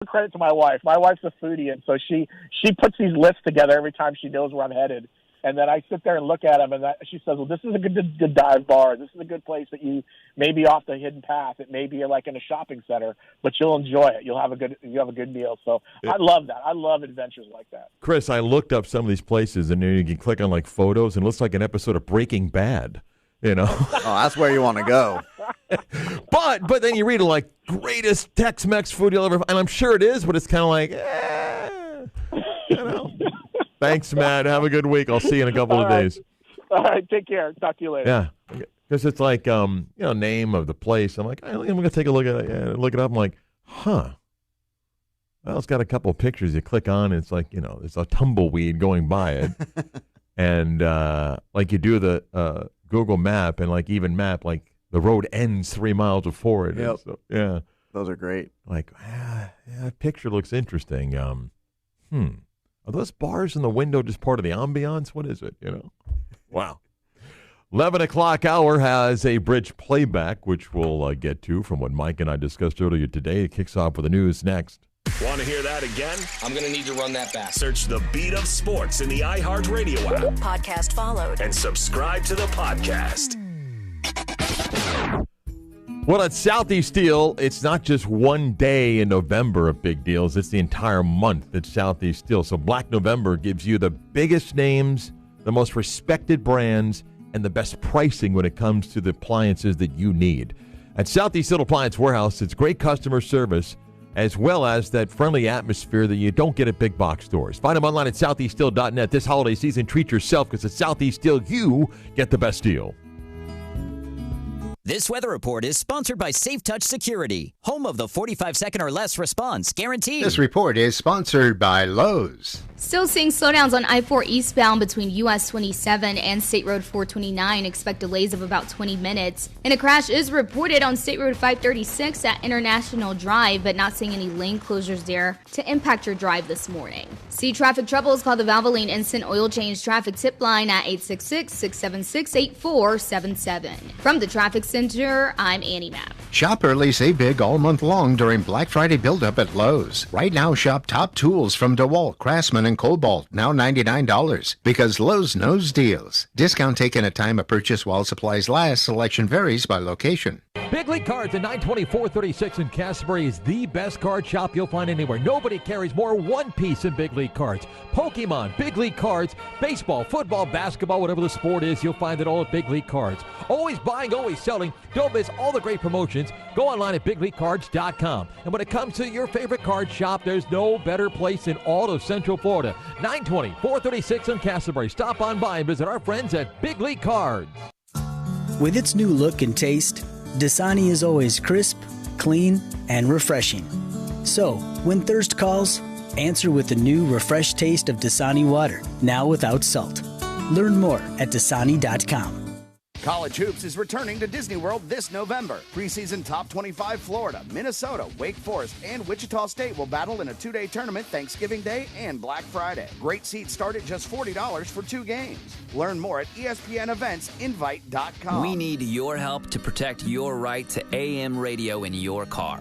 credit to my wife. My wife's a foodie, and so she puts these lists together every time she knows where I'm headed. And then I sit there and look at them, and she says, well, this is a good dive bar. This is a good place that you may be off the hidden path. It may be like in a shopping center, but you'll enjoy it. You'll have a good meal. So I love that. I love adventures like that. Chris, I looked up some of these places, and you can click on like photos, and it looks like an episode of Breaking Bad. You know? Oh, that's where you want to go. But then you read like greatest Tex-Mex food you'll ever, and I'm sure it is, but it's kind of like, you know. Thanks, Matt. Have a good week. I'll see you in a couple of days. All right, take care. Talk to you later. Yeah, because it's like name of the place. I'm like, I'm gonna take a look at it. Look it up. I'm like, well, it's got a couple of pictures. You click on, and it's like there's a tumbleweed going by it, and like you do the Google Map and like even map, like the road ends 3 miles before it. Yep. So, yeah, those are great. Like, that picture looks interesting. Are those bars in the window just part of the ambiance? What is it, Wow. 11 o'clock hour has a bridge playback, which we'll get to from what Mike and I discussed earlier today. It kicks off with the news next. Want to hear that again? I'm going to need to run that back. Search The Beat of Sports in the iHeartRadio app. Podcast followed. And subscribe to the podcast. Well, at Southeast Steel, it's not just one day in November of big deals. It's the entire month at Southeast Steel. So Black November gives you the biggest names, the most respected brands, and the best pricing when it comes to the appliances that you need. At Southeast Steel Appliance Warehouse, it's great customer service as well as that friendly atmosphere that you don't get at big box stores. Find them online at southeaststeel.net. This holiday season, treat yourself because at Southeast Steel, you get the best deal. This weather report is sponsored by Safe Touch Security, home of the 45-second or less response guarantee. This report is sponsored by Lowe's. Still seeing slowdowns on I-4 eastbound between US 27 and State Road 429. Expect delays of about 20 minutes. And a crash is reported on State Road 536 at International Drive, but not seeing any lane closures there to impact your drive this morning. See traffic troubles, call the Valvoline Instant Oil Change Traffic Tip Line at 866-676-8477. From the Traffic Center, I'm Annie Mapp. Shop early, save big all month long during Black Friday build-up at Lowe's. Right now, shop top tools from DeWalt, Craftsman, and Cobalt, now $99. Because Lowe's knows deals. Discount taken at time of purchase while supplies last. Selection varies by location. Big League Cards at 92436 in Casper is the best card shop you'll find anywhere. Nobody carries more one piece in Big League Cards. Pokemon, Big League Cards, baseball, football, basketball, whatever the sport is, you'll find it all at Big League Cards. Always buying, always selling. Don't miss all the great promotions. Go online at bigleaguecards.com. And when it comes to your favorite card shop, there's no better place in all of Central Florida. 92436 in Castleberry. Stop on by and visit our friends at Big League Cards. With its new look and taste, Dasani is always crisp, clean, and refreshing. So, when thirst calls, answer with the new refreshed taste of Dasani water, now without salt. Learn more at Dasani.com. College Hoops is returning to Disney World this November. Preseason Top 25 Florida, Minnesota, Wake Forest, and Wichita State will battle in a two-day tournament Thanksgiving Day and Black Friday. Great seats start at just $40 for 2 games. Learn more at ESPNEventsInvite.com. We need your help to protect your right to AM radio in your car.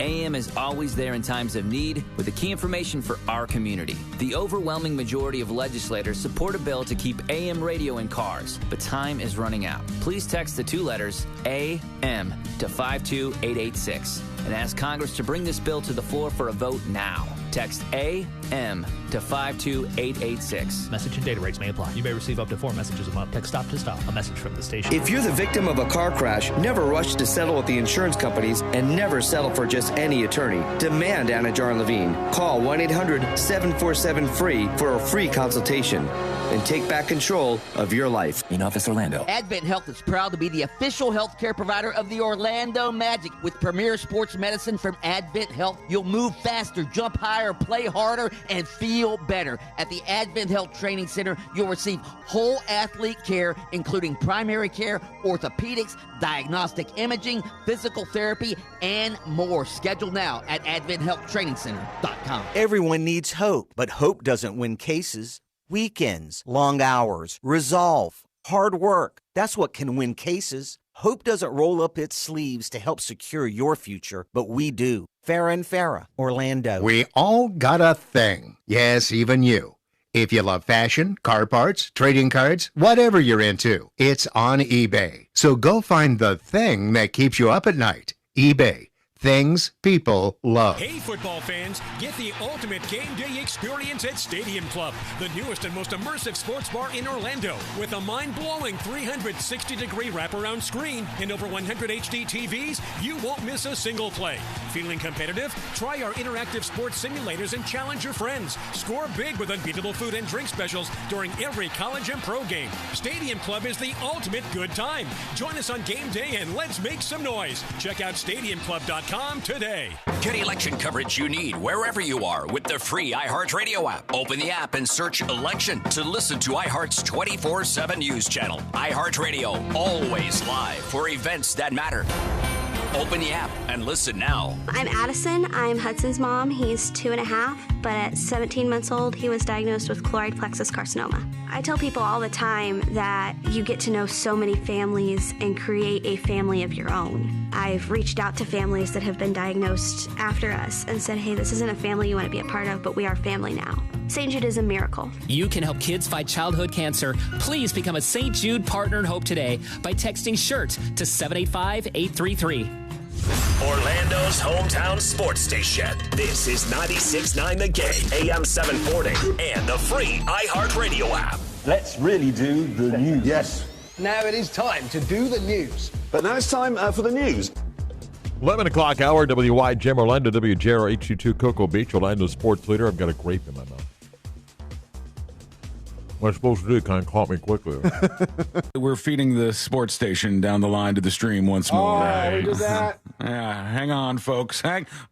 AM is always there in times of need with the key information for our community. The overwhelming majority of legislators support a bill to keep AM radio in cars, but time is running out. Please text the 2 letters AM to 52886 and ask Congress to bring this bill to the floor for a vote now. Text AM to 52886. Message and data rates may apply. You may receive up to 4 messages a month. Text stop to stop. A message from the station. If you're the victim of a car crash, never rush to settle with the insurance companies and never settle for just any attorney. Demand Anna Jar Levine. Call 1-800-747-FREE for a free consultation and take back control of your life. In Office, Orlando. Advent Health is proud to be the official healthcare provider of the Orlando Magic. With premier sports medicine from Advent Health, you'll move faster, jump higher, play harder, and feel better. At the Advent Health Training Center, you'll receive whole athlete care, including primary care, orthopedics, diagnostic imaging, physical therapy, and more. Schedule now at AdventHealthTrainingCenter.com. Everyone needs hope, but hope doesn't win cases. Weekends, long hours, resolve, hard work. That's what can win cases. Hope doesn't roll up its sleeves to help secure your future, but we do. Farrah and Farrah, Orlando. We all got a thing. Yes, even you. If you love fashion, car parts, trading cards, whatever you're into, it's on eBay. So go find the thing that keeps you up at night. eBay. Things people love. Hey, football fans, get the ultimate game day experience at Stadium Club, the newest and most immersive sports bar in Orlando. With a mind-blowing 360-degree wraparound screen and over 100 HD TVs, you won't miss a single play. Feeling competitive? Try our interactive sports simulators and challenge your friends. Score big with unbeatable food and drink specials during every college and pro game. Stadium Club is the ultimate good time. Join us on game day and let's make some noise. Check out stadiumclub.com today. Get election coverage you need wherever you are with the free iHeartRadio app. Open the app and search election to listen to iHeart's 24/7 news channel. iHeartRadio, always live for events that matter. Open the app and listen now. I'm Addison. I'm Hudson's mom. He's 2.5, but at 17 months old, he was diagnosed with choroid plexus carcinoma. I tell people all the time that you get to know so many families and create a family of your own. I've reached out to families that have been diagnosed after us and said, hey, this isn't a family you want to be a part of, but we are family now. St. Jude is a miracle. You can help kids fight childhood cancer. Please become a St. Jude Partner in Hope today by texting SHIRT to 785-833. Orlando's hometown sports station. This is 96.9 The Game, AM 740, and the free iHeartRadio app. Let's really do the news. Yes. Now it is time to do the news. But now it's time for the news. 11 o'clock hour, WYGM Orlando, WJR 822 Cocoa Beach, Orlando sports leader. I've got a grape in my mouth. What I'm supposed to do kind of caught me quickly. We're feeding the sports station down the line to the stream once more. Oh, we did that. Yeah, hang on, folks.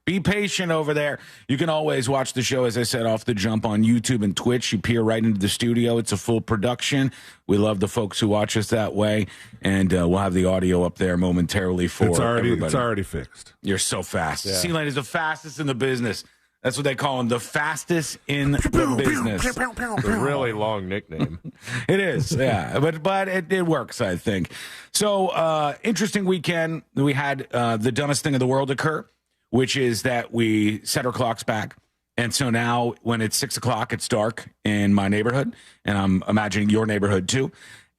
Be patient over there. You can always watch the show, as I said, off the jump on YouTube and Twitch. You peer right into the studio. It's a full production. We love the folks who watch us that way, and we'll have the audio up there momentarily for everybody. It's already fixed. You're so fast. Yeah. Sea-Lane is the fastest in the business. That's what they call him, the fastest in the business. It's a really long nickname. It is, yeah. But it works, I think. So, interesting weekend. We had the dumbest thing in the world occur, which is that we set our clocks back. And so now when it's 6 o'clock, it's dark in my neighborhood. And I'm imagining your neighborhood, too.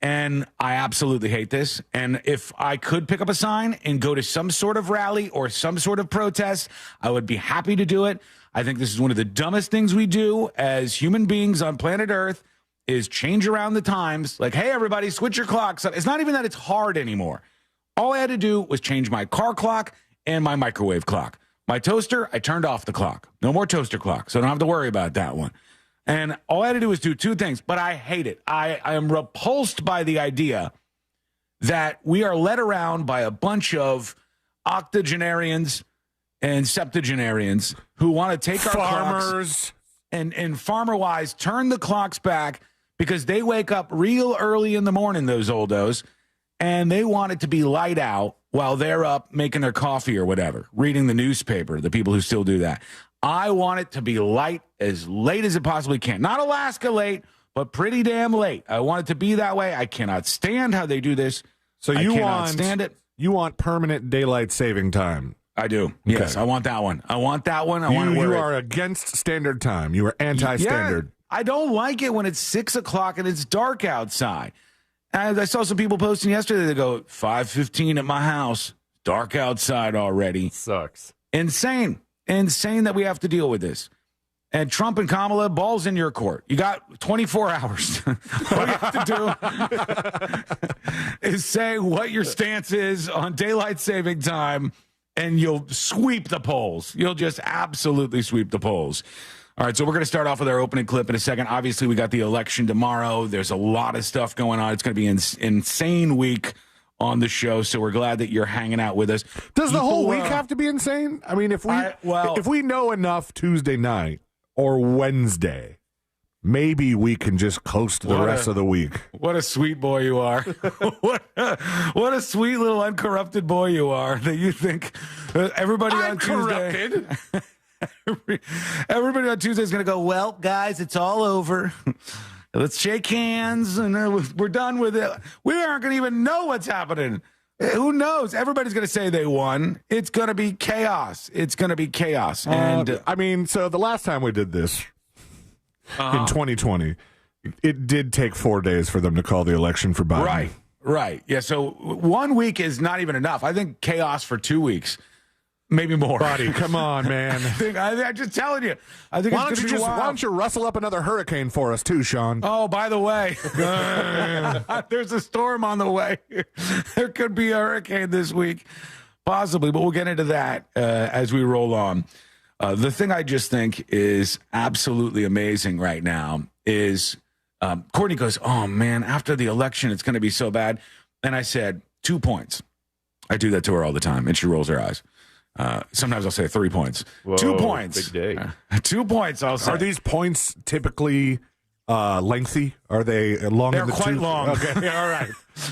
And I absolutely hate this. And if I could pick up a sign and go to some sort of rally or some sort of protest, I would be happy to do it. I think this is one of the dumbest things we do as human beings on planet Earth is change around the times. Like, hey, everybody, switch your clocks. It's not even that it's hard anymore. All I had to do was change my car clock and my microwave clock. My toaster, I turned off the clock. No more toaster clock, so I don't have to worry about that one. And all I had to do was do two things, but I hate it. I am repulsed by the idea that we are led around by a bunch of octogenarians and septuagenarians who want to take our farmers clocks and farmer-wise turn the clocks back because they wake up real early in the morning, those oldos, and they want it to be light out while they're up making their coffee or whatever, reading the newspaper, the people who still do that. I want it to be light as late as it possibly can. Not Alaska late, but pretty damn late. I want it to be that way. I cannot stand how they do this. So I cannot stand it. You want permanent daylight saving time. I do. Okay. Yes, I want that one. I want that one. You are against standard time. You are anti-standard. Yeah, I don't like it when it's 6 o'clock and it's dark outside. And I saw some people posting yesterday. They go, 5:15 at my house. Dark outside already. Sucks. Insane that we have to deal with this. And Trump and Kamala, ball's in your court. You got 24 hours. All you have to do is say what your stance is on daylight saving time, and you'll sweep the polls. You'll just absolutely sweep the polls. All right, so we're going to start off with our opening clip in a second. Obviously, we got the election tomorrow. There's a lot of stuff going on. It's going to be an insane week on the show, so we're glad that you're hanging out with us. Does the whole week have to be insane? I mean, if we know enough Tuesday night or Wednesday, maybe we can just coast the rest of the week. What a sweet boy you are. What a sweet little uncorrupted boy you are that you think everybody on Tuesday. Everybody on Tuesday is going to go, well, guys, it's all over. Let's shake hands, and we're done with it. We aren't going to even know what's happening Who knows? Everybody's going to say they won. It's going to be chaos. It's going to be chaos. And I mean, so the last time we did this in 2020, it did take 4 days for them to call the election for Biden. Right. Yeah, so 1 week is not even enough. I think chaos for 2 weeks. Maybe more. Buddy, come on, man. I'm just telling you. I think why don't you rustle up another hurricane for us too, Sean? Oh, by the way, there's a storm on the way. There could be a hurricane this week, possibly, but we'll get into that as we roll on. The thing I just think is absolutely amazing right now is Courtney goes, oh, man, after the election, it's going to be so bad. And I said, 2 points. I do that to her all the time, and she rolls her eyes. Sometimes I'll say 3 points. Whoa, 2 points. Big day. 2 points, I'll say. Are these points typically lengthy? Are they long? They're in the quite tooth? long. Okay, all right.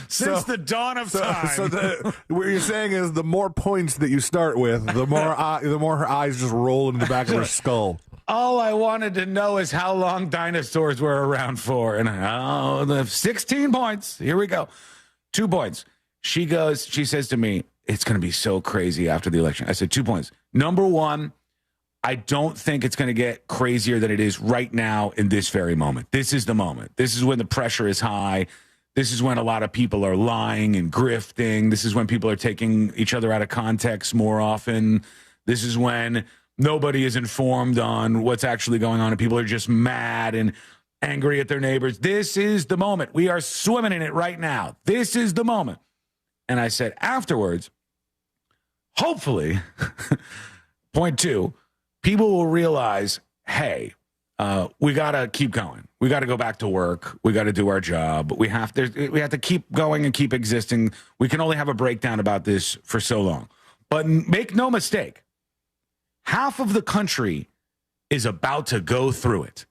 Since the dawn of time. So what you're saying is the more points that you start with, the more her eyes just roll into the back of her skull. All I wanted to know is how long dinosaurs were around for. And the 16 points. Here we go. 2 points. She says to me, it's going to be so crazy after the election. I said 2 points. Number one, I don't think it's going to get crazier than it is right now in this very moment. This is the moment. This is when the pressure is high. This is when a lot of people are lying and grifting. This is when people are taking each other out of context more often. This is when nobody is informed on what's actually going on and people are just mad and angry at their neighbors. This is the moment. We are swimming in it right now. This is the moment. And I said afterwards, hopefully, point two, people will realize, hey, we got to keep going. We got to go back to work. We got to do our job. We have to keep going and keep existing. We can only have a breakdown about this for so long. But make no mistake, half of the country is about to go through it.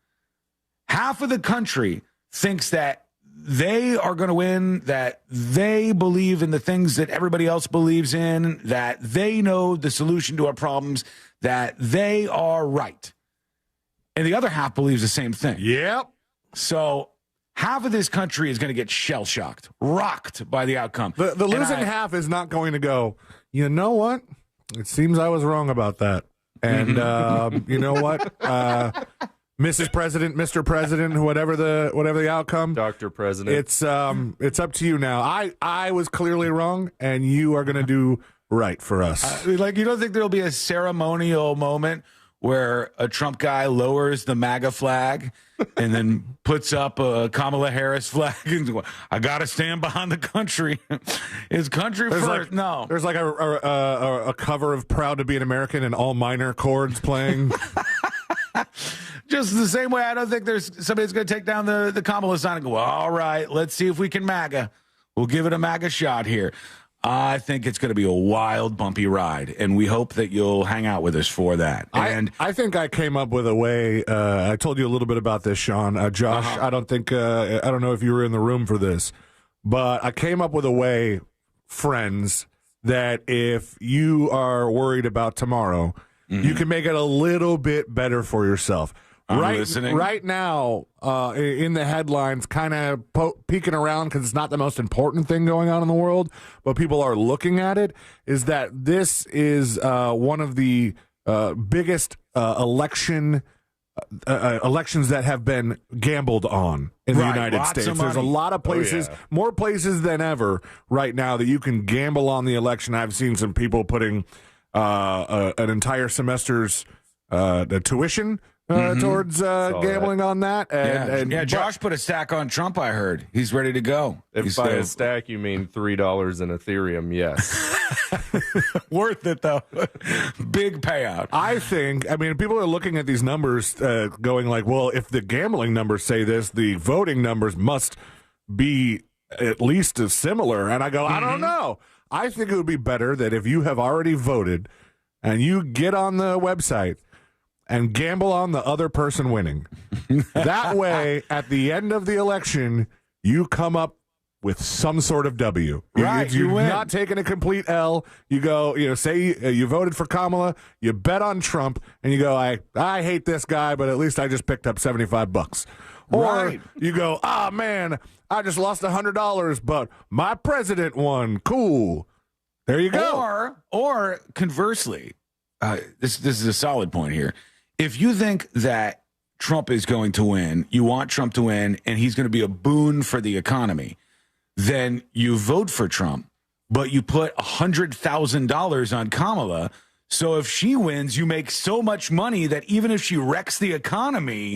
Half of the country thinks that they are going to win, that they believe in the things that everybody else believes in, that they know the solution to our problems, that they are right. And the other half believes the same thing. Yep. So half of this country is going to get shell-shocked, rocked by the outcome. The losing half is not going to go, you know what? It seems I was wrong about that. And you know what? Mrs. President, Mr. President, whatever the outcome, Dr. President, it's up to you now. I was clearly wrong, and you are going to do right for us. You don't think there'll be a ceremonial moment where a Trump guy lowers the MAGA flag and then puts up a Kamala Harris flag and I got to stand behind the country. Is country first? No. There's like a cover of Proud to be an American and all minor chords playing. Just the same way I don't think there's somebody's going to take down the Kamala sign and go, all right, let's see if we can MAGA. We'll give it a MAGA shot here. I think it's going to be a wild, bumpy ride, and we hope that you'll hang out with us for that. And I think I came up with a way. I told you a little bit about this, Sean. Josh, I don't know if you were in the room for this, but I came up with a way, friends, that if you are worried about tomorrow, you can make it a little bit better for yourself. Right now, in the headlines, kind of peeking around because it's not the most important thing going on in the world, but people are looking at it, is that this is one of the biggest elections that have been gambled on in the United States. There's a lot of places, more places than ever right now that you can gamble on the election. I've seen some people putting an entire semester's tuition towards gambling on that. And Josh put a stack on Trump, I heard. He's ready to go. If by a stack you mean $3 in Ethereum, yes. Worth it, though. Big payout. I mean, people are looking at these numbers going like, well, if the gambling numbers say this, the voting numbers must be at least as similar. And I go, I don't know. I think it would be better that if you have already voted and you get on the website and gamble on the other person winning. That way, at the end of the election, you come up with some sort of W. You're not taking a complete L. You go, say you voted for Kamala, you bet on Trump, and you go, I hate this guy, but at least I just picked up $75. Or you go, man, I just lost $100, but my president won. Cool. There you go. Or conversely, this is a solid point here. If you think that Trump is going to win, you want Trump to win, and he's going to be a boon for the economy, then you vote for Trump, but you put $100,000 on Kamala. So if she wins, you make so much money that even if she wrecks the economy,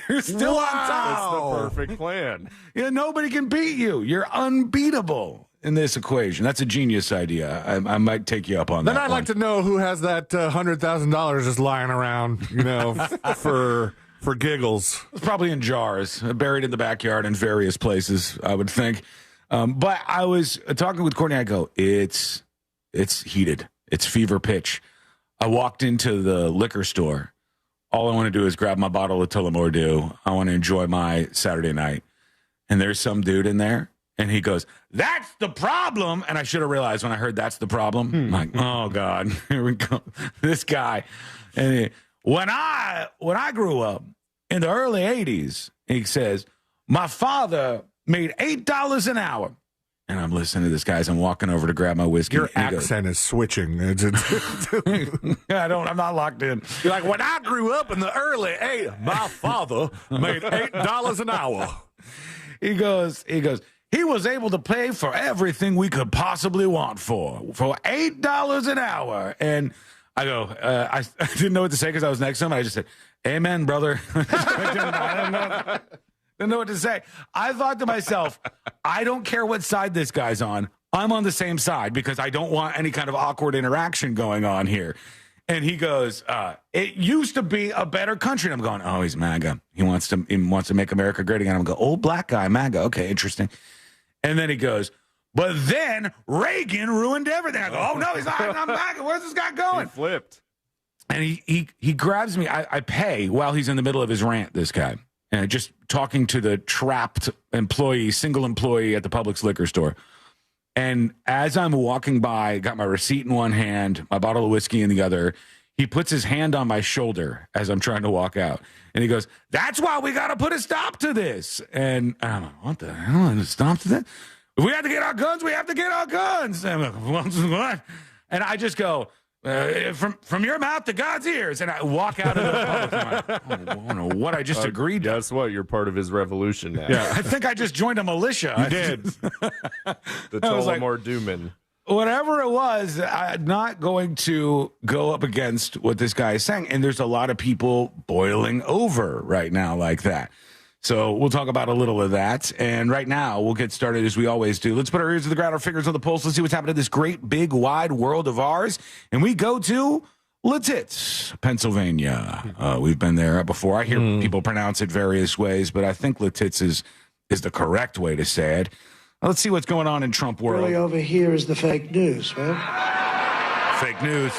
you're still on top. That's the perfect plan. Yeah, nobody can beat you. You're unbeatable in this equation. That's a genius idea. I might take you up on that. Then I'd like to know who has that $100,000 just lying around, for giggles. It's probably in jars, buried in the backyard in various places, I would think. But I was talking with Courtney. I go, it's heated. It's fever pitch. I walked into the liquor store. All I want to do is grab my bottle of Tullamore Dew. I want to enjoy my Saturday night. And there's some dude in there. And he goes, "That's the problem." And I should have realized when I heard "that's the problem." I'm like, oh, God, here we go. This guy. And when I grew up in the early 80s, he says, my father made $8 an hour. And I'm listening to this guy as I'm walking over to grab my whiskey. Your accent is switching. I'm not locked in. You're like, when I grew up in the early 80s, my father made $8 an hour. He goes, he was able to pay for everything we could possibly want for $8 an hour. And I go, I didn't know what to say because I was next to him. I just said, amen, brother. I didn't know what to say. I thought to myself, I don't care what side this guy's on. I'm on the same side because I don't want any kind of awkward interaction going on here. And he goes, it used to be a better country. And I'm going, oh, he's MAGA. He wants to make America great again. I'm going, old black guy, MAGA. Okay, interesting. And then he goes, but then Reagan ruined everything. I go, oh, no, he's not MAGA. Where's this guy going? He flipped. And he grabs me. I pay while he's in the middle of his rant, this guy. And just talking to the trapped single employee at the Publix liquor store. And as I'm walking by, got my receipt in one hand, my bottle of whiskey in the other, he puts his hand on my shoulder as I'm trying to walk out. And he goes, that's why we got to put a stop to this. And I'm like, what the hell? Stop to that? If we have to get our guns, we have to get our guns. And I'm like, what? And I just go, from your mouth to God's ears. And I walk out of the Publix. I don't know what I just agreed to. Guess what? You're part of his revolution now. Yeah, I think I just joined a militia. You did. The Tullamore Dewman. Whatever it was, I'm not going to go up against what this guy is saying. And there's a lot of people boiling over right now like that. So we'll talk about a little of that. And right now, we'll get started as we always do. Let's put our ears to the ground, our fingers on the pulse. Let's see what's happening in this great, big, wide world of ours. And we go to Lititz, Pennsylvania. We've been there before. I hear people pronounce it various ways, but I think Lititz is the correct way to say it. Let's see what's going on in Trump world. Really over here is the fake news, right? Fake news.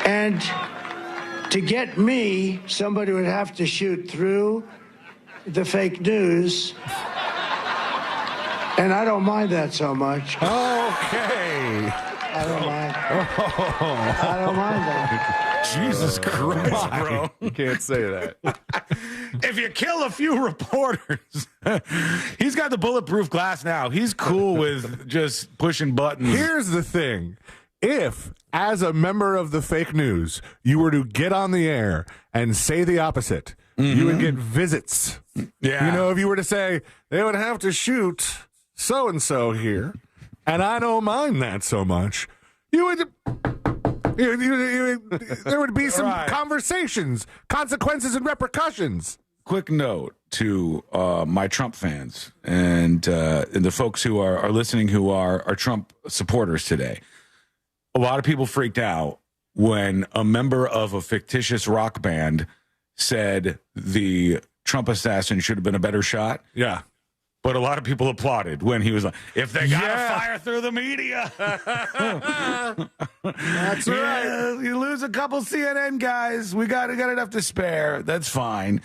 And to get me, somebody would have to shoot through the fake news. And I don't mind that so much. Okay. I don't mind. I don't mind that. Jesus Christ, bro. You can't say that. If you kill a few reporters, he's got the bulletproof glass now. He's cool with just pushing buttons. Here's the thing. If, as a member of the fake news, you were to get on the air and say the opposite, you would get visits. Yeah. If you were to say, they would have to shoot so-and-so here, and I don't mind that so much, there would be some conversations, consequences, and repercussions. Quick note to my Trump fans and the folks who are listening who are Trump supporters today. A lot of people freaked out when a member of a fictitious rock band said the Trump assassin should have been a better shot. Yeah. But a lot of people applauded when he was like, if they got to fire through the media. That's right. You lose a couple CNN guys. We got enough to spare. That's fine.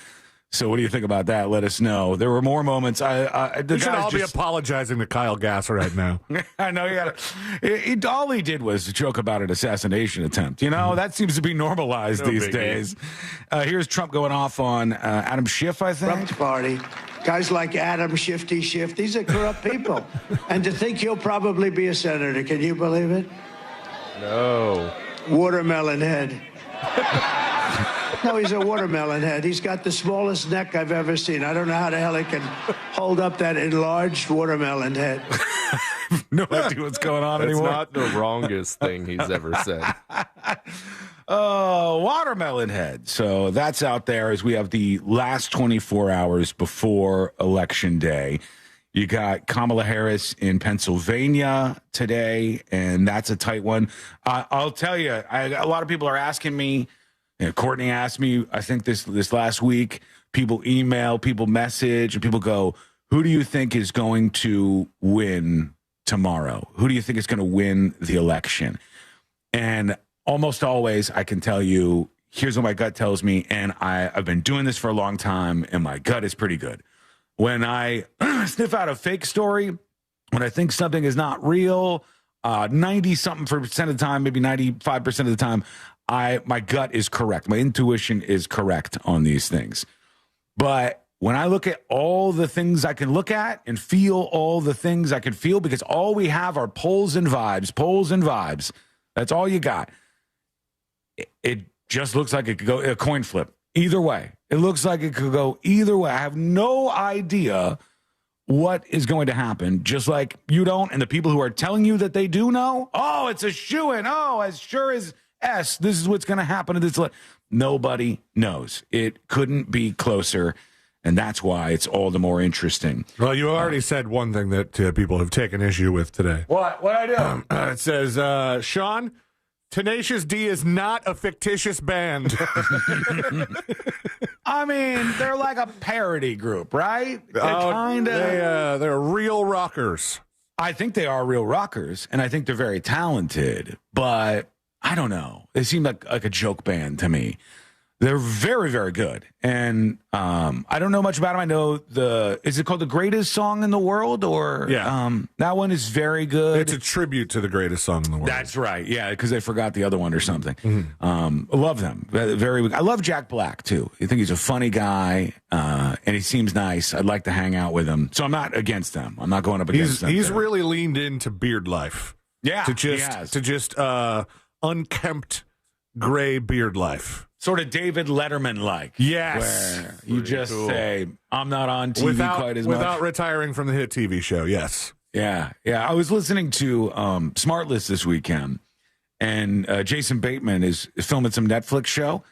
So what do you think about that? Let us know. There were more moments. We should all be apologizing to Kyle Gass right now. I know you got to. All he did was joke about an assassination attempt. You know, that seems to be normalized these days. Here's Trump going off on Adam Schiff, I think. Corrupt party. Guys like Adam Shifty Schiff, these are corrupt people. And to think he'll probably be a senator, can you believe it? No. Watermelon head. No, he's a watermelon head. He's got the smallest neck I've ever seen. I don't know how the hell he can hold up that enlarged watermelon head. No idea what's going on That's anymore. not the wrongest thing he's ever said. Watermelon head. So that's out there as we have the last 24 hours before Election Day. You got Kamala Harris in Pennsylvania today, and that's a tight one. I'll tell you, a lot of people are asking me. Courtney asked me, I think this last week, people email, people message, and people go, who do you think is going to win tomorrow? Who do you think is going to win the election? And almost always I can tell you, here's what my gut tells me, and I've been doing this for a long time, and my gut is pretty good. When I sniff out a fake story, when I think something is not real, 90-something% of the time, maybe 95% of the time, my gut is correct. My intuition is correct on these things. But when I look at all the things I can look at and feel all the things I can feel, because all we have are polls and vibes. That's all you got. It just looks like it could go a coin flip. Either way. It looks like it could go either way. I have no idea what is going to happen, just like you don't, and the people who are telling you that they do know, oh, it's a shoo-in. Oh, as sure as S, this is what's going to happen to this. Nobody knows. It couldn't be closer, and that's why it's all the more interesting. Well, you already said one thing that people have taken issue with today. What? What I do? It says, Sean, Tenacious D is not a fictitious band. I mean, they're like a parody group, right? They're real rockers. I think they are real rockers, and I think they're very talented, but I don't know. They seem like a joke band to me. They're very, very good. And I don't know much about them. I know is it called The Greatest Song in the World? Or that one is very good. It's a tribute to the greatest song in the world. That's right. Yeah, because they forgot the other one or something. I love them. I love Jack Black, too. I think he's a funny guy, and he seems nice. I'd like to hang out with him. So I'm not against them. I'm not going up against them. He's really leaned into beard life. Yeah, to just unkempt gray beard life. Sort of David Letterman-like. Yes. Where you just say, I'm not on TV quite as much. Without retiring from the hit TV show, yes. Yeah. I was listening to Smartlist this weekend, and Jason Bateman is filming some Netflix show,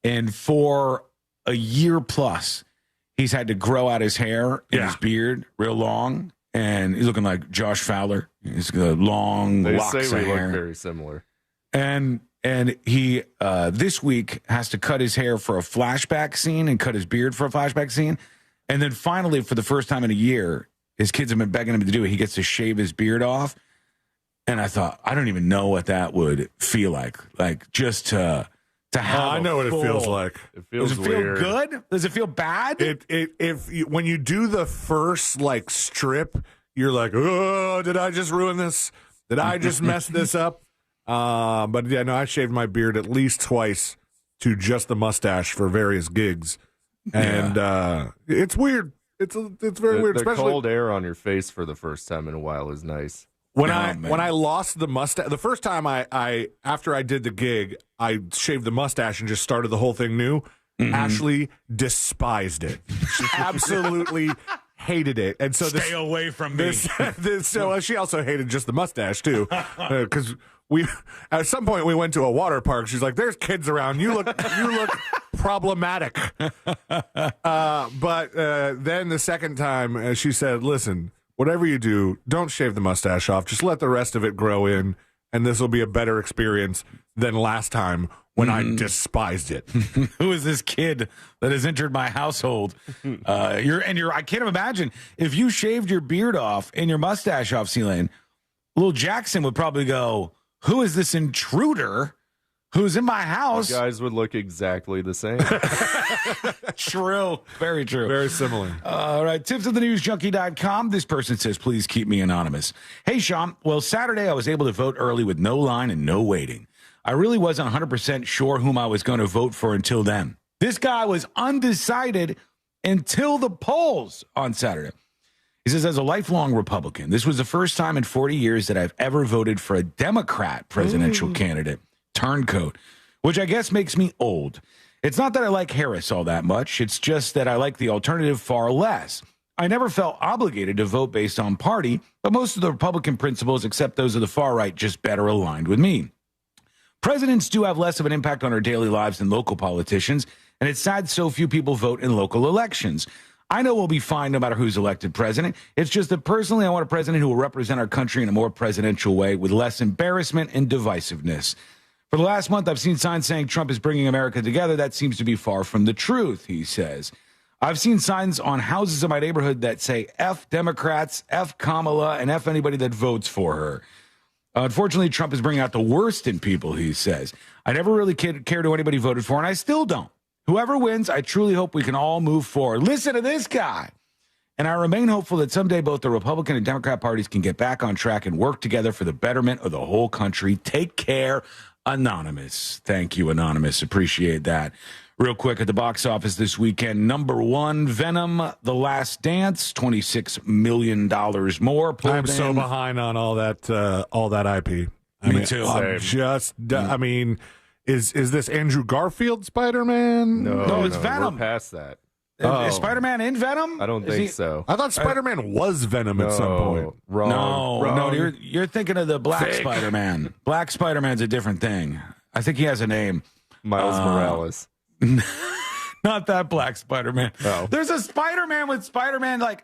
and for a year plus, he's had to grow out his hair and his beard real long, and he's looking like Josh Fowler. He's got long locks of hair. They say we look very similar. And he this week has to cut his hair for a flashback scene and cut his beard for a flashback scene. And then finally, for the first time in a year, his kids have been begging him to do it. He gets to shave his beard off. And I thought, I don't even know what that would feel like. Like just to have I know what it feels like. It feels weird. Does it feel good? Does it feel bad? When you do the first strip, you're like, oh, did I just ruin this? Did I just mess this up? But yeah, no, I shaved my beard at least twice to just the mustache for various gigs, and it's weird. It's very weird. The Especially cold air on your face for the first time in a while is nice. When I lost the mustache, the first time after I did the gig, I shaved the mustache and just started the whole thing new. Mm-hmm. Ashley despised it. She absolutely hated it, and so stay away from me. So she also hated just the mustache too, because. At some point we went to a water park. She's like, "There's kids around. You look problematic." But then the second time, she said, "Listen, whatever you do, don't shave the mustache off. Just let the rest of it grow in, and this will be a better experience than last time when I despised it." Who is this kid that has entered my household? I can't imagine if you shaved your beard off and your mustache off, C-Lane. Little Jackson would probably go, who is this intruder who's in my house. You guys would look exactly the same. True. Very true. Very similar. All right. tipsofthenewsjunkie.com. This person says, please keep me anonymous. Hey, Sean. Well, Saturday I was able to vote early with no line and no waiting. I really wasn't 100% sure whom I was going to vote for until then. This guy was undecided until the polls on Saturday. He says, as a lifelong Republican, this was the first time in 40 years that I've ever voted for a Democrat presidential candidate, turncoat, which I guess makes me old. It's not that I like Harris all that much. It's just that I like the alternative far less. I never felt obligated to vote based on party, but most of the Republican principles, except those of the far right, just better aligned with me. Presidents do have less of an impact on our daily lives than local politicians, and it's sad so few people vote in local elections. I know we'll be fine no matter who's elected president. It's just that personally, I want a president who will represent our country in a more presidential way with less embarrassment and divisiveness. For the last month, I've seen signs saying Trump is bringing America together. That seems to be far from the truth, he says. I've seen signs on houses in my neighborhood that say F Democrats, F Kamala, and F anybody that votes for her. Unfortunately, Trump is bringing out the worst in people, he says. I never really cared who anybody voted for, and I still don't. Whoever wins, I truly hope we can all move forward. Listen to this guy. And I remain hopeful that someday both the Republican and Democrat parties can get back on track and work together for the betterment of the whole country. Take care, Anonymous. Thank you, Anonymous. Appreciate that. Real quick, at the box office this weekend, number one, Venom, The Last Dance, $26 million more. I'm so behind on all that IP. Me too. I mean, is this Andrew Garfield Spider-Man? No, it's Venom. We're past that. Is Spider-Man in Venom? I don't think so. I thought Spider-Man was Venom at some point. Wrong. No, you're thinking of the Black Spider-Man. Black Spider-Man's a different thing. I think he has a name. Miles Morales. Not that Black Spider-Man. Oh. There's a Spider-Man with Spider-Man like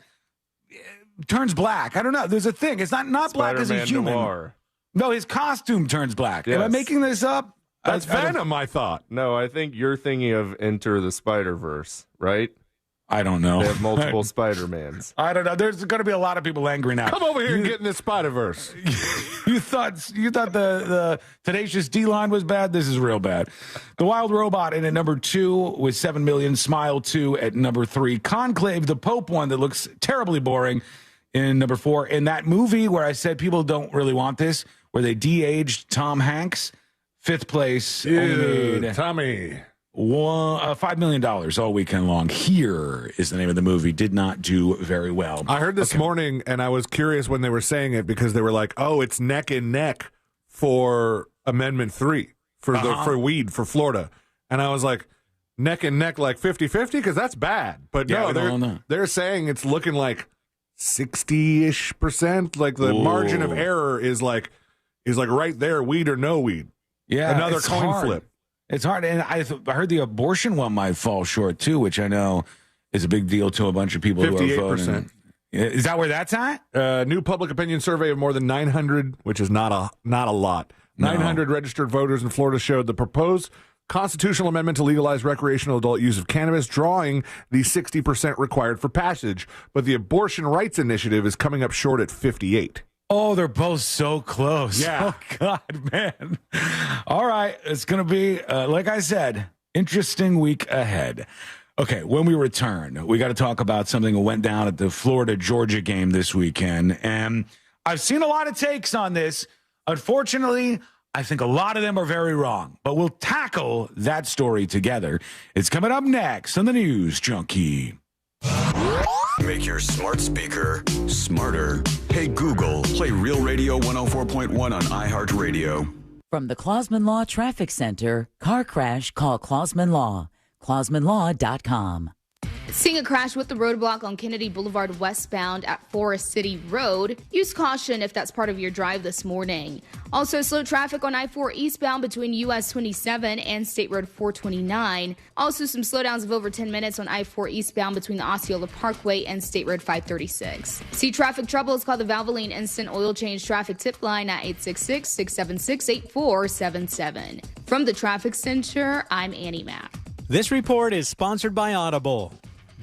turns black. I don't know. There's a thing. It's not black as a human. Noir. No, his costume turns black. Yes. Am I making this up? That's Venom, I thought. No, I think you're thinking of Enter the Spider-Verse, right? I don't know. They have multiple Spider-Mans. I don't know. There's going to be a lot of people angry now. Come over here and get in this Spider-Verse. You thought the Tenacious D line was bad? This is real bad. The Wild Robot in at number 2 with 7 million. Smile 2 at number 3. Conclave, the Pope one that looks terribly boring, in number 4. In that movie where I said people don't really want this, where they de-aged Tom Hanks, 5th place. Tommy. $5 million all weekend long. Here is the name of the movie. Did not do very well. I heard this morning, and I was curious when they were saying it because they were like, "Oh, it's neck and neck for Amendment 3 for weed for Florida," and I was like, "Neck and neck, like 50-50, because that's bad." But no, they're saying it's looking like 60-ish%. Like the margin of error is like right there, weed or no weed. Yeah, another coin flip. It's hard, and I heard the abortion one might fall short, too, which I know is a big deal to a bunch of people 58%. who are voting. Is that where that's at? New public opinion survey of more than 900, which is not a lot. 900 registered voters in Florida showed the proposed constitutional amendment to legalize recreational adult use of cannabis, drawing the 60% required for passage. But the abortion rights initiative is coming up short at 58%. Oh, they're both so close. Yeah. Oh, God, man. All right. It's going to be, like I said, interesting week ahead. Okay, when we return, we got to talk about something that went down at the Florida-Georgia game this weekend. And I've seen a lot of takes on this. Unfortunately, I think a lot of them are very wrong. But we'll tackle that story together. It's coming up next on the News Junkie. Make your smart speaker smarter. Hey, Google, play Real Radio 104.1 on iHeartRadio. From the Clausman Law Traffic Center, car crash, call Clausman Law. ClausmanLaw.com. Seeing a crash with the roadblock on Kennedy Boulevard westbound at Forest City Road. Use caution if that's part of your drive this morning. Also, slow traffic on I-4 eastbound between US 27 and State Road 429. Also, some slowdowns of over 10 minutes on I-4 eastbound between the Osceola Parkway and State Road 536. See traffic troubles, call the Valvoline Instant Oil Change Traffic Tip Line at 866-676-8477. From the Traffic Center, I'm Annie Mapp. This report is sponsored by Audible.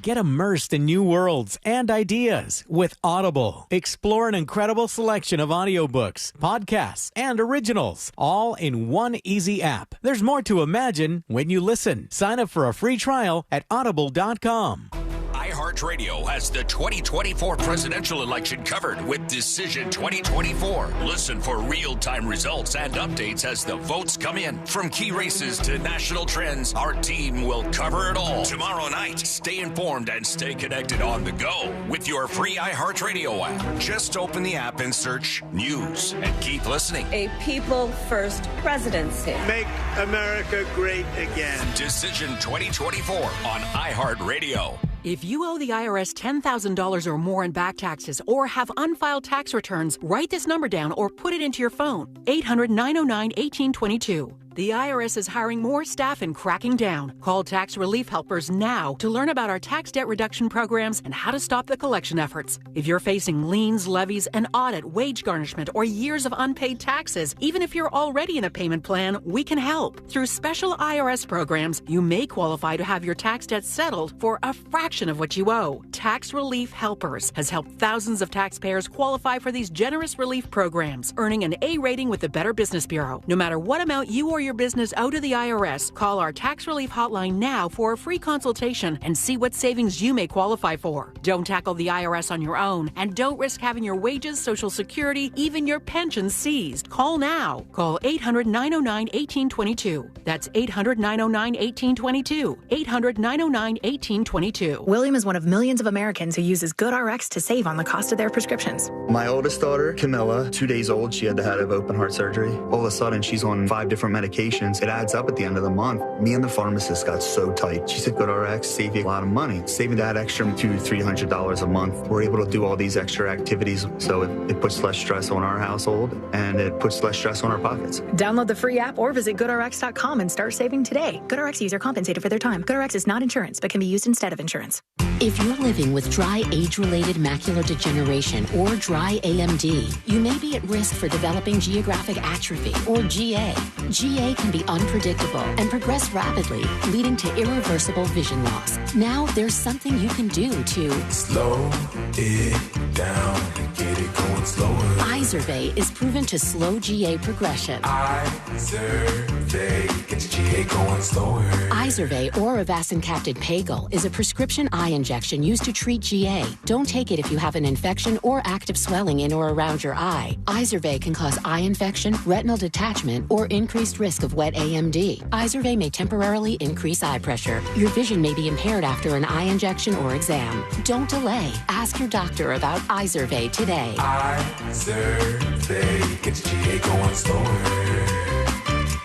Get immersed in new worlds and ideas with Audible. Explore an incredible selection of audiobooks, podcasts, and originals, all in one easy app. There's more to imagine when you listen. Sign up for a free trial at audible.com. iHeartRadio has the 2024 presidential election covered with Decision 2024. Listen for real-time results and updates as the votes come in. From key races to national trends, our team will cover it all. Tomorrow night, stay informed and stay connected on the go with your free iHeartRadio app. Just open the app and search News and keep listening. A people-first presidency. Make America great again. Decision 2024 on iHeartRadio. If you owe the IRS $10,000 or more in back taxes or have unfiled tax returns, write this number down or put it into your phone. 800-909-1822. The IRS is hiring more staff and cracking down. Call Tax Relief Helpers now to learn about our tax debt reduction programs and how to stop the collection efforts. If you're facing liens, levies, an audit, wage garnishment, or years of unpaid taxes, even if you're already in a payment plan, we can help. Through special IRS programs, you may qualify to have your tax debt settled for a fraction of what you owe. Tax Relief Helpers has helped thousands of taxpayers qualify for these generous relief programs, earning an A rating with the Better Business Bureau. No matter what amount you or your business owe to the IRS, call our tax relief hotline now for a free consultation and see what savings you may qualify for. Don't tackle the IRS on your own, and don't risk having your wages, Social Security, even your pension seized. Call now. Call 800-909-1822. That's 800-909-1822. 800-909-1822. William is one of millions of Americans who uses GoodRx to save on the cost of their prescriptions. My oldest daughter, Kamala, 2 days old, she had to have open heart surgery. All of a sudden, she's on 5 different medications. It adds up at the end of the month. Me and the pharmacist got so tight. She said, GoodRx save you a lot of money. Saving that extra $200-300 a month. We're able to do all these extra activities, so it puts less stress on our household and it puts less stress on our pockets. Download the free app or visit GoodRx.com and start saving today. GoodRx user compensated for their time. GoodRx is not insurance, but can be used instead of insurance. If you're living with dry age-related macular degeneration or dry AMD, you may be at risk for developing geographic atrophy or GA. GA can be unpredictable and progress rapidly, leading to irreversible vision loss. Now there's something you can do to slow it down and get it going slower. Izervay is proven to slow GA progression. Izervay gets GA going slower. Izervay or avacincaptad pagel is a prescription eye injection used to treat GA. Don't take it if you have an infection or active swelling in or around your eye. Izervay can cause eye infection, retinal detachment, or increased risk of wet AMD. Izervay may temporarily increase eye pressure. Your vision may be impaired after an eye injection or exam. Don't delay. Ask your doctor about Izervay today. Izervay gets GA going slower.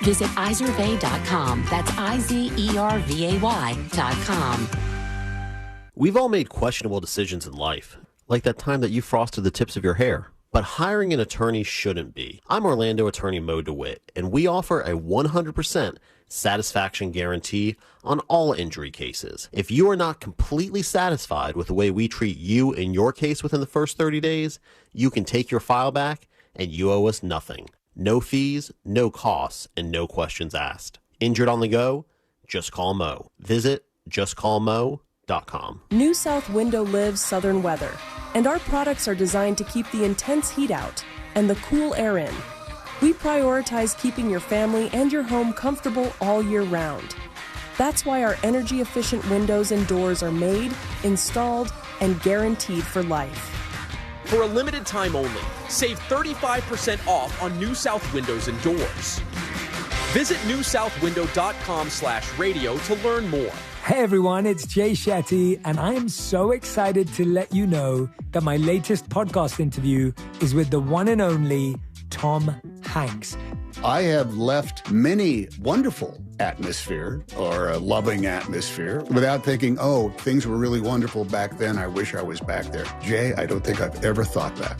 Visit Izervay.com. That's IZERVAY.com. We've all made questionable decisions in life, like that time that you frosted the tips of your hair. But hiring an attorney shouldn't be. I'm Orlando attorney Mo DeWitt, and we offer a 100% satisfaction guarantee on all injury cases. If you are not completely satisfied with the way we treat you in your case within the first 30 days, you can take your file back and you owe us nothing. No fees, no costs, and no questions asked. Injured on the go? Just call Mo. Visit justcallmo.com. New South Window lives southern weather, and our products are designed to keep the intense heat out and the cool air in. We prioritize keeping your family and your home comfortable all year round. That's why our energy-efficient windows and doors are made, installed, and guaranteed for life. For a limited time only, save 35% off on New South Windows and Doors. Visit newsouthwindow.com/radio to learn more. Hey everyone, it's Jay Shetty, and I am so excited to let you know that my latest podcast interview is with the one and only Tom Hanks. I have left many wonderful atmosphere or a loving atmosphere without thinking, oh, things were really wonderful back then. I wish I was back there. Jay, I don't think I've ever thought that.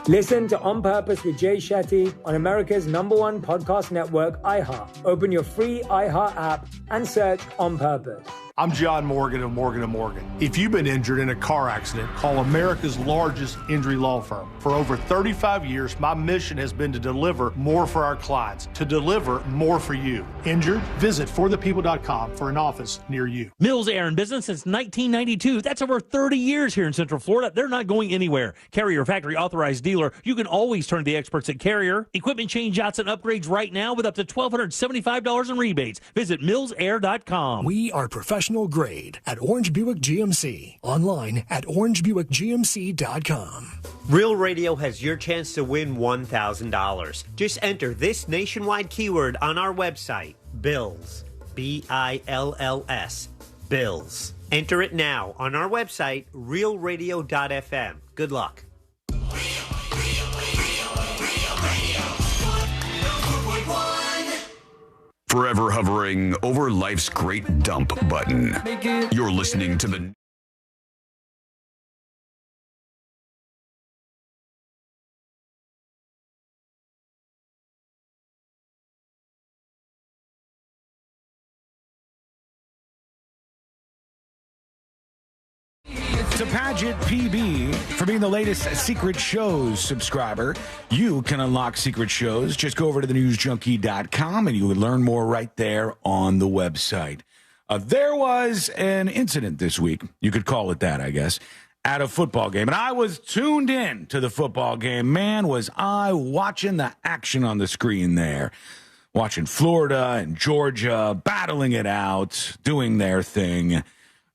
Listen to On Purpose with Jay Shetty on America's #1 podcast network, iHeart. Open your free iHeart app and search On Purpose. I'm John Morgan of Morgan & Morgan. If you've been injured in a car accident, call America's largest injury law firm. For over 35 years, my mission has been to deliver more for our clients, to deliver more for you. Injured? Visit forthepeople.com for an office near you. Mills Air in business since 1992. That's over 30 years here in Central Florida. They're not going anywhere. Carrier factory authorized dealer. You can always turn to the experts at Carrier. Equipment change-outs and upgrades right now with up to $1,275 in rebates. Visit millsair.com. We are professional grade at Orange Buick GMC. Online at orangebuickgmc.com. Real Radio has your chance to win $1,000. Just enter this nationwide keyword on our website, BILLS. BILLS. BILLS. Enter it now on our website, realradio.fm. Good luck. Forever hovering over life's great dump button. You're listening to the To Paget PB for being the latest Secret Shows subscriber. You can unlock Secret Shows. Just go over to thenewsjunkie.com and you will learn more right there on the website. There was an incident this week, you could call it that, I guess, at a football game. And I was tuned in to the football game. Man, was I watching the action on the screen there. Watching Florida and Georgia battling it out, doing their thing.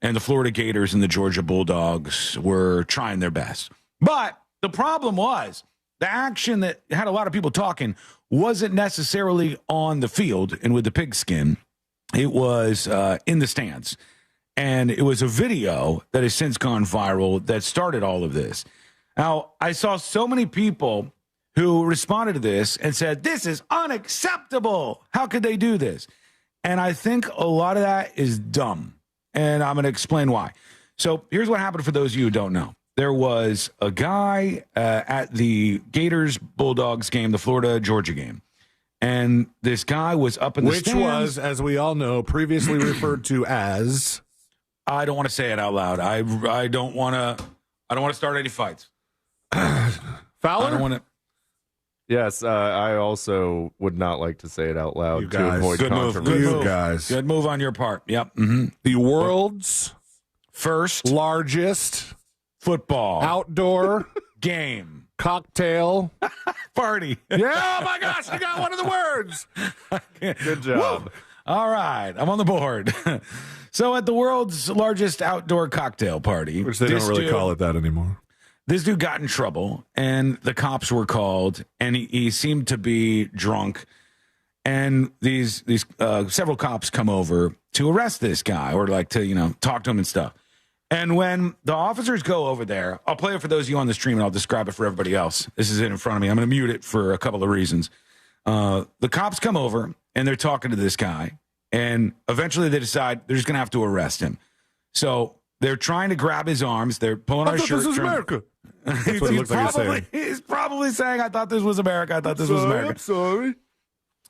And the Florida Gators and the Georgia Bulldogs were trying their best. But the problem was the action that had a lot of people talking wasn't necessarily on the field and with the pigskin. It was in the stands. And it was a video that has since gone viral that started all of this. Now, I saw so many people who responded to this and said, this is unacceptable. How could they do this? And I think a lot of that is dumb. And I'm going to explain why. So here's what happened for those of you who don't know. There was a guy at the Gators Bulldogs game, the Florida-Georgia game. And this guy was up in the stands. Which was, as we all know, previously referred to as... I don't want to say it out loud. I don't want to start any fights. Fowler? I don't want to... Yes, I also would not like to say it out loud to avoid controversy. Good move, guys. Good move on your part. Yep. Mm-hmm. The world's first largest football outdoor game cocktail party. Yeah, oh my gosh, I got one of the words. Good job. Woo. All right, I'm on the board. So at the world's largest outdoor cocktail party, which they don't really call it that anymore. This dude got in trouble, and the cops were called, and he seemed to be drunk. And these several cops come over to arrest this guy or like to, talk to him and stuff. And when the officers go over there, I'll play it for those of you on the stream, and I'll describe it for everybody else. This is it in front of me. I'm going to mute it for a couple of reasons. The cops come over, and they're talking to this guy, and eventually they decide they're just going to have to arrest him. So they're trying to grab his arms. They're pulling our shirt. This is America. That's what it looks like he's saying. He's probably saying, I thought this was America. I thought this was America. I'm sorry.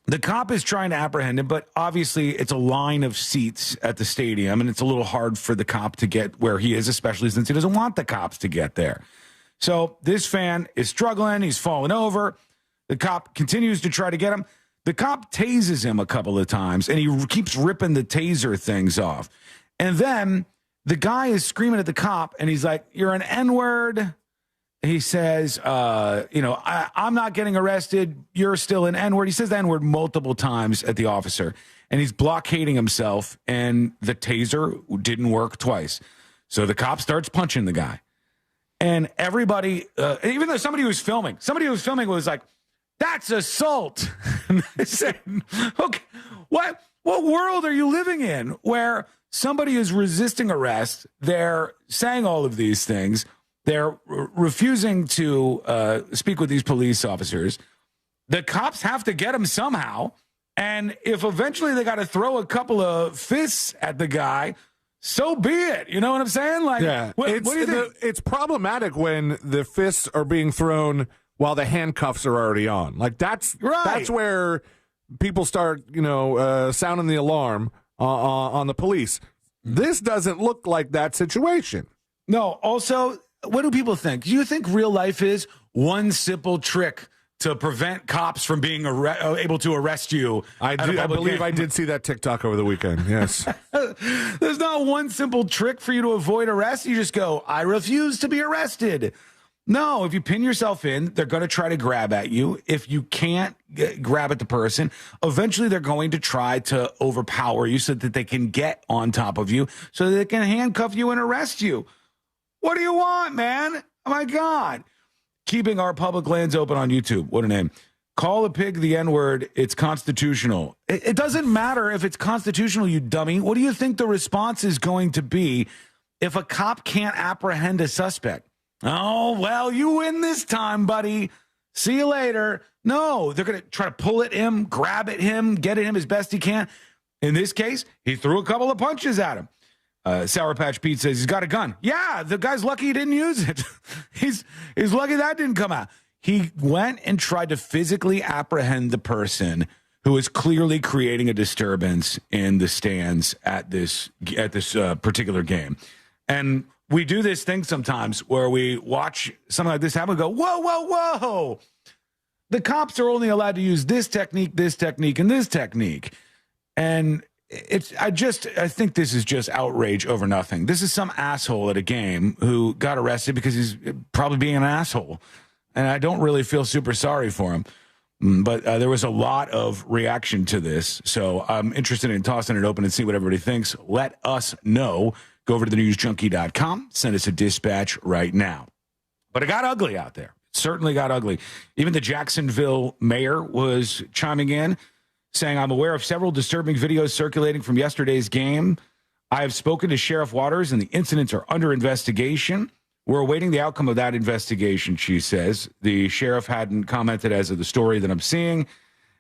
The cop is trying to apprehend him, but obviously it's a line of seats at the stadium, and it's a little hard for the cop to get where he is, especially since he doesn't want the cops to get there. So this fan is struggling. He's falling over. The cop continues to try to get him. The cop tases him a couple of times, and he keeps ripping the taser things off. And then the guy is screaming at the cop, and he's like, "You're an N-word." He says, I'm not getting arrested. You're still an N-word. He says the N-word multiple times at the officer, and he's blockading himself, and the taser didn't work twice. So the cop starts punching the guy. And everybody, even though somebody who was filming was like, that's assault. I said, okay, what world are you living in where somebody is resisting arrest? They're saying all of these things. They're refusing to speak with these police officers. The cops have to get them somehow. And if eventually they got to throw a couple of fists at the guy, so be it. You know what I'm saying? Like, yeah. What do you think? It's problematic when the fists are being thrown while the handcuffs are already on. Like, that's right. That's where people start, sounding the alarm on the police. This doesn't look like that situation. No, also, what do people think? Do you think real life is one simple trick to prevent cops from being able to arrest you? I believe I did see that TikTok over the weekend, yes. There's not one simple trick for you to avoid arrest. You just go, I refuse to be arrested. No, if you pin yourself in, they're going to try to grab at you. If you can't grab at the person, eventually they're going to try to overpower you so that they can get on top of you, so that they can handcuff you and arrest you. What do you want, man? Oh, my God. Keeping our public lands open on YouTube. What a name. Call a pig the N-word. It's constitutional. It doesn't matter if it's constitutional, you dummy. What do you think the response is going to be if a cop can't apprehend a suspect? Oh, well, you win this time, buddy. See you later. No, they're going to try to pull at him, grab at him, get at him as best he can. In this case, he threw a couple of punches at him. Sour Patch Pete says he's got a gun. Yeah, the guy's lucky he didn't use it. He's lucky that didn't come out. He went and tried to physically apprehend the person who is clearly creating a disturbance in the stands at this particular game. And we do this thing sometimes where we watch something like this happen and go, whoa, whoa, whoa. The cops are only allowed to use this technique, and this technique. And I think this is just outrage over nothing. This is some asshole at a game who got arrested because he's probably being an asshole. And I don't really feel super sorry for him. But there was a lot of reaction to this. So I'm interested in tossing it open and see what everybody thinks. Let us know. Go over to thenewsjunkie.com. Send us a dispatch right now. But it got ugly out there. It certainly got ugly. Even the Jacksonville mayor was chiming in, saying, I'm aware of several disturbing videos circulating from yesterday's game. I have spoken to Sheriff Waters, and the incidents are under investigation. We're awaiting the outcome of that investigation, she says. The sheriff hadn't commented as of the story that I'm seeing.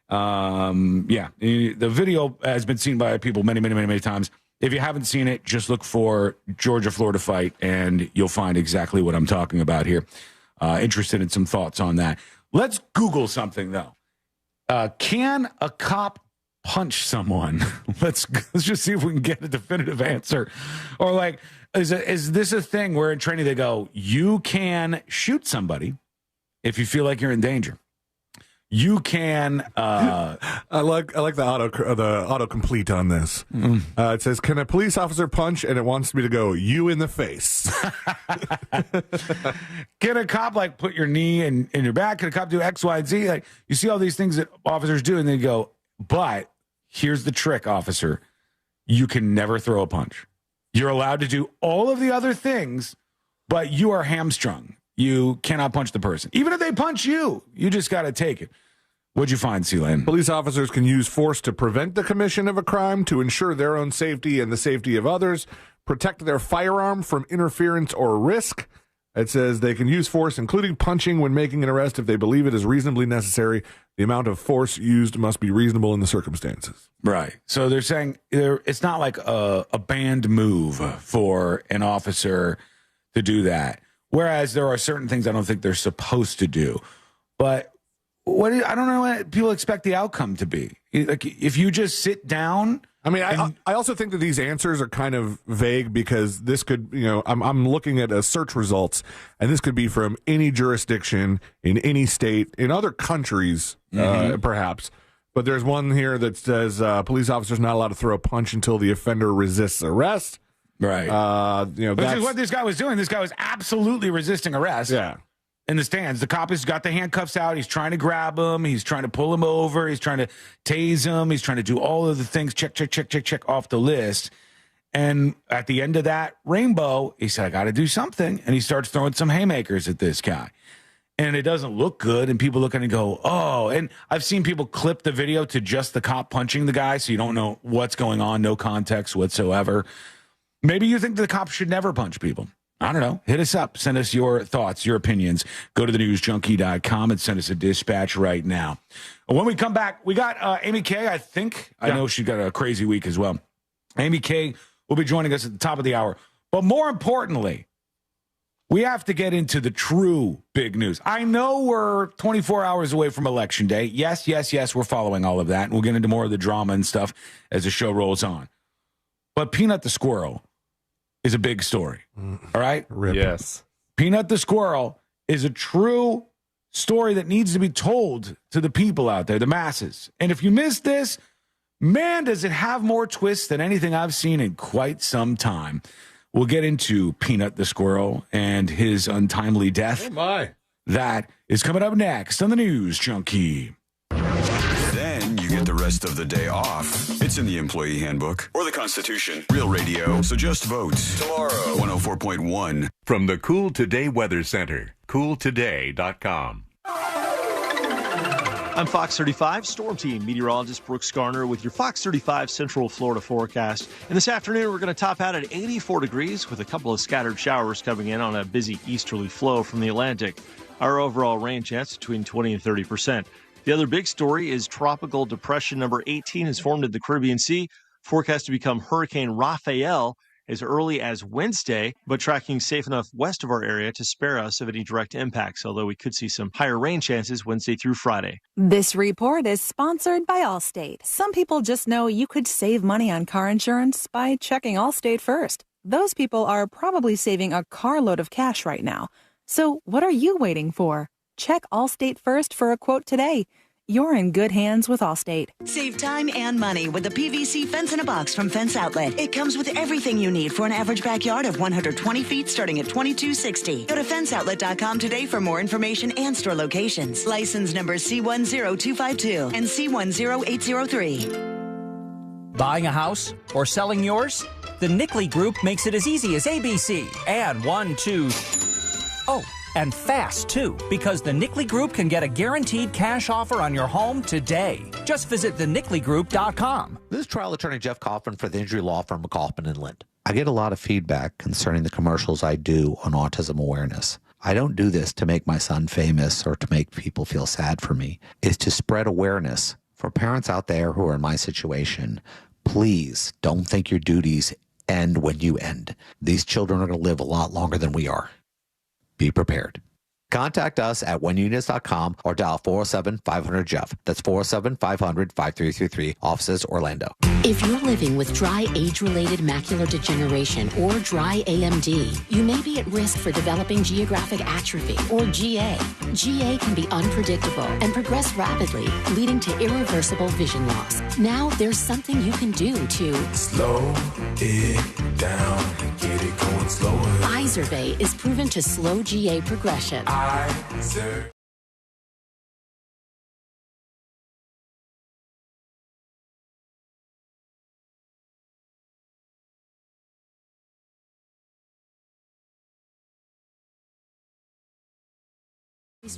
The video has been seen by people many, many, many, many times. If you haven't seen it, just look for Georgia-Florida fight, and you'll find exactly what I'm talking about here. Interested in some thoughts on that. Let's Google something, though. Can a cop punch someone? Let's just see if we can get a definitive answer. Or like, is this a thing where in training they go, you can shoot somebody if you feel like you're in danger. You can. I like the autocomplete on this. It says, "Can a police officer punch?" And it wants me to go, "You in the face." Can a cop like put your knee in your back? Can a cop do X, Y, and Z? Like you see all these things that officers do, and they go, "But here's the trick, officer: you can never throw a punch. You're allowed to do all of the other things, but you are hamstrung. You cannot punch the person. Even if they punch you, you just got to take it." What'd you find, Sealand? Police officers can use force to prevent the commission of a crime, to ensure their own safety and the safety of others, protect their firearm from interference or risk. It says they can use force, including punching, when making an arrest if they believe it is reasonably necessary. The amount of force used must be reasonable in the circumstances. Right. So they're saying it's not like a banned move for an officer to do that. Whereas there are certain things I don't think they're supposed to do. But I don't know what people expect the outcome to be. Like if you just sit down. I mean, I also think that these answers are kind of vague because this could, I'm looking at search results, and this could be from any jurisdiction in any state in other countries, perhaps. But there's one here that says police officers not allowed to throw a punch until the offender resists arrest. Right. Which is what this guy was doing. This guy was absolutely resisting arrest. Yeah. In the stands, the cop has got the handcuffs out. He's trying to grab him. He's trying to pull him over. He's trying to tase him. He's trying to do all of the things, check off the list. And at the end of that rainbow, he said, I got to do something. And he starts throwing some haymakers at this guy. And it doesn't look good. And people look at it and go, oh. And I've seen people clip the video to just the cop punching the guy, so you don't know what's going on, no context whatsoever. Maybe you think the cops should never punch people. I don't know. Hit us up. Send us your thoughts, your opinions. Go to thenewsjunkie.com and send us a dispatch right now. When we come back, we got Amy Kay, I think. I know she got a crazy week as well. Amy Kay will be joining us at the top of the hour. But more importantly, we have to get into the true big news. I know we're 24 hours away from Election Day. Yes, we're following all of that. And we'll get into more of the drama and stuff as the show rolls on. But Peanut the Squirrel is a big story. All right? Yes. Peanut the Squirrel is a true story that needs to be told to the people out there, the masses. And if you missed this, man, does it have more twists than anything I've seen in quite some time. We'll get into Peanut the Squirrel and his untimely death. Oh, my. That is coming up next on the News Junkie. Then you get the rest of the day off. It's in the employee handbook or the Constitution. Real radio, so just vote. Tomorrow, 104.1. From the Cool Today Weather Center, cooltoday.com. I'm Fox 35 Storm Team meteorologist Brooks Garner with your Fox 35 Central Florida forecast. And this afternoon, we're going to top out at 84 degrees with a couple of scattered showers coming in on a busy easterly flow from the Atlantic. Our overall rain chance between 20 and 30%. The other big story is Tropical Depression number 18 has formed in the Caribbean Sea, forecast to become Hurricane Rafael as early as Wednesday, but tracking safe enough west of our area to spare us of any direct impacts, although we could see some higher rain chances Wednesday through Friday. This report is sponsored by Allstate. Some people just know you could save money on car insurance by checking Allstate first. Those people are probably saving a carload of cash right now. So what are you waiting for? Check Allstate first for a quote today. You're in good hands with Allstate. Save time and money with the PVC fence in a box from Fence Outlet. It comes with everything you need for an average backyard of 120 feet starting at $22.60. Go to fenceoutlet.com today for more information and store locations. License number C10252 and C10803. Buying a house or selling yours? The Nickley Group makes it as easy as ABC. And 1, 2... Oh, and fast, too, because the Nickley Group can get a guaranteed cash offer on your home today. Just visit thenickley.com. This is trial attorney Jeff Kaufman for the injury law firm Kaufman & Lind. I get a lot of feedback concerning the commercials I do on autism awareness. I don't do this to make my son famous or to make people feel sad for me. It's to spread awareness. For parents out there who are in my situation, please don't think your duties end when you end. These children are going to live a lot longer than we are. Be prepared. Contact us at oneunits.com or dial 407-500-JEFF. That's 407-500-5333. Offices, Orlando. If you're living with dry age-related macular degeneration or dry AMD, you may be at risk for developing geographic atrophy or GA. GA can be unpredictable and progress rapidly, leading to irreversible vision loss. Now there's something you can do to slow it down, get it going slower. Izervay is proven to slow GA progression.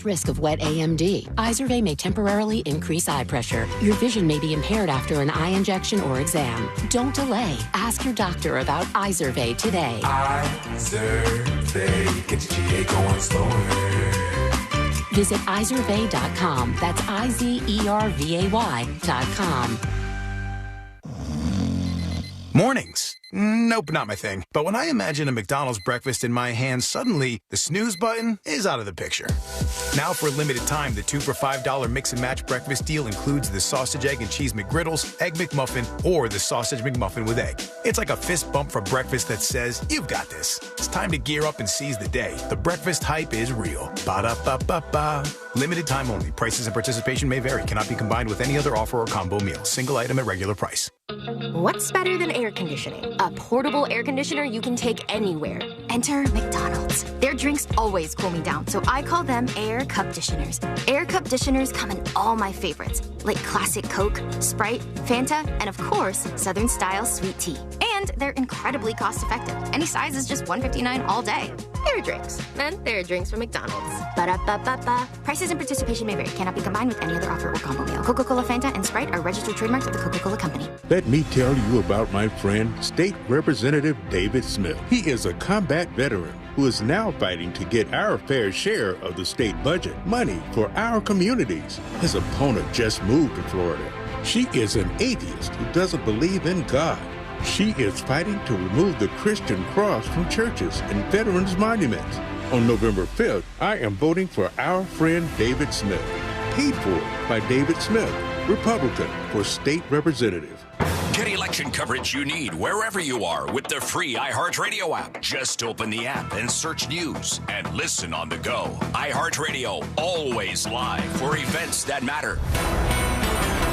Risk of wet AMD. Izervay may temporarily increase eye pressure. Your vision may be impaired after an eye injection or exam. Don't delay. Ask your doctor about Izervay today. Izervay, get your GA going slower. Visit Izervay.com. That's IZERVAY.com. Mornings. Nope, not my thing. But when I imagine a McDonald's breakfast in my hand, suddenly the snooze button is out of the picture. Now for a limited time, the 2 for $5 mix and match breakfast deal includes the sausage, egg, and cheese McGriddles, egg McMuffin, or the sausage McMuffin with egg. It's like a fist bump for breakfast that says, you've got this. It's time to gear up and seize the day. The breakfast hype is real. Ba-da-ba-ba-ba. Limited time only. Prices and participation may vary. Cannot be combined with any other offer or combo meal. Single item at regular price. What's better than air conditioning? A portable air conditioner you can take anywhere. Enter McDonald's. Their drinks always cool me down, so I call them Air Cup Disheners. Air Cup Disheners come in all my favorites, like classic Coke, Sprite, Fanta, and of course, Southern Style Sweet Tea. And they're incredibly cost-effective. Any size is just $1.59 all day. Air drinks. And there are drinks from McDonald's. Ba-da-ba-ba-ba. Prices and participation may vary. Cannot be combined with any other offer or combo meal. Coca-Cola, Fanta, and Sprite are registered trademarks of the Coca-Cola Company. Let me tell you about my friend, State Representative David Smith. He is a combat veteran who is now fighting to get our fair share of the state budget, money for our communities. His opponent just moved to Florida. She is an atheist who doesn't believe in God. She is fighting to remove the Christian cross from churches and veterans' monuments. On November 5th, I am voting for our friend David Smith. Paid for by David Smith, Republican for State Representative. Get elected election coverage you need wherever you are with the free iHeartRadio app. Just open the app and search news and listen on the go. iHeartRadio, always live for events that matter.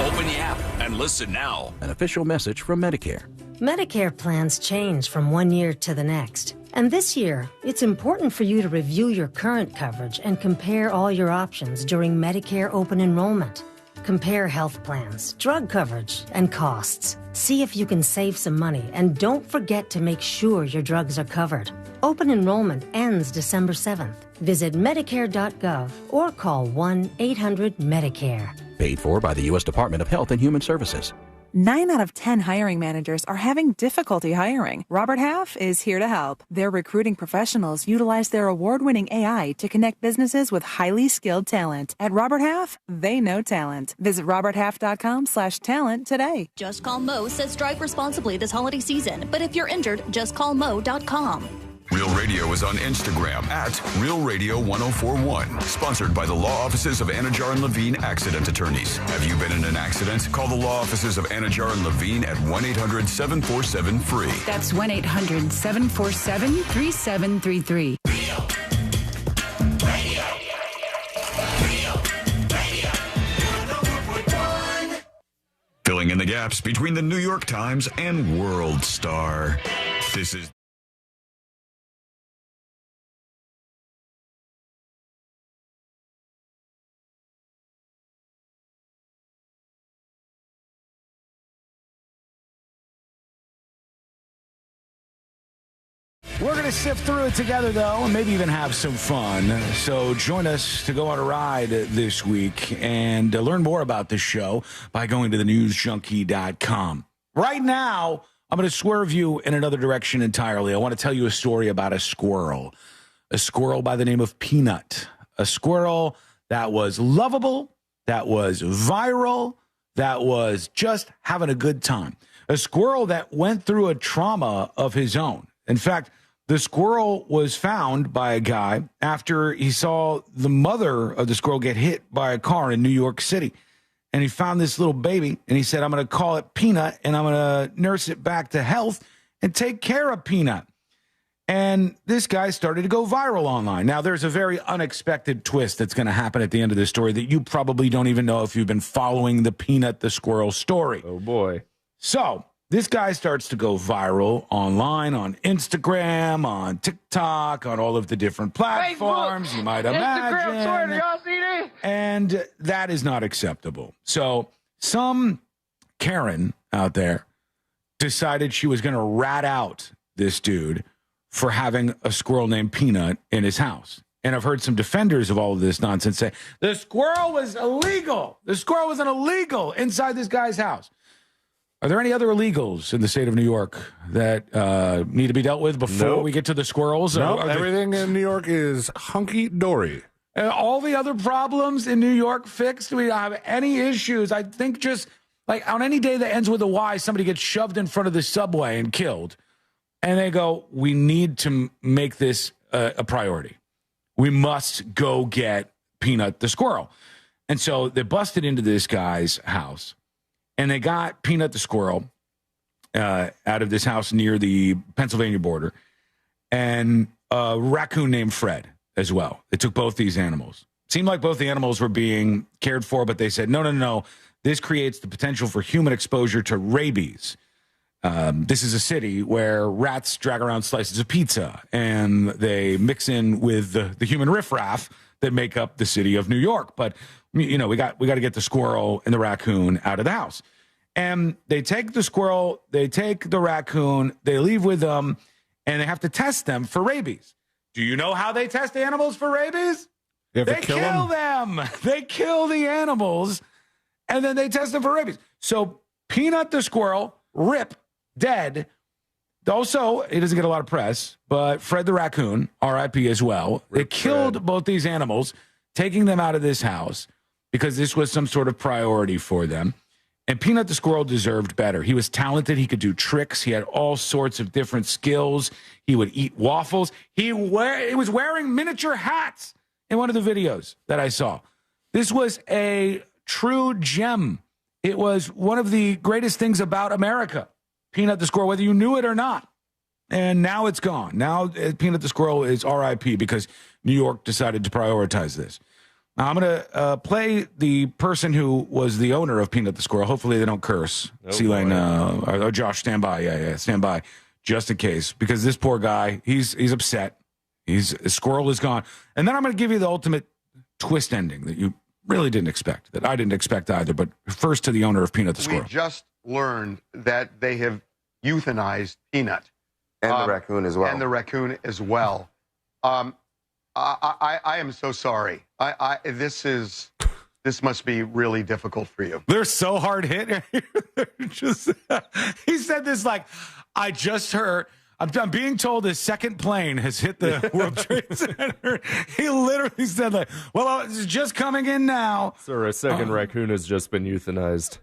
Open the app and listen now. An official message from Medicare. Medicare plans change from one year to the next. And this year, it's important for you to review your current coverage and compare all your options during Medicare open enrollment. Compare health plans, drug coverage, and costs. See if you can save some money, and don't forget to make sure your drugs are covered. Open enrollment ends December 7th. Visit Medicare.gov or call 1-800-MEDICARE. Paid for by the U.S. Department of Health and Human Services. 9 out of 10 hiring managers are having difficulty hiring. Robert Half is here to help. Their recruiting professionals utilize their award-winning AI to connect businesses with highly skilled talent. At Robert Half, they know talent. Visit roberthalf.com/talent today. Just Call Mo says drive responsibly this holiday season, but if you're injured, just call mo.com. Real Radio is on Instagram at Real Radio 1041. Sponsored by the law offices of Anajar and Levine Accident Attorneys. Have you been in an accident? Call the law offices of Anajar and Levine at 1-800-747-FREE. That's 1-800-747-3733. Filling in the gaps between the New York Times and World Star. This is We're going to sift through it together, though, and maybe even have some fun. So join us to go on a ride this week and learn more about this show by going to thenewsjunkie.com. Right now, I'm going to swerve you in another direction entirely. I want to tell you a story about a squirrel by the name of Peanut, a squirrel that was lovable, that was viral, that was just having a good time, a squirrel that went through a trauma of his own. In fact, the squirrel was found by a guy after he saw the mother of the squirrel get hit by a car in New York City. And he found this little baby, and he said, I'm going to call it Peanut, and I'm going to nurse it back to health and take care of Peanut. And this guy started to go viral online. Now, there's a very unexpected twist that's going to happen at the end of this story that you probably don't even know if you've been following the Peanut the Squirrel story. Oh, boy. So this guy starts to go viral online, on Instagram, on TikTok, on all of the different platforms, you might imagine. And that is not acceptable. So some Karen out there decided she was going to rat out this dude for having a squirrel named Peanut in his house. And I've heard some defenders of all of this nonsense say, the squirrel was illegal. The squirrel was an illegal inside this guy's house. Are there any other illegals in the state of New York that need to be dealt with before we get to the squirrels? No, everything in New York is hunky-dory. All the other problems in New York fixed? We don't have any issues. I think just like on any day that ends with a Y, somebody gets shoved in front of the subway and killed. And they go, we need to make this a priority. We must go get Peanut the squirrel. And so they busted into this guy's house. And they got Peanut the squirrel out of this house near the Pennsylvania border, and a raccoon named Fred as well. They took both these animals. It seemed like both the animals were being cared for, but they said, no. This creates the potential for human exposure to rabies. This is a city where rats drag around slices of pizza, and they mix in with the human riffraff that make up the city of New York. But we got to get the squirrel and the raccoon out of the house. And they take the squirrel, they take the raccoon, they leave with them, and they have to test them for rabies. Do you know how they test animals for rabies? They kill them. They kill the animals, and then they test them for rabies. So Peanut the squirrel, rip, dead. Also, he doesn't get a lot of press, but Fred the raccoon, R.I.P. as well. They killed both these animals, taking them out of this house because this was some sort of priority for them. And Peanut the squirrel deserved better. He was talented. He could do tricks. He had all sorts of different skills. He would eat waffles. He was wearing miniature hats in one of the videos that I saw. This was a true gem. It was one of the greatest things about America. Peanut the Squirrel, whether you knew it or not. And now it's gone. Now Peanut the Squirrel is RIP because New York decided to prioritize this. Now I'm going to play the person who was the owner of Peanut the Squirrel. Hopefully they don't curse. C-Lane, Josh, stand by. Yeah, stand by just in case. Because this poor guy, he's upset. His squirrel is gone. And then I'm going to give you the ultimate twist ending that you really didn't expect, that I didn't expect either. But first to the owner of Peanut the Squirrel. We just learned that they have euthanized Peanut. And the raccoon as well. And the raccoon as well. I am so sorry. This must be really difficult for you. They're so hard hit. He said this like, I just heard, I'm being told his second plane has hit the World Trade Center. He literally said like, well, it's just coming in now. Sir, a second raccoon has just been euthanized.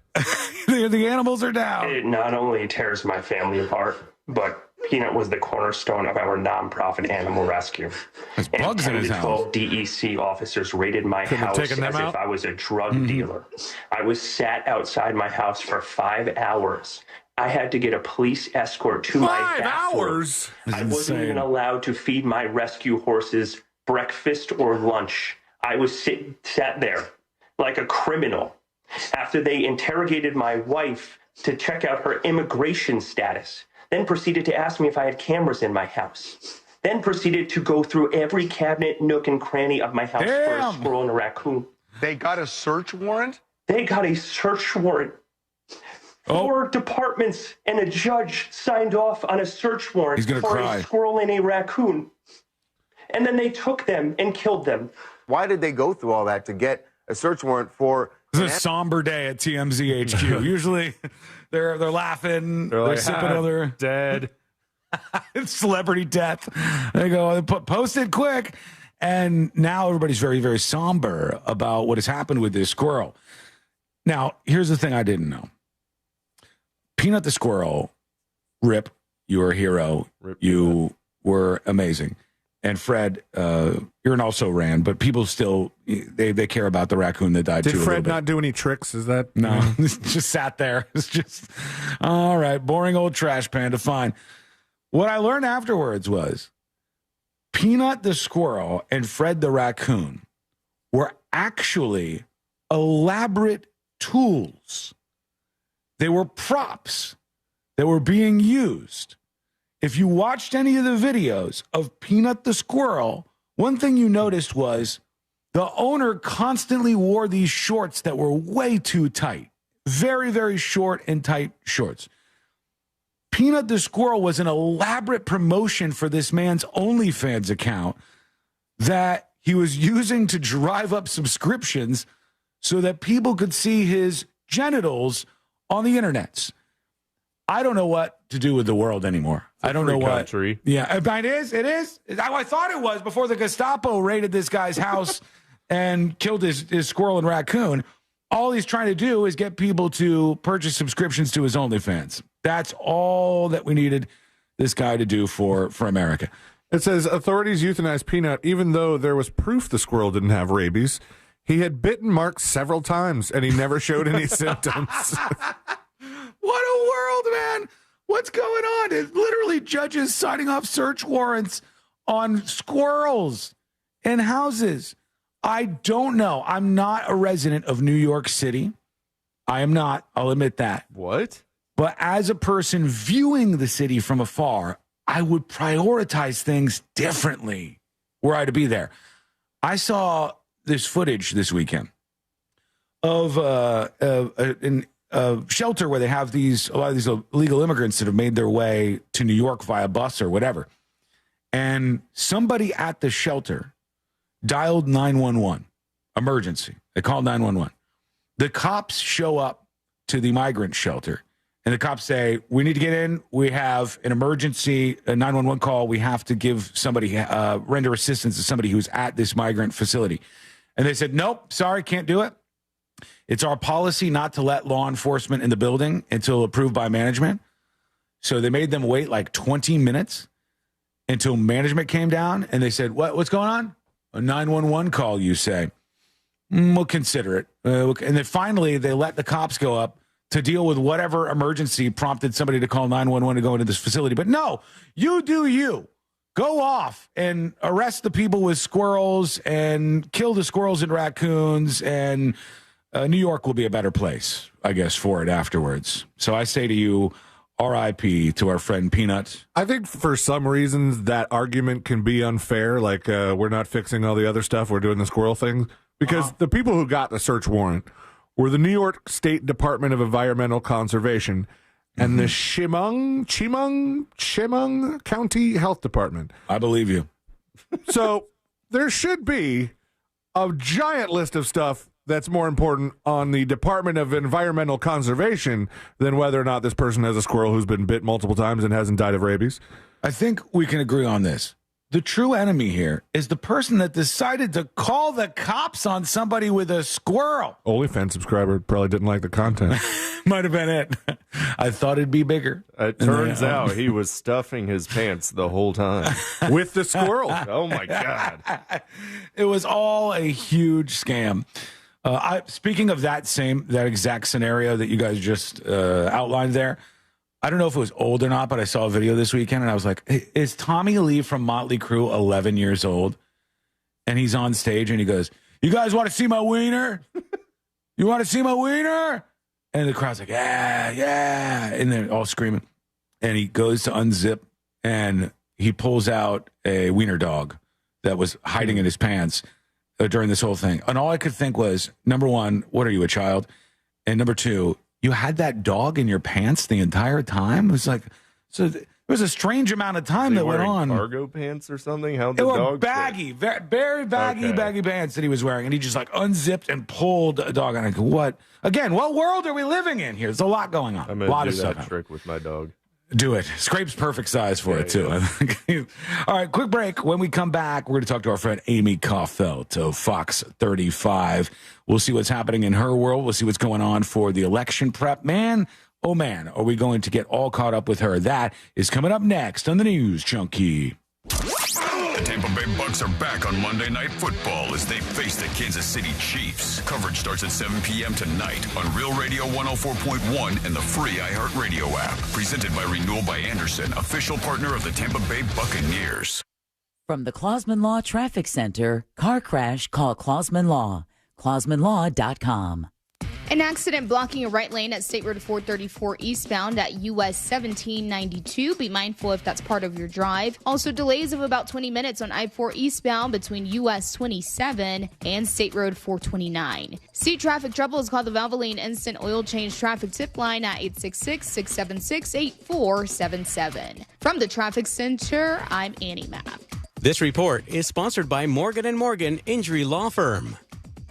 The animals are down. It not only tears my family apart, but Peanut was the cornerstone of our nonprofit animal rescue. There's bugs in his house. 12 DEC officers raided my house as if I was a drug dealer. I was sat outside my house for 5 hours. I had to get a police escort to my bathroom. 5 hours? I wasn't even allowed to feed my rescue horses breakfast or lunch. I was sat there like a criminal after they interrogated my wife to check out her immigration status. Then proceeded to ask me if I had cameras in my house. Then proceeded to go through every cabinet, nook, and cranny of my house for a squirrel and a raccoon. They got a search warrant? They got a search warrant. 4 departments and a judge signed off on a search warrant for a squirrel and a raccoon. And then they took them and killed them. Why did they go through all that to get a search warrant for... It's a somber day at TMZ HQ. Usually they're laughing, they're like, sipping other dead. It's celebrity death. They go, post it quick. And now everybody's very, very somber about what has happened with this squirrel. Now, here's the thing I didn't know. Peanut the Squirrel, Rip, you were a hero. You were amazing. And Fred, you're an also ran, but people still, they care about the raccoon that died too. Did Fred not do any tricks? Is that? No, just sat there. It's just, all right, boring old trash panda, fine. What I learned afterwards was Peanut the Squirrel and Fred the Raccoon were actually elaborate tools. They were props that were being used. If you watched any of the videos of Peanut the Squirrel, one thing you noticed was the owner constantly wore these shorts that were way too tight. Very, very short and tight shorts. Peanut the Squirrel was an elaborate promotion for this man's OnlyFans account that he was using to drive up subscriptions so that people could see his genitals on the internets. I don't know what to do with the world anymore. I don't know what. Country. Yeah, it is. I thought it was before the Gestapo raided this guy's house and killed his squirrel and raccoon. All he's trying to do is get people to purchase subscriptions to his OnlyFans. That's all that we needed this guy to do for America. It says authorities euthanized Peanut even though there was proof the squirrel didn't have rabies. He had bitten Mark several times and he never showed any symptoms. What a world, man. What's going on? It's literally judges signing off search warrants on squirrels in houses. I don't know. I'm not a resident of New York City. I am not. I'll admit that. What? But as a person viewing the city from afar, I would prioritize things differently were I to be there. I saw this footage this weekend of a shelter where they have a lot of these illegal immigrants that have made their way to New York via bus or whatever. And somebody at the shelter dialed 911, emergency. They called 911. The cops show up to the migrant shelter, and the cops say, we need to get in. We have an emergency, a 911 call. We have to give somebody, render assistance to somebody who's at this migrant facility. And they said, nope, sorry, can't do it. It's our policy not to let law enforcement in the building until approved by management. So they made them wait like 20 minutes until management came down, and they said, what's going on? A 911 call, you say. We'll consider it. And then finally, they let the cops go up. to deal with whatever emergency prompted somebody to call 911 to go into this facility. But no, you do you. Go off and arrest the people with squirrels and kill the squirrels and raccoons, and New York will be a better place, I guess, for it afterwards. So I say to you, R.I.P. to our friend Peanut. I think for some reasons that argument can be unfair. Like, we're not fixing all the other stuff. We're doing the squirrel thing. Because the people who got the search warrant were the New York State Department of Environmental Conservation and the Chemung County Health Department. I believe you. So there should be a giant list of stuff that's more important on the Department of Environmental Conservation than whether or not this person has a squirrel who's been bit multiple times and hasn't died of rabies. I think we can agree on this. The true enemy here is the person that decided to call the cops on somebody with a squirrel. OnlyFans subscriber probably didn't like the content. Might have been it. I thought it'd be bigger. It turns out he was stuffing his pants the whole time. With the squirrel. Oh, my God. It was all a huge scam. Speaking of that exact scenario that you guys just outlined there, I don't know if it was old or not, but I saw a video this weekend, and I was like, is Tommy Lee from Motley Crue 11 years old? And he's on stage, and he goes, you guys want to see my wiener? You want to see my wiener? And the crowd's like, yeah, yeah. And they're all screaming. And he goes to unzip, and he pulls out a wiener dog that was hiding in his pants during this whole thing. And all I could think was, number one, what are you, a child? And number two, you had that dog in your pants the entire time? It was like, so there was a strange amount of time that went on. Cargo pants or something? How the they were dog baggy, very baggy pants that he was wearing. And he just like unzipped and pulled a dog. And I go, what? Again, what world are we living in here? There's a lot going on. I'm going to do that trick with my dog. Do it. Scrape's perfect size for it, too. Yeah. All right, quick break. When we come back, we're going to talk to our friend Amy Kaufeld of Fox 35. We'll see what's happening in her world. We'll see what's going on for the election prep. Man, oh man, are we going to get all caught up with her? That is coming up next on the News Junkie. The Tampa Bay Bucks are back on Monday Night Football as they face the Kansas City Chiefs. Coverage starts at 7 p.m. tonight on Real Radio 104.1 and the free iHeartRadio app. Presented by Renewal by Anderson, official partner of the Tampa Bay Buccaneers. From the Clausman Law Traffic Center, car crash, call Clausman Law. ClausmanLaw.com. An accident blocking a right lane at State Road 434 eastbound at US 1792. Be mindful if that's part of your drive. Also, delays of about 20 minutes on I-4 eastbound between US 27 and State Road 429. See traffic trouble is called the Valvoline Instant Oil Change Traffic Tip Line at 866-676-8477. From the Traffic Center, I'm Annie Mapp. This report is sponsored by Morgan & Morgan Injury Law Firm.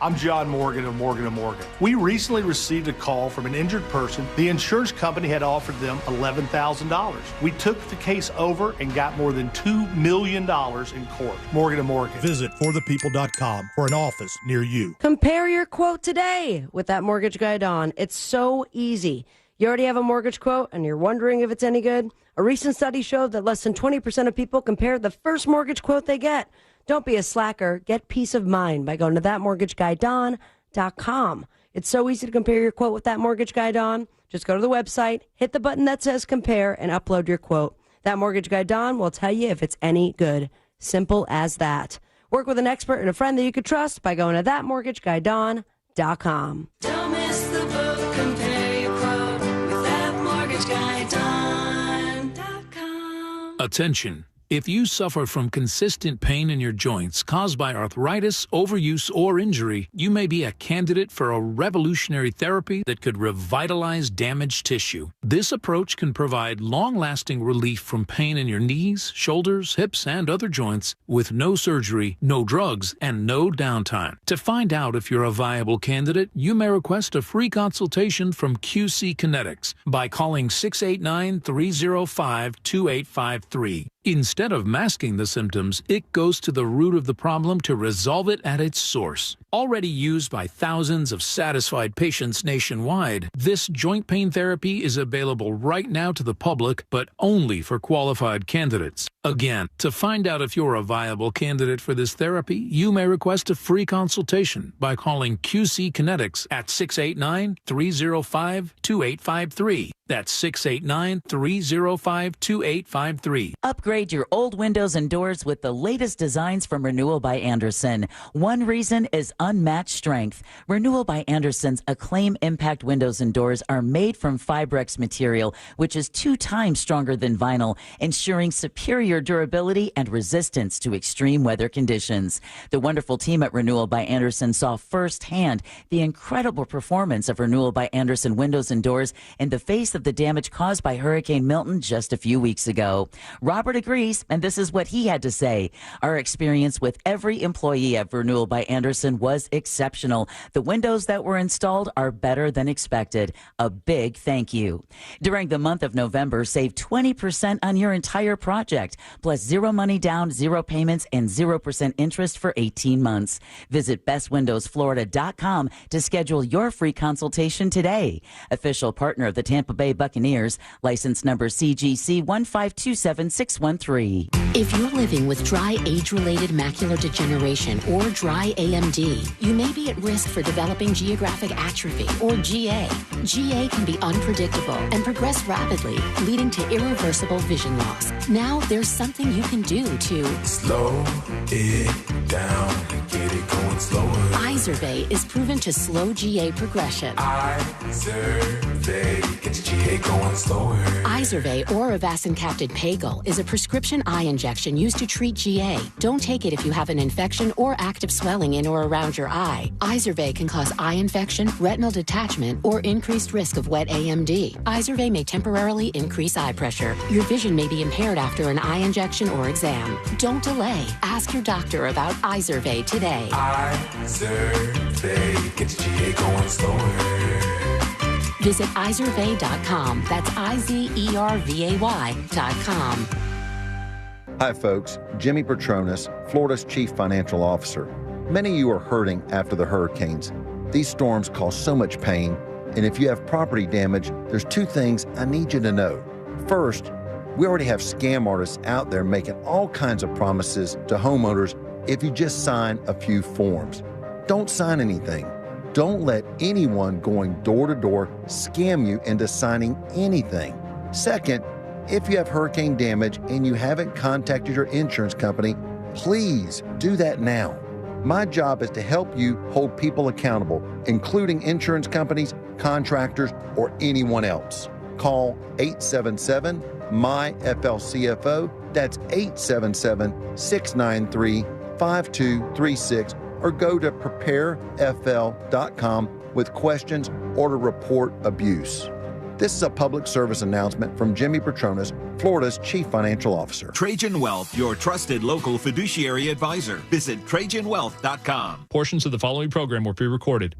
I'm John Morgan of Morgan & Morgan. We recently received a call from an injured person. The insurance company had offered them $11,000. We took the case over and got more than $2 million in court. Morgan & Morgan. Visit forthepeople.com for an office near you. Compare your quote today with that mortgage guide on. It's so easy. You already have a mortgage quote and you're wondering if it's any good? A recent study showed that less than 20% of people compare the first mortgage quote they get. Don't be a slacker. Get peace of mind by going to thatmortgageguide.com. It's so easy to compare your quote with That Mortgage Guide on. Just go to the website, hit the button that says compare, and upload your quote. That Mortgage Guide on will tell you if it's any good. Simple as that. Work with an expert and a friend that you could trust by going to thatmortgageguide.com. Don't miss the book. Compare your quote with thatmortgageguide.com. Attention. If you suffer from consistent pain in your joints caused by arthritis, overuse, or injury, you may be a candidate for a revolutionary therapy that could revitalize damaged tissue. This approach can provide long-lasting relief from pain in your knees, shoulders, hips, and other joints with no surgery, no drugs, and no downtime. To find out if you're a viable candidate, you may request a free consultation from QC Kinetics by calling 689-305-2853. Instead of masking the symptoms, it goes to the root of the problem to resolve it at its source. Already used by thousands of satisfied patients nationwide, this joint pain therapy is available right now to the public, but only for qualified candidates. Again, to find out if you're a viable candidate for this therapy, you may request a free consultation by calling QC Kinetics at 689-305-2853. That's 689-305-2853. Upgrade your old windows and doors with the latest designs from Renewal by Andersen. One reason is unmatched strength. Renewal by Andersen's Acclaim Impact windows and doors are made from Fibrex material, which is 2 times stronger than vinyl, ensuring superior durability and resistance to extreme weather conditions. The wonderful team at Renewal by Andersen saw firsthand the incredible performance of Renewal by Andersen windows and doors in the face of the damage caused by Hurricane Milton just a few weeks ago. Robert agrees, and this is what he had to say. Our experience with every employee at Renewal by Andersen was exceptional. The windows that were installed are better than expected. A big thank you. During the month of November, save 20% on your entire project, plus 0 money down, 0 payments, and 0% interest for 18 months. Visit bestwindowsflorida.com to schedule your free consultation today. Official partner of the Tampa Bay Buccaneers, license number CGC 1527613. If you're living with dry age-related macular degeneration or dry AMD, you may be at risk for developing geographic atrophy or GA. GA can be unpredictable and progress rapidly, leading to irreversible vision loss. Now there's something you can do to slow it down and get it going slower. Izervay is proven to slow GA progression. Izervay gets GA going slower. Izervay or avacincaptad pagel is a prescription eye injection used to treat GA. Don't take it if you have an infection or active swelling in or around your eye. Izervay can cause eye infection, retinal detachment, or increased risk of wet AMD. Izervay may temporarily increase eye pressure. Your vision may be impaired after an eye injection or exam. Don't delay. Ask your doctor about Izervay today. Izervay gets GA going slower. Visit Izervay.com. That's IZERVAY.com. Hi, folks. Jimmy Petronas, Florida's Chief Financial Officer. Many of you are hurting after the hurricanes. These storms cause so much pain, and if you have property damage, there's 2 things I need you to know. First, we already have scam artists out there making all kinds of promises to homeowners if you just sign a few forms. Don't sign anything. Don't let anyone going door to door scam you into signing anything. Second, if you have hurricane damage and you haven't contacted your insurance company, please do that now. My job is to help you hold people accountable, including insurance companies, contractors, or anyone else. Call 877-MY-FLCFO. That's 877-693-5236. Or go to preparefl.com with questions or to report abuse. This is a public service announcement from Jimmy Petronas, Florida's Chief Financial Officer. Trajan Wealth, your trusted local fiduciary advisor. Visit TrajanWealth.com. Portions of the following program were pre-recorded.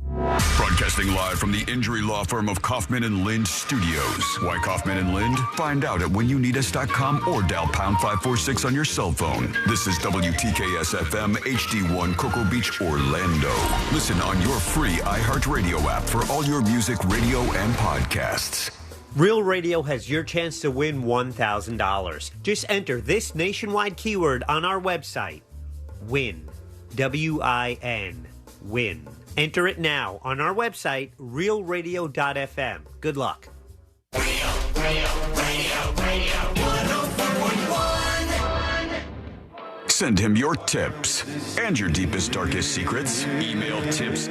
Broadcasting live from the injury law firm of Kaufman & Lind Studios. Why Kaufman & Lind? Find out at whenyouneedus.com or dial pound 546 on your cell phone. This is WTKS-FM HD1 Cocoa Beach, Orlando. Listen on your free iHeartRadio app for all your music, radio, and podcasts. Real Radio has your chance to win $1,000. Just enter this nationwide keyword on our website. WIN. W-I-N. WIN. Enter it now on our website, realradio.fm. Good luck. Radio 104.1. Send him your tips and your deepest, darkest secrets. Email tips.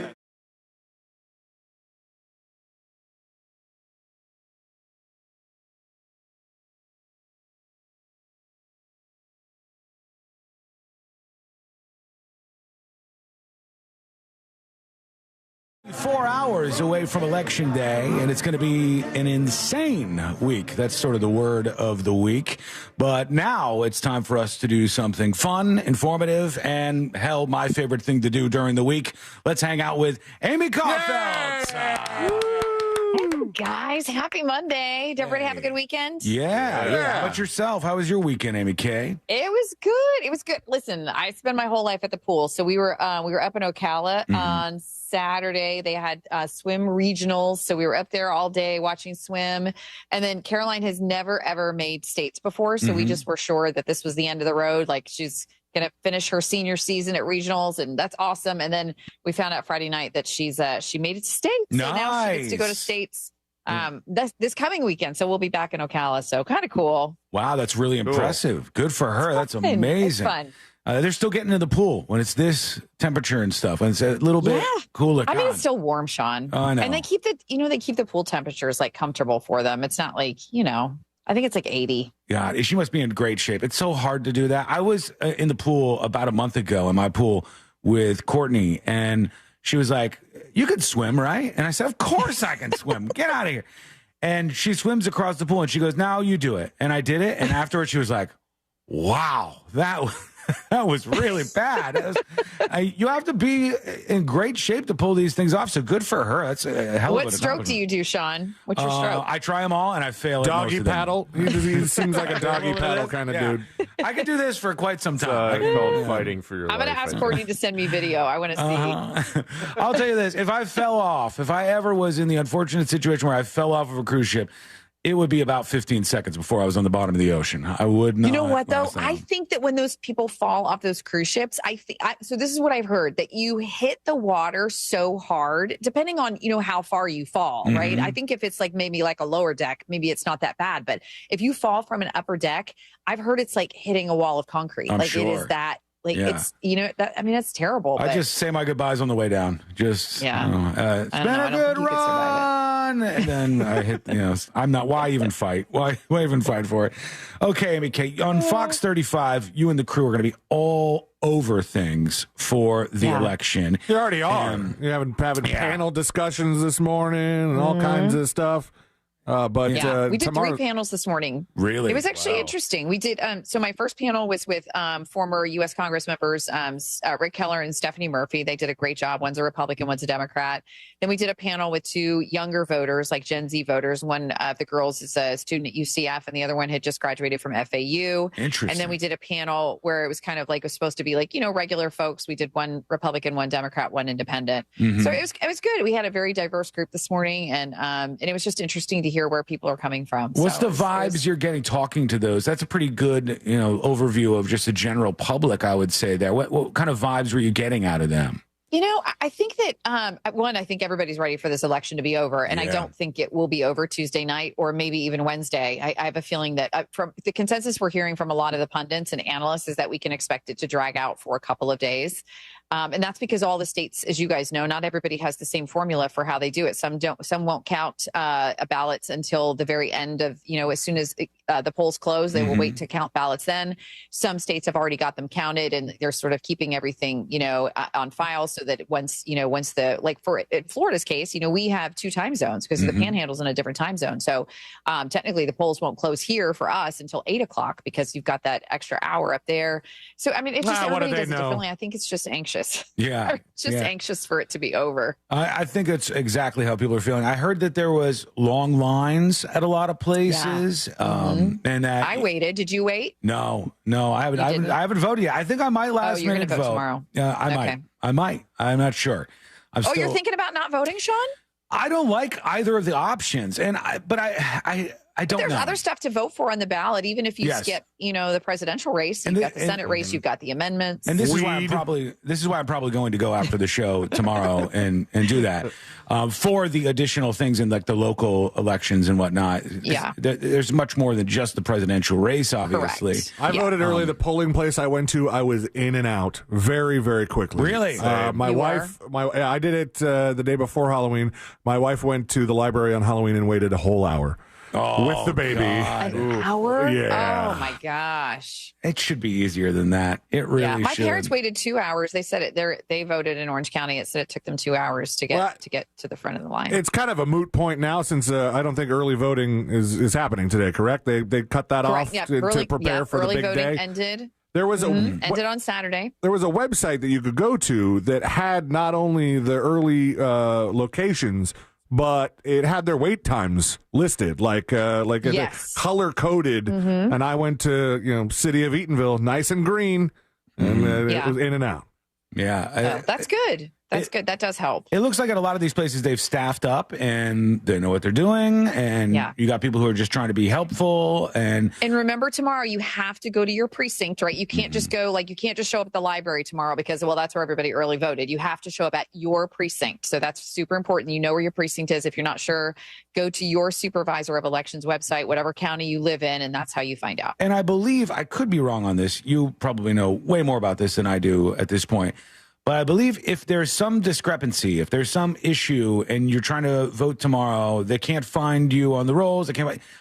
Four hours away from Election Day, and it's going to be an insane week. That's sort of the word of the week. But now it's time for us to do something fun, informative, and, hell, my favorite thing to do during the week. Let's hang out with Amy Caulfield. guys. Happy Monday. Did everybody have a good weekend? Yeah. How about yourself? How was your weekend, Amy Kay? It was good. It was good. Listen, I spent my whole life at the pool. So we were up in Ocala on Saturday. They had swim regionals. So we were up there all day watching swim. And then Caroline has never, ever made states before. So we just were sure that this was the end of the road. Like she's going to finish her senior season at regionals, and that's awesome. And then we found out Friday night that she made it to states. Nice. So now she gets to go to states this coming weekend. So we'll be back in Ocala. So kind of cool. Wow, that's really impressive. Good for her. That's amazing. It's fun. They're still getting to the pool when it's this temperature and stuff. When it's a little bit cooler. I mean, it's still warm, Sean. Oh, I know. And they keep the pool temperatures like comfortable for them. It's not like, I think it's like 80. God, she must be in great shape. It's so hard to do that. I was in the pool about a month ago in my pool with Courtney, and she was like, "You can swim, right?" And I said, "Of course I can swim. Get out of here." And she swims across the pool, and she goes, "Now you do it." And I did it, and afterwards she was like, "Wow, that was really bad." You have to be in great shape to pull these things off. So good for her. That's a hell of a What stroke do you do, Sean? What's your stroke? I try them all and I fail. Doggy paddle. He seems like a doggy paddle kind of dude. I could do this for quite some time. It's called fighting for your life. I'm going to ask Courtney to send me video. I want to see. I'll tell you this. If I ever was in the unfortunate situation where I fell off of a cruise ship, it would be about 15 seconds before I was on the bottom of the ocean. I would not. You know what, though? I think that when those people fall off those cruise ships, so this is what I've heard, that you hit the water so hard, depending on, how far you fall, right? I think if it's like maybe like a lower deck, maybe it's not that bad. But if you fall from an upper deck, I've heard it's like hitting a wall of concrete. I'm It sure. is that. It's, that's terrible. I but just say my goodbyes on the way down. Just, it's been a good run. And then I hit, I'm not, why even fight? Why even fight for it? Okay, Amy Kate, on Fox 35, you and the crew are going to be all over things for the election. You already are. You're having panel discussions this morning and all kinds of stuff. But we did tomorrow... 3 panels this morning. Really? It was actually interesting. We did. So my first panel was with former U.S. Congress members, Rick Keller and Stephanie Murphy. They did a great job. One's a Republican, one's a Democrat. Then we did a panel with 2 younger voters, like Gen Z voters. One of the girls is a student at UCF, and the other one had just graduated from FAU. Interesting. And then we did a panel where it was kind of like, it was supposed to be like, regular folks. We did 1 Republican, 1 Democrat, 1 independent. So it was good. We had a very diverse group this morning, and it was just interesting to hear where people are coming from. What's the vibes you're getting talking to those? That's a pretty good, overview of just the general public, I would say there. What kind of vibes were you getting out of them? I think that, I think everybody's ready for this election to be over. And I don't think it will be over Tuesday night or maybe even Wednesday. I have a feeling that from the consensus we're hearing from a lot of the pundits and analysts is that we can expect it to drag out for a couple of days. And that's because all the states, as you guys know, not everybody has the same formula for how they do it. Some don't. Some won't count ballots until the very end of, as soon as the polls close, they will wait to count ballots then. Some states have already got them counted, and they're sort of keeping everything, on file so that once for in Florida's case, we have 2 time zones because the Panhandle's in a different time zone. So technically the polls won't close here for us until 8 o'clock because you've got that extra hour up there. So, I mean, it's just everybody does it differently. I think it's just anxious. Yeah. Anxious for it to be over. I think that's exactly how people are feeling. I heard that there was long lines at a lot of places. And that I waited. Did you wait? No, I haven't voted yet. I think I might last you're minute gonna vote vote tomorrow. Yeah, I might. I'm not sure. You're thinking about not voting, Sean? I don't like either of the options. But I don't know. There's other stuff to vote for on the ballot, even if you skip, the presidential race. You've got the Senate race, you've got the amendments. And this is why I'm probably going to go after the show tomorrow and do that for the additional things in like the local elections and whatnot. Yeah, there's much more than just the presidential race, obviously. Correct. I voted early. The polling place I went to, I was in and out very, very quickly. Really? My wife, I did it the day before Halloween. My wife went to the library on Halloween and waited a whole hour. With the baby. An hour? Yeah. Oh, my gosh. It should be easier than that. It really should. My parents waited 2 hours. They said they voted in Orange County. It said it took them 2 hours to get to the front of the line. It's kind of a moot point now since I don't think early voting is happening today, correct? They cut that off to prepare for the big day. Early voting ended. There was ended on Saturday. There was a website that you could go to that had not only the early locations, but it had their wait times listed, like color coded. And I went to city of Eatonville, nice and green, and it was in and out. Yeah, that's good. That's good. That does help. It looks like at a lot of these places they've staffed up and they know what they're doing, and you got people who are just trying to be helpful. And remember, tomorrow you have to go to your precinct, right? You can't just go, you can't just show up at the library tomorrow because, that's where everybody early voted. You have to show up at your precinct. So that's super important. You know where your precinct is. If you're not sure, go to your supervisor of elections website, whatever county you live in, and that's how you find out. And I believe, I could be wrong on this, you probably know way more about this than I do at this point, but I believe if there's some discrepancy, if there's some issue and you're trying to vote tomorrow, they can't find you on the rolls.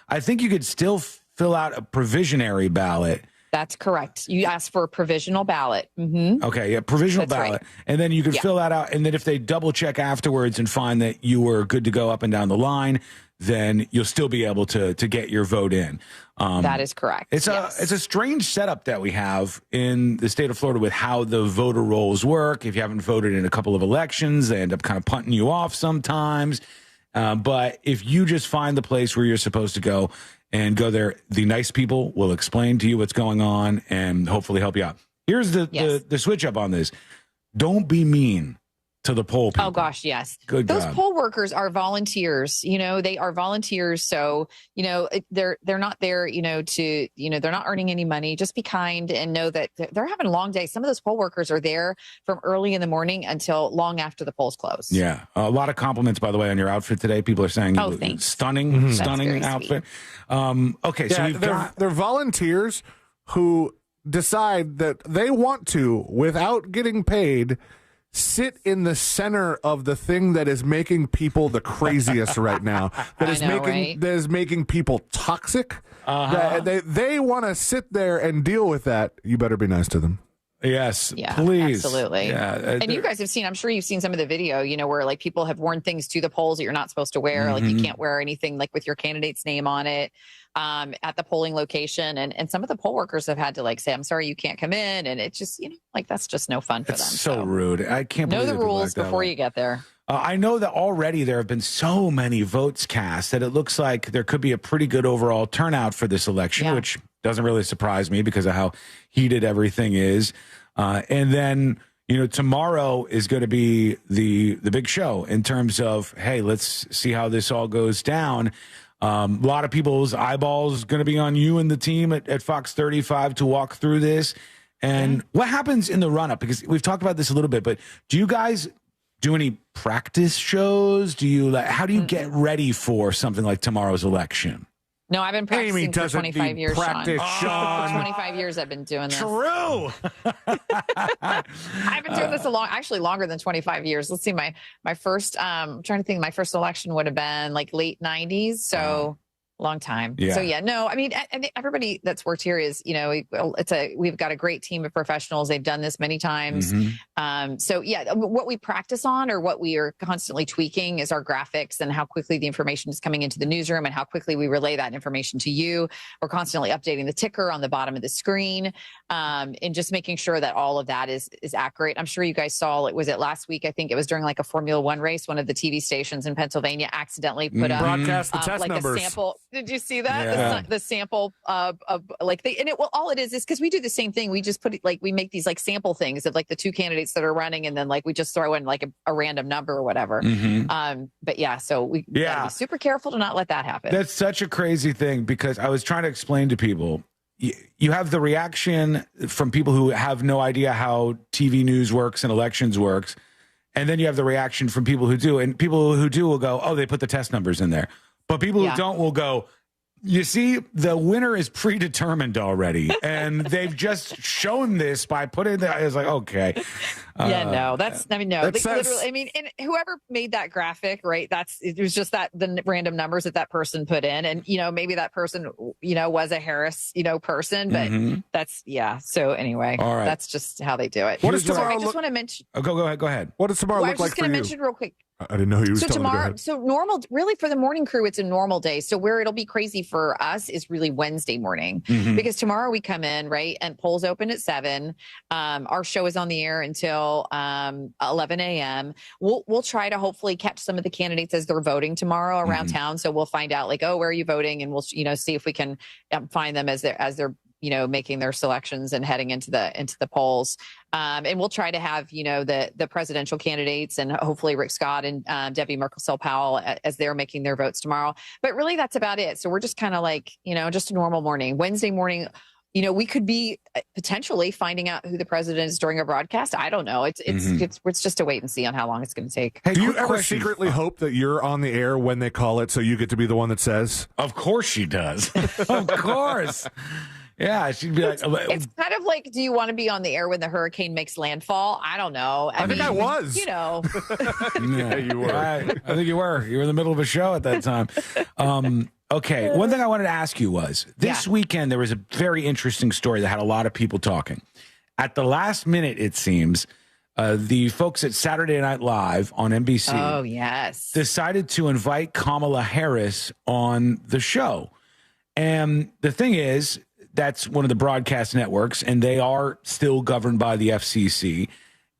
I think you could still fill out a provisionary ballot. That's correct. You ask for a provisional ballot. Mm-hmm. Okay, yeah, provisional That's ballot. Right. And then you can fill that out. And then if they double check afterwards and find that you were good to go up and down the line, then you'll still be able to get your vote in. That is correct. It's a strange setup that we have in the state of Florida with how the voter rolls work. If you haven't voted in a couple of elections, they end up kind of punting you off sometimes. But if you just find the place where you're supposed to go and go there, the nice people will explain to you what's going on and hopefully help you out. Here's the switch up on this. Don't be mean to the poll people. Oh gosh, yes. Good Those God. poll workers are volunteers. They are volunteers. So, they're not there, they're not earning any money. Just be kind and know that they're having a long day. Some of those poll workers are there from early in the morning until long after the polls close. Yeah. A lot of compliments, by the way, on your outfit today. People are saying thanks. Stunning outfit. Okay. So they're volunteers who decide that they want to, without getting paid, sit in the center of the thing that is making people the craziest right now. That is making people toxic. They want to sit there and deal with that. You better be nice to them. Yes, yeah, please. Absolutely. Yeah, and you guys have seen, I'm sure you've seen some of the video, where people have worn things to the polls that you're not supposed to wear. Like you can't wear anything with your candidate's name on it at the polling location. And some of the poll workers have had to say, I'm sorry, you can't come in. And it's just, that's just no fun for them. So rude. I can't believe know the rules before you get there. I know that already there have been so many votes cast that it looks like there could be a pretty good overall turnout for this election, which doesn't really surprise me because of how heated everything is. And then, tomorrow is going to be the big show in terms of, hey, let's see how this all goes down. A lot of people's eyeballs going to be on you and the team at Fox 35 to walk through this. And what happens in the run-up? Because we've talked about this a little bit, but do you guys do any practice shows? How do you get ready for something like tomorrow election? No, I've been practicing for 25 years, practice, Sean. For 25 years I've been doing this. True. I've been doing this actually longer than 25 years. Let's see, my first, I'm trying to think, my first election would have been late 90s. So long time. Yeah. So I mean, everybody that's worked here is, we've got a great team of professionals. They've done this many times. What we practice on or what we are constantly tweaking is our graphics and how quickly the information is coming into the newsroom and how quickly we relay that information to you. We're constantly updating the ticker on the bottom of the screen and just making sure that all of that is accurate. I'm sure you guys saw, was it last week? I think it was during a Formula One race. One of the TV stations in Pennsylvania accidentally put up broadcast the test numbers. A sample. Did you see that? Yeah. The sample of all it is because we do the same thing. We just put it we make these sample things of the two candidates that are running, and then we just throw in a random number or whatever. But yeah, so we gotta be super careful to not let that happen. That's such a crazy thing because I was trying to explain to people. You have the reaction from people who have no idea how TV news works and elections works, and then you have the reaction from people who do, and people who do will go, "Oh, they put the test numbers in there." But people who don't will go, you see, the winner is predetermined already, and they've just shown this by putting that. It's okay. Literally, and whoever made that graphic, right? It was just the random numbers that person put in, and maybe that person, was a Harris, person, but So anyway, that's just how they do it. What does tomorrow I just want to mention. Go ahead. What does tomorrow look like for you? I was just going to mention real quick. I didn't know he was so telling me to go tomorrow. ahead. So normal, really for the morning crew, it's a normal day. So where it'll be crazy for us is really Wednesday morning because tomorrow we come in, right, and polls open at 7. Our show is on the air until 11 a.m. We'll try to hopefully catch some of the candidates as they're voting tomorrow around town. So we'll find out like, oh, where are you voting, and we'll see if we can find them as they're making their selections and heading into the polls. And we'll try to have, the presidential candidates and hopefully Rick Scott and Debbie Merkel-Powell as they're making their votes tomorrow. But really, that's about it. So we're just kind of like, just a normal morning. Wednesday morning, we could be potentially finding out who the president is during a broadcast. I don't know. It's just a wait and see on how long it's going to take. Hey, do you ever secretly hope that you're on the air when they call it so you get to be the one that says? Of course she does. Of course. Yeah, she'd be like, it's kind of like, do you want to be on the air when the hurricane makes landfall? I don't know. I think I was. Yeah, you were. I think you were. You were in the middle of a show at that time. Okay, one thing I wanted to ask you was, this weekend there was a very interesting story that had a lot of people talking. At the last minute, it seems, the folks at Saturday Night Live on NBC decided to invite Kamala Harris on the show. And the thing is, that's one of the broadcast networks, and they are still governed by the FCC.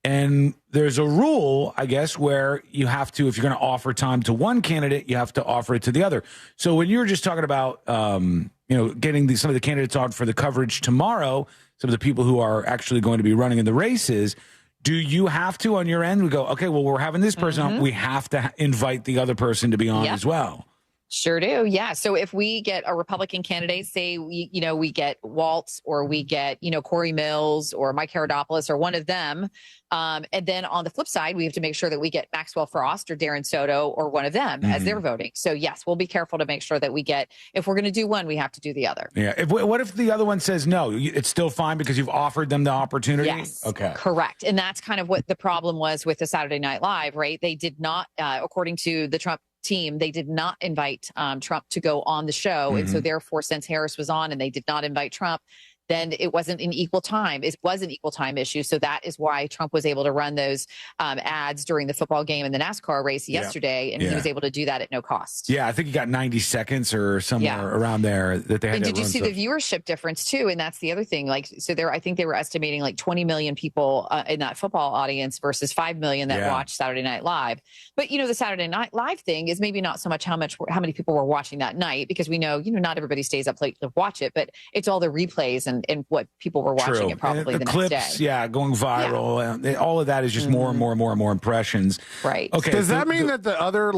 And there's a rule, I guess, where you have to, if you're going to offer time to one candidate, you have to offer it to the other. So when you were just talking about, getting some of the candidates on for the coverage tomorrow, some of the people who are actually going to be running in the races, do you have to, on your end, we go, okay, well, we're having this person on, we have to invite the other person to be on as well? Sure do. Yeah. So if we get a Republican candidate, say we get Waltz or we get, Corey Mills or Mike Herodopoulos or one of them. And then on the flip side, we have to make sure that we get Maxwell Frost or Darren Soto or one of them as they're voting. So yes, we'll be careful to make sure that we get, if we're going to do one, we have to do the other. Yeah. What if the other one says no? It's still fine because you've offered them the opportunity? Yes. Okay. Correct. And that's kind of what the problem was with the Saturday Night Live, right? They did not, according to the Trump team, they did not invite Trump to go on the show. And so therefore, since Harris was on and they did not invite Trump, then it wasn't an equal time. It was an equal time issue. So that is why Trump was able to run those ads during the football game and the NASCAR race yesterday. And he was able to do that at no cost. Yeah, I think he got 90 seconds or somewhere around there that they had. And to did you see the viewership difference too? And that's the other thing. I think they were estimating like 20 million people in that football audience versus 5 million that watched Saturday Night Live. But the Saturday Night Live thing is maybe not so much how many people were watching that night, because we know, not everybody stays up late to watch it, but it's all the replays and what people were watching it probably the clips, next day. Going viral. All of that is just more and more and more and more impressions. Right. Okay. Does that mean that the other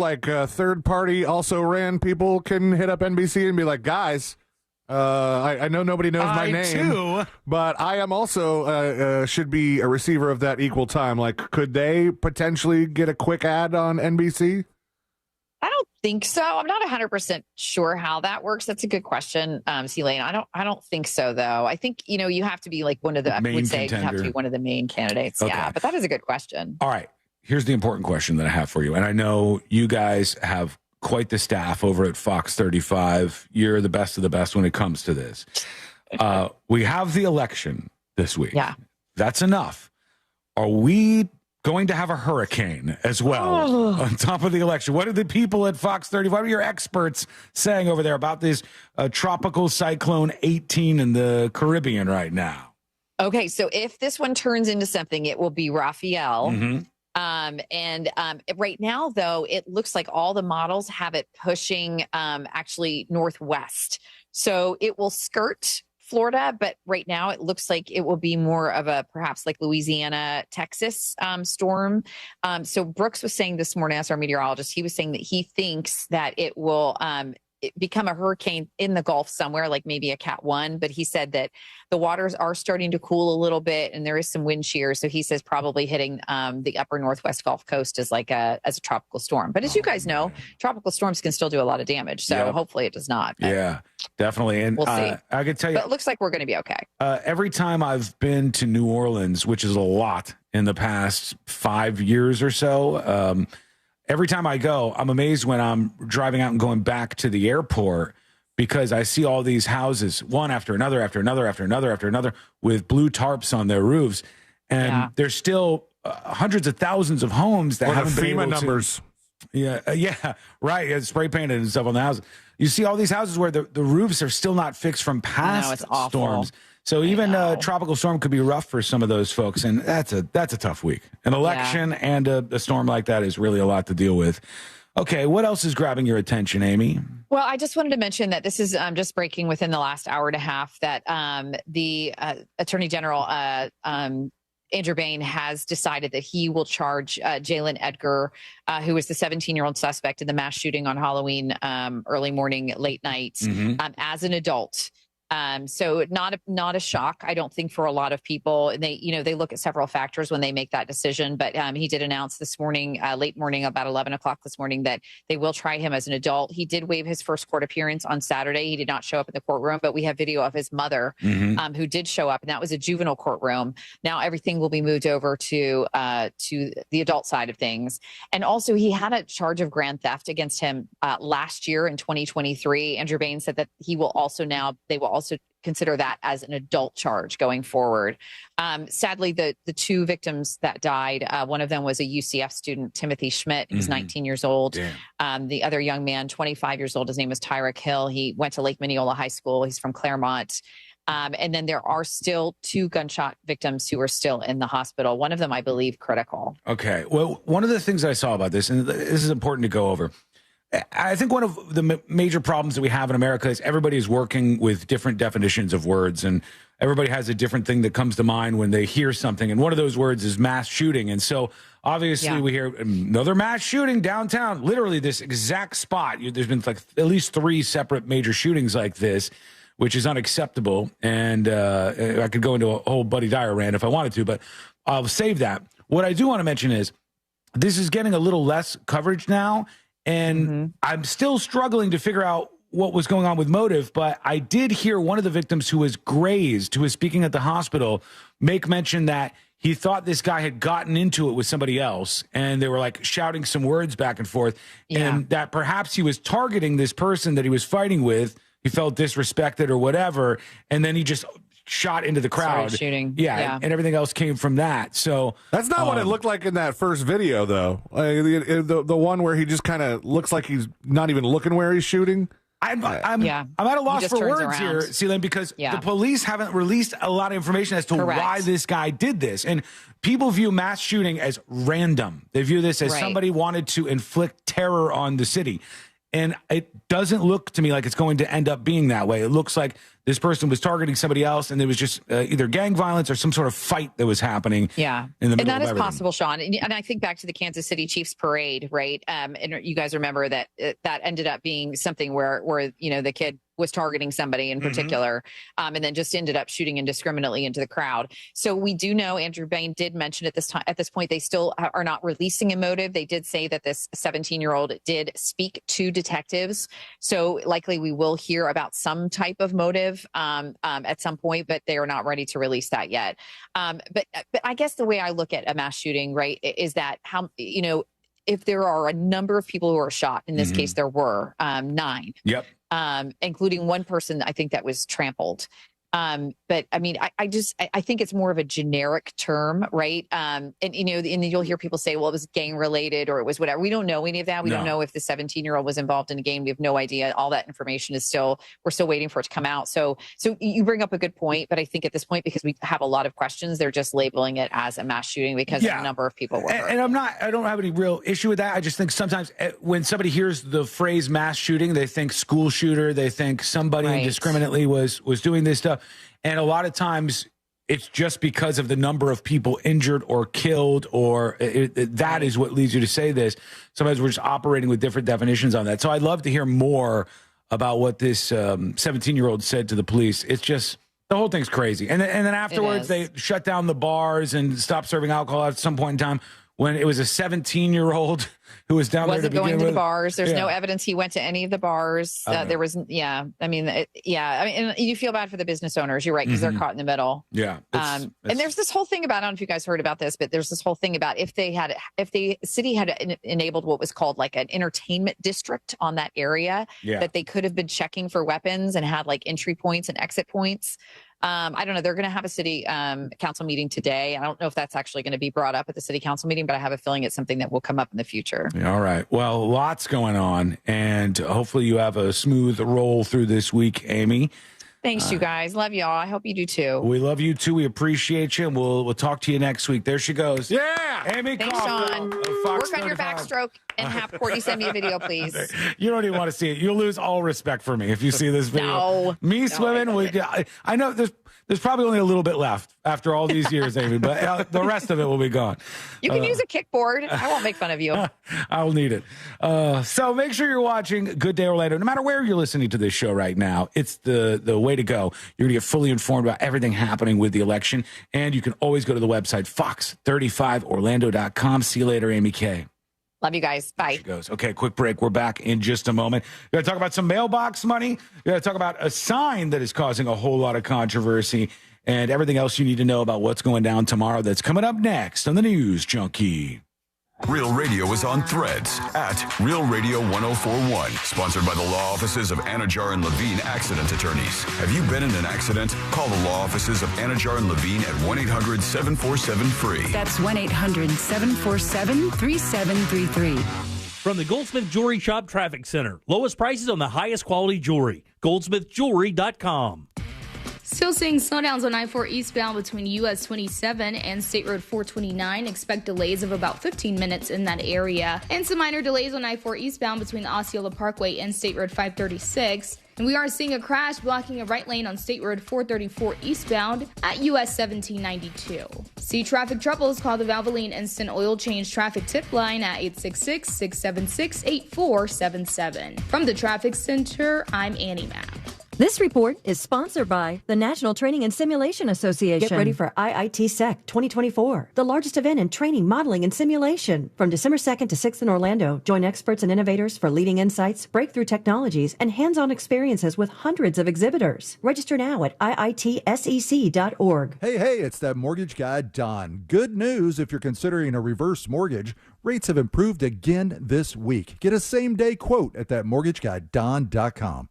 third party also ran people can hit up NBC and be like, guys, I know nobody knows my name, too, but I am also should be a receiver of that equal time. Like, could they potentially get a quick ad on NBC? I don't think so. I'm not 100% sure how that works. That's a good question, C-Lane. I don't think so, though. I think, you have to be like one of the, main I would say contender. you have to be one of the main candidates. Okay. Yeah, but that is a good question. All right. Here's the important question that I have for you. And I know you guys have quite the staff over at Fox 35. You're the best of the best when it comes to this. We have the election this week. Yeah. That's enough. Are we going to have a hurricane as well on top of the election? What are the people at Fox 35, what are your experts saying over there about this tropical cyclone 18 in the Caribbean right now? Okay, so if this one turns into something, it will be Raphael. Right now, though, it looks like all the models have it pushing actually northwest. So it will skirt Florida, but right now it looks like it will be more of a perhaps like Louisiana, Texas storm. So Brooks was saying this morning, as our meteorologist, he was saying that he thinks that it will become a hurricane in the Gulf somewhere, like maybe a Cat 1. But he said that the waters are starting to cool a little bit and there is some wind shear. So he says probably hitting the upper Northwest Gulf Coast as as a tropical storm. But as you guys know, tropical storms can still do a lot of damage. So hopefully it does not. Yeah, definitely. And we'll see. I can tell you, but it looks like we're going to be okay. Every time I've been to New Orleans, which is a lot in the past 5 years or so, every time I go, I'm amazed when I'm driving out and going back to the airport, because I see all these houses, one after another, after another, after another, after another, with blue tarps on their roofs. And there's still hundreds of thousands of homes that haven't been able numbers. Yeah, right. It's spray painted and stuff on the houses. You see all these houses where the roofs are still not fixed from past storms. So even a tropical storm could be rough for some of those folks, and that's a tough week. An election and a storm like that is really a lot to deal with. Okay, what else is grabbing your attention, Amy? Well, I just wanted to mention that this is just breaking within the last hour and a half that the Attorney General Andrew Bain has decided that he will charge Jalen Edgar, who was the 17-year-old suspect in the mass shooting on Halloween, early morning, late night, as an adult. So not a shock, I don't think, for a lot of people. And they look at several factors when they make that decision. But he did announce this morning, late morning, about 11 o'clock this morning, that they will try him as an adult. He did waive his first court appearance on Saturday. He did not show up in the courtroom, but we have video of his mother who did show up, and that was a juvenile courtroom. Now everything will be moved over to the adult side of things. And also, he had a charge of grand theft against him last year in 2023. Andrew Bain said that they will also consider that as an adult charge going forward. Sadly, the two victims that died, one of them was a UCF student, Timothy Schmidt, who's 19 years old. The other young man, 25 years old, his name was Tyrek Hill. He went to Lake Mineola High School. He's from Claremont. And then there are still two gunshot victims who are still in the hospital. One of them, I believe, critical. Okay. Well, one of the things I saw about this, and this is important to go over, I think one of the major problems that we have in America is everybody is working with different definitions of words, and everybody has a different thing that comes to mind when they hear something. And one of those words is mass shooting. And so obviously we hear another mass shooting downtown, literally this exact spot. There's been like at least 3 separate major shootings like this, which is unacceptable. And I could go into a whole Buddy Dyer rant if I wanted to, but I'll save that. What I do want to mention is this is getting a little less coverage now. And I'm still struggling to figure out what was going on with motive, but I did hear one of the victims who was grazed, who was speaking at the hospital, make mention that he thought this guy had gotten into it with somebody else, and they were like shouting some words back and forth, and that perhaps he was targeting this person that he was fighting with. He felt disrespected or whatever, and then he just shot into the crowd. Started shooting. Yeah, and everything else came from that. So that's not what it looked like in that first video, though. The one where he just kind of looks like he's not even looking where he's shooting. I'm at a loss for words here, Celine, because the police haven't released a lot of information as to why this guy did this. And people view mass shooting as random. They view this as somebody wanted to inflict terror on the city. And it doesn't look to me like it's going to end up being that way. It looks like this person was targeting somebody else, and there was just either gang violence or some sort of fight that was happening. Yeah, in the middle and that of is possible, Sean. And I think back to the Kansas City Chiefs parade, right? And you guys remember that that ended up being something where the kid was targeting somebody in particular, and then just ended up shooting indiscriminately into the crowd. So we do know Andrew Bain did mention at this point, they still are not releasing a motive. They did say that this 17-year-old did speak to detectives. So likely we will hear about some type of motive at some point, but they are not ready to release that yet. But I guess the way I look at a mass shooting, right, is that if there are a number of people who are shot, in this case, there were 9. Yep. Including one person, I think, that was trampled. But I mean, I think it's more of a generic term, right? And you'll hear people say, well, it was gang related or it was whatever. We don't know any of that. We don't know if the 17-year-old was involved in a gang. We have no idea. All that information is we're still waiting for it to come out. So you bring up a good point, but I think at this point, because we have a lot of questions, they're just labeling it as a mass shooting because a number of people were hurt. And I don't have any real issue with that. I just think sometimes when somebody hears the phrase mass shooting, they think school shooter, they think somebody indiscriminately was doing this stuff. And a lot of times it's just because of the number of people injured or killed, or that is what leads you to say this. Sometimes we're just operating with different definitions on that. So I'd love to hear more about what this 17-year-old said to the police. It's just, the whole thing's crazy. And then afterwards they shut down the bars and stopped serving alcohol at some point in time, when it was a 17-year-old who was down there to begin with. Wasn't going to the bars. There's no evidence he went to any of the bars. There was, I mean, and you feel bad for the business owners. You're right, because they're caught in the middle. Yeah. And there's this whole thing about, I don't know if you guys heard about this, but there's this whole thing about if the city had enabled what was called like an entertainment district on that area, that they could have been checking for weapons and had like entry points and exit points. I don't know. They're going to have a city council meeting today. I don't know if that's actually going to be brought up at the city council meeting, but I have a feeling it's something that will come up in the future. All right. Well, lots going on, and hopefully you have a smooth roll through this week, Amy. Thanks, you guys. Love y'all. I hope you do too. We love you too. We appreciate you, and we'll talk to you next week. There she goes. Yeah, Amy. Thanks, Sean. Work on your backstroke and have Courtney send me a video, please. You don't even want to see it. You'll lose all respect for me if you see this video. Me swimming. I know there's probably only a little bit left after all these years, Amy, but the rest of it will be gone. You can use a kickboard. I won't make fun of you. I'll need it. So make sure you're watching Good Day Orlando. No matter where you're listening to this show right now, it's the way to go. You're going to get fully informed about everything happening with the election, and you can always go to the website, fox35orlando.com. See you later, Amy K. Love you guys. Bye. Goes. Okay, quick break. We're back in just a moment. We're going to talk about some mailbox money. We're going to talk about a sign that is causing a whole lot of controversy and everything else you need to know about what's going down tomorrow. That's coming up next on the News Junkie. Real Radio is on Threads at Real Radio 1041. Sponsored by the law offices of Anajar and Levine Accident Attorneys. Have you been in an accident? Call the law offices of Anajar and Levine at 1-800-747-FREE. That's 1-800-747-3733. From the Goldsmith Jewelry Shop Traffic Center. Lowest prices on the highest quality jewelry. goldsmithjewelry.com. Still seeing slowdowns on I-4 eastbound between US 27 and State Road 429. Expect delays of about 15 minutes in that area. And some minor delays on I-4 eastbound between the Osceola Parkway and State Road 536. And we are seeing a crash blocking a right lane on State Road 434 eastbound at US 1792. See traffic troubles, call the Valvoline Instant Oil Change Traffic Tip Line at 866-676-8477. From the Traffic Center, I'm Annie Mapp. This report is sponsored by the National Training and Simulation Association. Get ready for IIT-SEC 2024, the largest event in training, modeling, and simulation. From December 2nd to 6th in Orlando, join experts and innovators for leading insights, breakthrough technologies, and hands-on experiences with hundreds of exhibitors. Register now at iitsec.org. Hey, it's that mortgage guy, Don. Good news if you're considering a reverse mortgage. Rates have improved again this week. Get a same-day quote at thatmortgagguydon.com.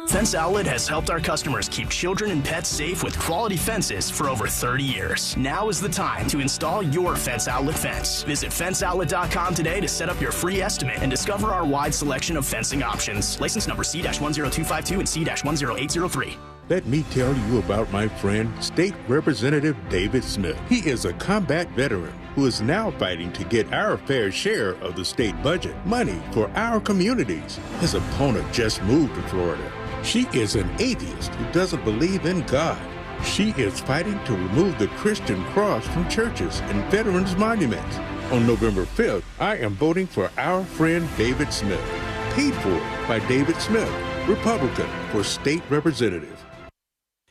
Fence Outlet has helped our customers keep children and pets safe with quality fences for over 30 years. Now is the time to install your Fence Outlet fence. Visit fenceoutlet.com today to set up your free estimate and discover our wide selection of fencing options. License number C-10252 and C-10803. Let me tell you about my friend, State Representative David Smith. He is a combat veteran who is now fighting to get our fair share of the state budget, money for our communities. His opponent just moved to Florida. She is an atheist who doesn't believe in God. She is fighting to remove the Christian cross from churches and veterans' monuments. On November 5th, I am voting for our friend David Smith, paid for by David Smith, Republican for State Representative.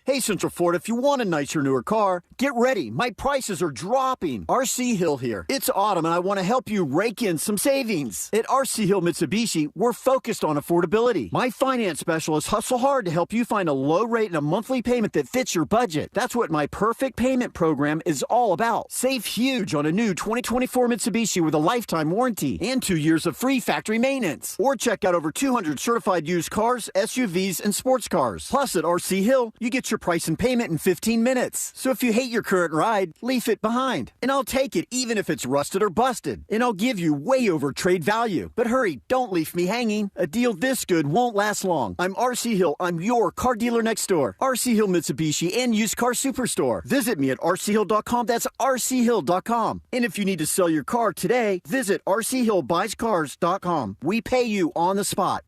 Hey, Central Florida, if you want a nicer, newer car, get ready. My prices are dropping. RC Hill here. It's autumn, and I want to help you rake in some savings. At RC Hill Mitsubishi, we're focused on affordability. My finance specialists hustle hard to help you find a low rate and a monthly payment that fits your budget. That's what my Perfect Payment program is all about. Save huge on a new 2024 Mitsubishi with a lifetime warranty and 2 years of free factory maintenance. Or check out over 200 certified used cars, SUVs, and sports cars. Plus, at RC Hill, you get your price and payment in 15 minutes. So if you hate your current ride, leave it behind. And I'll take it even if it's rusted or busted. And I'll give you way over trade value. But hurry, don't leave me hanging. A deal this good won't last long. I'm RC Hill. I'm your car dealer next door. RC Hill Mitsubishi and Used Car Superstore. Visit me at rchill.com. That's rchill.com. And if you need to sell your car today, visit rchillbuyscars.com. We pay you on the spot.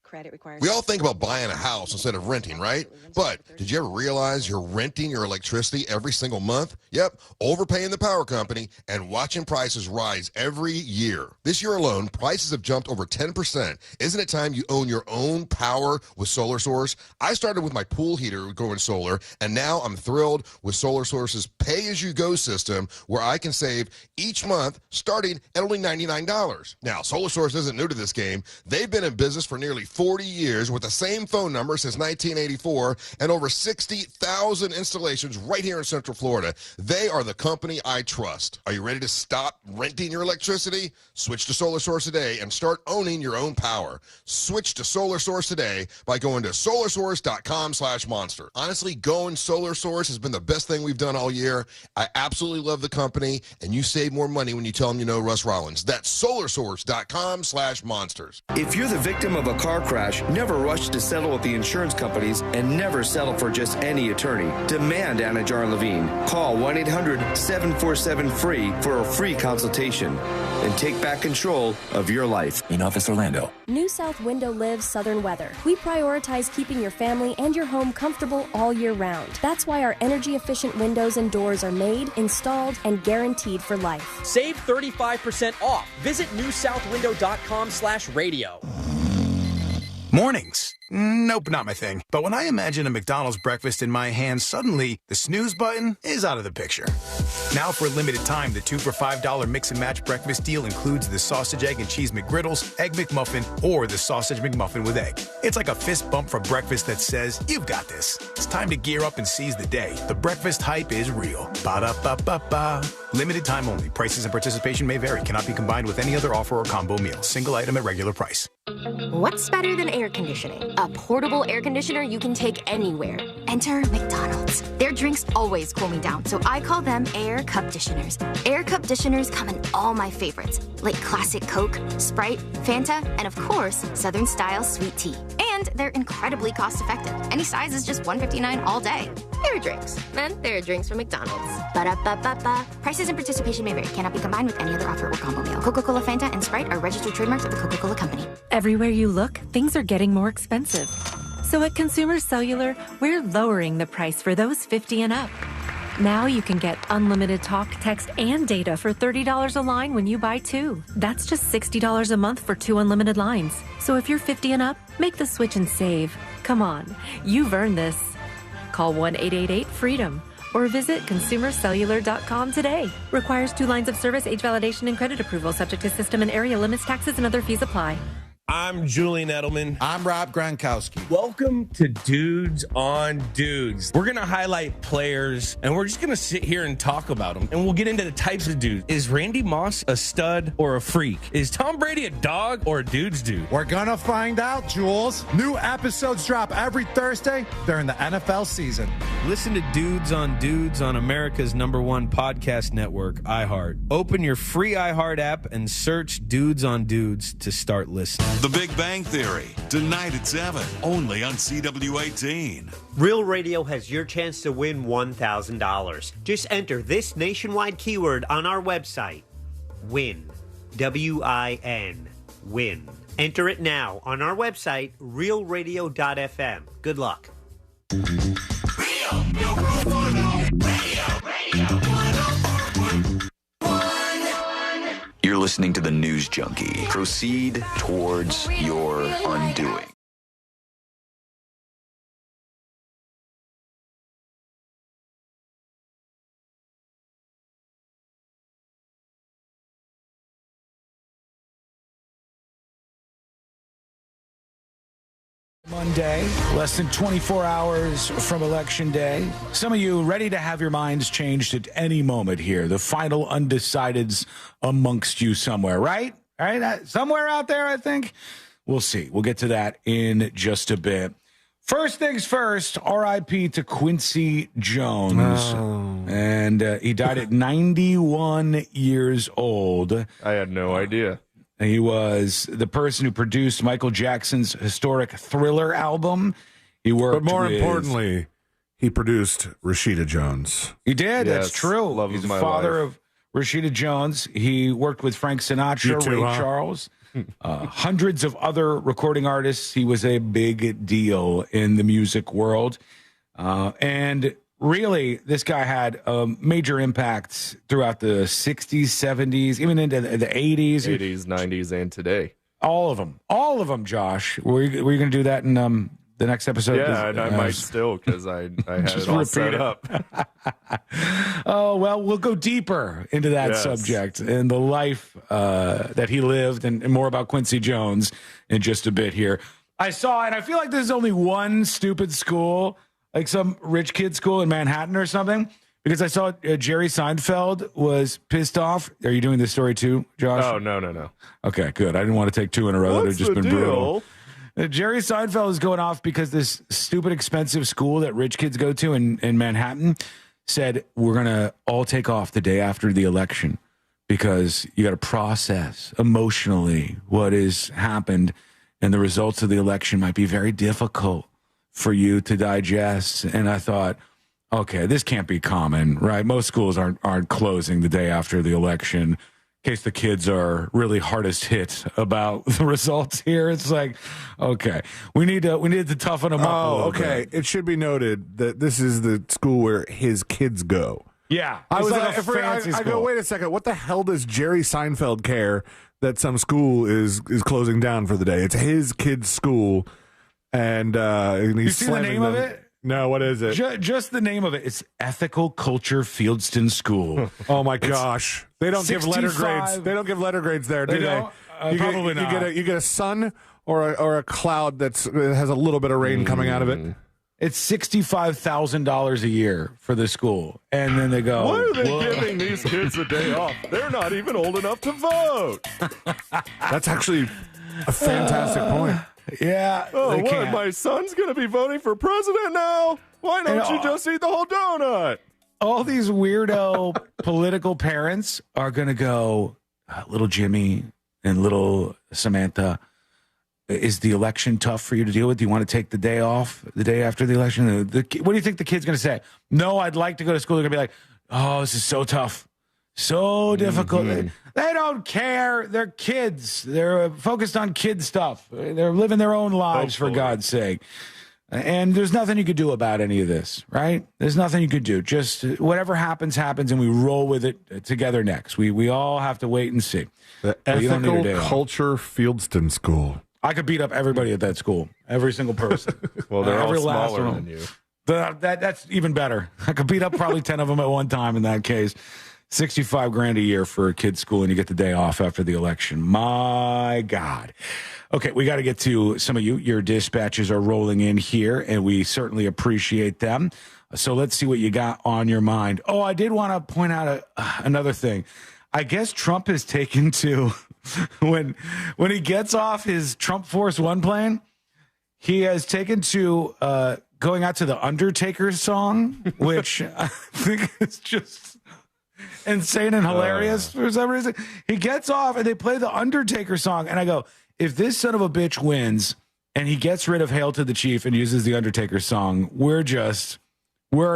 We all think about buying a house instead of renting, right? But did you ever realize you're renting your electricity every single month? Yep, overpaying the power company and watching prices rise every year. This year alone, prices have jumped over 10%. Isn't it time you own your own power with Solar Source? I started with my pool heater going solar, and now I'm thrilled with Solar Source's pay-as-you-go system where I can save each month starting at only $99. Now, Solar Source isn't new to this game. They've been in business for nearly 4 40 years with the same phone number since 1984 and over 60,000 installations right here in Central Florida. They are the company I trust. Are you ready to stop renting your electricity? Switch to Solar Source today and start owning your own power. Switch to Solar Source today by going to solarsource.com/monster. Honestly, going Solar Source has been the best thing we've done all year. I absolutely love the company, and you save more money when you tell them you know Russ Rollins. That's solarsource.com/monsters. If you're the victim of a car crash, never rush to settle with the insurance companies and never settle for just any attorney. Demand Anajar and Levine. Call 1-800-747-FREE for a free consultation and take back control of your life. In Office Orlando. New South Window lives southern weather. We prioritize keeping your family and your home comfortable all year round. That's why our energy-efficient windows and doors are made, installed, and guaranteed for life. Save 35% off. Visit newsouthwindow.com/radio. Mornings. Nope, not my thing. But when I imagine a McDonald's breakfast in my hand, suddenly the snooze button is out of the picture. Now for a limited time, the 2 for $5 mix and match breakfast deal includes the sausage, egg, and cheese McGriddles, egg McMuffin, or the sausage McMuffin with egg. It's like a fist bump for breakfast that says, you've got this. It's time to gear up and seize the day. The breakfast hype is real. Ba-da-ba-ba-ba. Limited time only. Prices and participation may vary. Cannot be combined with any other offer or combo meal. Single item at regular price. What's better than air conditioning? A portable air conditioner you can take anywhere. Enter McDonald's. Their drinks always cool me down, so I call them Air Cup Disheners. Air Cup Disheners come in all my favorites, like classic Coke, Sprite, Fanta, and of course, Southern style sweet tea. And they're incredibly cost effective. Any size is just $1.59 all day. Air drinks. And they're drinks from McDonald's. Ba-da-ba-ba-ba. Prices and participation may vary. Cannot be combined with any other offer or combo meal. Coca-Cola, Fanta, and Sprite are registered trademarks of the Coca-Cola Company. Everywhere you look, things are getting more expensive. So at Consumer Cellular, we're lowering the price for those 50 and up. Now you can get unlimited talk, text, and data for $30 a line when you buy 2. That's just $60 a month for 2 unlimited lines. So if you're 50 and up, make the switch and save. Come on, you've earned this. Call 1-888-FREEDOM or visit consumercellular.com today. Requires 2 lines of service, age validation, and credit approval, subject to system and area limits, taxes, and other fees apply. I'm Julian Edelman. I'm Rob Gronkowski. Welcome to Dudes on Dudes. We're going to highlight players, and we're just going to sit here and talk about them. And we'll get into the types of dudes. Is Randy Moss a stud or a freak? Is Tom Brady a dog or a dude's dude? We're going to find out, Jules. New episodes drop every Thursday during the NFL season. Listen to Dudes on America's #1 podcast network, iHeart. Open your free iHeart app and search Dudes on Dudes to start listening. The Big Bang Theory, tonight at 7, only on CW18. Real Radio has your chance to win $1,000. Just enter this nationwide keyword on our website. WIN. W-I-N. WIN. Enter it now on our website, realradio.fm. Good luck. You're listening to the News Junkie. Proceed towards your undoing. Monday, less than 24 hours from Election Day. Some of you ready to have your minds changed at any moment here. The final undecideds amongst you somewhere, right? All right, somewhere out there, I think. We'll see. We'll get to that in just a bit. First things first, R.I.P. to Quincy Jones. Oh. And he died at 91 years old. I had no idea. He was the person who produced Michael Jackson's historic Thriller album. He worked But more importantly, he produced Rashida Jones. He did. Yes, that's true. love He's of the my father life. of Rashida Jones. He worked with Frank Sinatra, You too, Ray huh? Charles, hundreds of other recording artists. He was a big deal in the music world. And really, this guy had major impacts throughout the 60s, 70s, even into the 80s. 80s, 90s, and today. All of them, Josh. Were you going to do that in the next episode? Yeah, and I might still, because I had Just it all repeat set it. up. Oh, well, we'll go deeper into that Yes. subject and the life that he lived and more about Quincy Jones in just a bit here. I saw, and I feel like there's only one stupid school, like some rich kid school in Manhattan or something, because I saw Jerry Seinfeld was pissed off. Are you doing this story too, Josh? Oh, no. Okay, good. I didn't want to take two in a row that have just been brutal. Jerry Seinfeld is going off because this stupid expensive school that rich kids go to in Manhattan said, we're going to all take off the day after the election because you got to process emotionally what has happened, and the results of the election might be very difficult for you to digest. And I thought, okay, this can't be common, right? Most schools aren't closing the day after the election in case the kids are really hardest hit about the results here. It's like, okay, we need to toughen them up a little bit. It should be noted that this is the school where his kids go. Yeah. I was like I go, wait a second, what the hell does Jerry Seinfeld care that some school is closing down for the day? It's his kid's school, and he's you see the name of it? No, what is it? Just the name of it. It's Ethical Culture Fieldston School. Oh my gosh! They don't give letter grades. They don't give letter grades there, do they? Probably not. You get a sun or a cloud that has a little bit of rain coming out of it. It's $65,000 a year for the school, and then they go, why are they giving these kids a day off? They're not even old enough to vote. That's actually a fantastic point. Yeah. Oh, what? My son's going to be voting for president now? Why don't you just eat the whole donut? All these weirdo political parents are going to go, little Jimmy and little Samantha, is the election tough for you to deal with? Do you want to take the day off the day after the election? What do you think the kid's going to say? No, I'd like to go to school. They're going to be like, oh, this is so tough. So difficult. Mm-hmm. They don't care. They're kids. They're focused on kid stuff. They're living their own lives, for God's sake. And there's nothing you could do about any of this, right? There's nothing you could do. Just whatever happens, and we roll with it together next. We all have to wait and see. The Ethical Culture Fieldston School. I could beat up everybody at that school, every single person. Well, they're all smaller than you. That's even better. I could beat up probably 10 of them at one time in that case. $65,000 a year for a kid's school, and you get the day off after the election. My God. Okay, we got to get to some of you. Your dispatches are rolling in here, and we certainly appreciate them. So let's see what you got on your mind. Oh, I did want to point out another thing. I guess Trump has taken to, when he gets off his Trump Force One plane, he has taken to going out to the Undertaker song, which I think is just insane and hilarious for some reason. He gets off and they play the Undertaker song, and I go, if this son of a bitch wins and he gets rid of Hail to the Chief and uses the Undertaker song, we're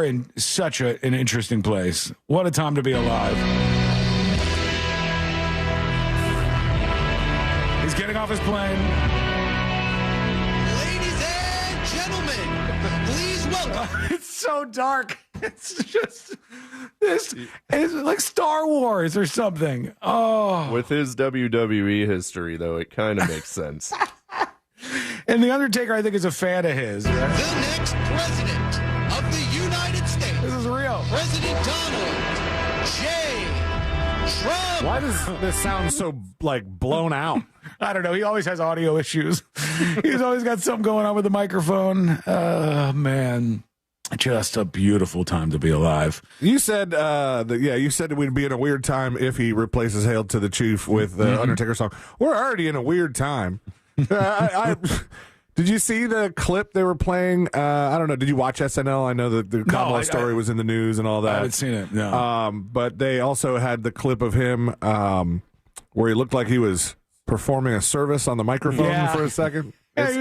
in such an interesting place. What a time to be alive. He's getting off his plane. Ladies and gentlemen, please welcome. It's so dark. It's just this. It's like Star Wars or something. Oh, with his WWE history, though, it kind of makes sense. And the Undertaker, I think, is a fan of his. Right? The next president of the United States. This is real. President Donald J. Trump. Why does this sound so blown out? I don't know. He always has audio issues. He's always got something going on with the microphone. Man. Just a beautiful time to be alive. You said you said we'd be in a weird time if he replaces Hail to the Chief with the Undertaker song. We're already in a weird time. Did you see the clip they were playing? I don't know. Did you watch SNL? I know that the Kamala story was in the news and all that. I haven't seen it, no. But they also had the clip of him where he looked like he was performing a service on the microphone for a second. Yeah,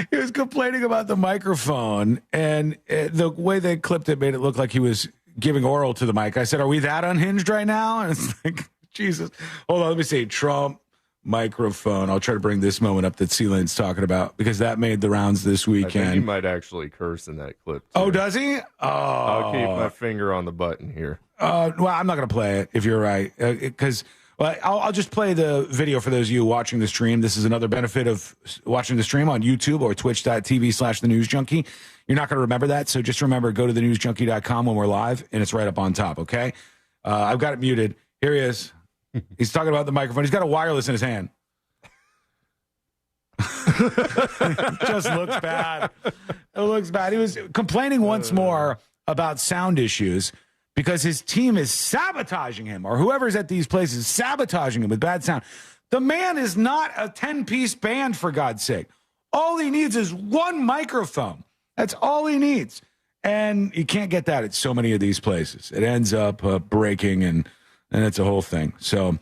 he was complaining about the microphone, and the way they clipped it made it look like he was giving oral to the mic. I said, are we that unhinged right now? And it's like, Jesus. Hold on, let me see. Trump microphone. I'll try to bring this moment up that C-Lane's talking about, because that made the rounds this weekend. I think he might actually curse in that clip, too. Oh, does he? Oh. I'll keep my finger on the button here. Well, I'm not going to play it, if you're right, because... Well, I'll just play the video for those of you watching the stream. This is another benefit of watching the stream on YouTube or twitch.tv/thenewsjunkie. You're not going to remember that, so just remember, go to thenewsjunkie.com when we're live, and it's right up on top, okay? I've got it muted. Here he is. He's talking about the microphone. He's got a wireless in his hand. It just looks bad. It looks bad. He was complaining once more about sound issues because his team is sabotaging him, or whoever's at these places sabotaging him with bad sound. The man is not a 10-piece band, for God's sake. All he needs is one microphone. That's all he needs. And you can't get that at so many of these places. It ends up breaking, and it's a whole thing. So,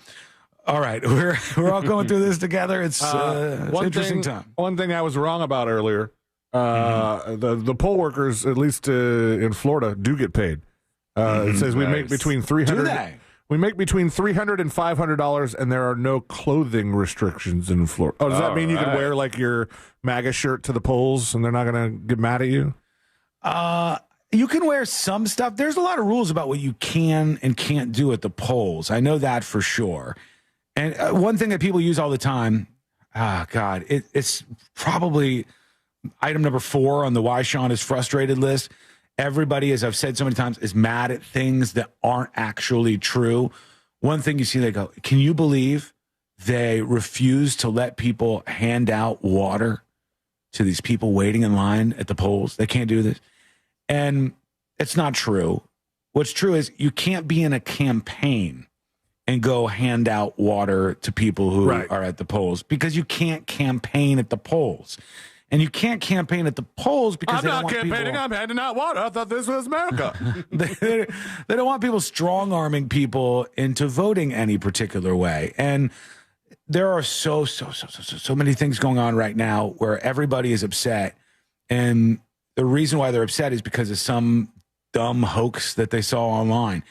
all right, we're all going through this together. It's an interesting time. One thing I was wrong about earlier, the poll workers, at least in Florida, do get paid. It says we make between $300. We make between $300 and $500, and there are no clothing restrictions in Florida. Oh, does that mean you can wear like your MAGA shirt to the polls, and they're not going to get mad at you? You can wear some stuff. There's a lot of rules about what you can and can't do at the polls. I know that for sure. And one thing that people use all the time, it's probably item number 4 on the Why Sean is Frustrated list. Everybody, as I've said so many times, is mad at things that aren't actually true. One thing you see, they go, can you believe they refuse to let people hand out water to these people waiting in line at the polls? They can't do this. And it's not true. What's true is you can't be in a campaign and go hand out water to people who are at the polls, because you can't campaign at the polls. And you can't campaign at the polls because I'm not campaigning. I'm handing out water. I thought this was America. They don't want people strong-arming people into voting any particular way. And there are so many things going on right now where everybody is upset. And the reason why they're upset is because of some dumb hoax that they saw online.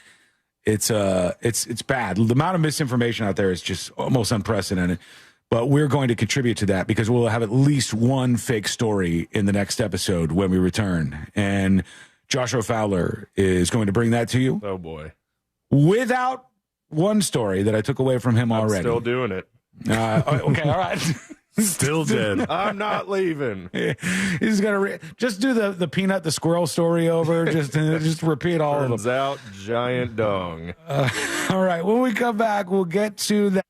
It's bad. The amount of misinformation out there is just almost unprecedented. But we're going to contribute to that because we'll have at least one fake story in the next episode when we return. And Joshua Fowler is going to bring that to you. Oh, boy. Without one story that I took away from him already. Still doing it. Okay, all right. Still dead. I'm not leaving. He's going to just do the peanut, the squirrel story over. Just repeat all of them. Turns out, giant dong. All right. When we come back, we'll get to that.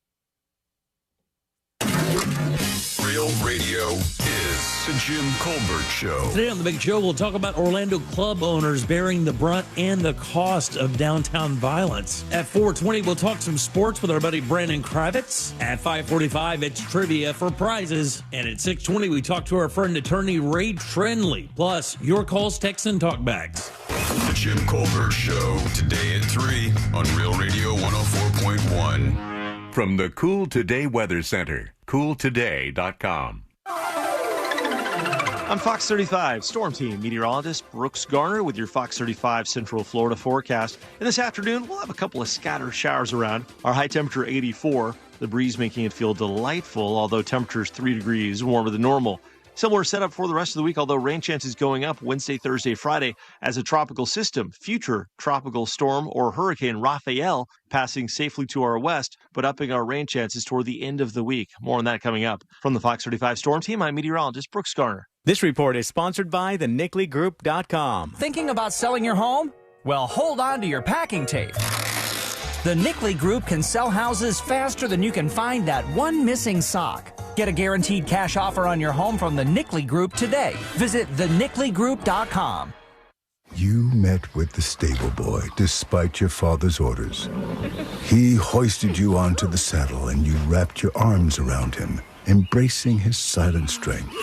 Real radio is the Jim Colbert Show. Today on The Big Show, we'll talk about Orlando club owners bearing the brunt and the cost of downtown violence. At 4:20, we'll talk some sports with our buddy Brandon Kravitz. At 5:45, it's trivia for prizes. And at 6:20, we talk to our friend attorney Ray Trenley. Plus, your calls, texts, and talkbacks. The Jim Colbert Show, today at 3 on Real Radio 104.1. From the Cool Today Weather Center, cooltoday.com. I'm Fox 35 Storm Team meteorologist Brooks Garner with your Fox 35 Central Florida forecast. And this afternoon, we'll have a couple of scattered showers around. Our high temperature 84, the breeze making it feel delightful, although temperatures 3 degrees warmer than normal. Similar setup for the rest of the week, although rain chances going up Wednesday, Thursday, Friday as a tropical system, future tropical storm or hurricane Rafael passing safely to our west, but upping our rain chances toward the end of the week. More on that coming up. From the Fox 35 Storm Team, I'm meteorologist Brooks Garner. This report is sponsored by the NickleyGroup.com. Thinking about selling your home? Well, hold on to your packing tape. The Nickley Group can sell houses faster than you can find that one missing sock. Get a guaranteed cash offer on your home from the Nickley Group today. Visit thenickleyGroup.com. You met with the stable boy despite your father's orders. He hoisted you onto the saddle and you wrapped your arms around him, embracing his silent strength.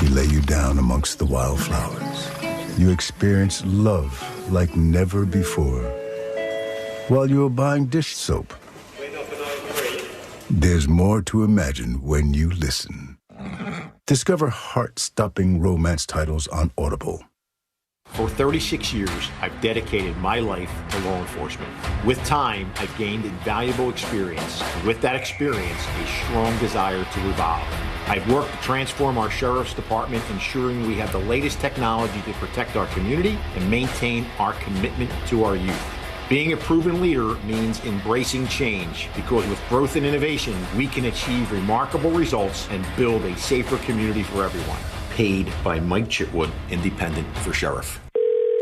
He lay you down amongst the wildflowers. You experienced love like never before. While you were buying dish soap. There's more to imagine when you listen. Discover heart-stopping romance titles on Audible. For 36 years, I've dedicated my life to law enforcement. With time, I've gained invaluable experience. And with that experience, a strong desire to evolve. I've worked to transform our sheriff's department, ensuring we have the latest technology to protect our community and maintain our commitment to our youth. Being a proven leader means embracing change, because with growth and innovation, we can achieve remarkable results and build a safer community for everyone. Paid by Mike Chitwood, Independent for Sheriff.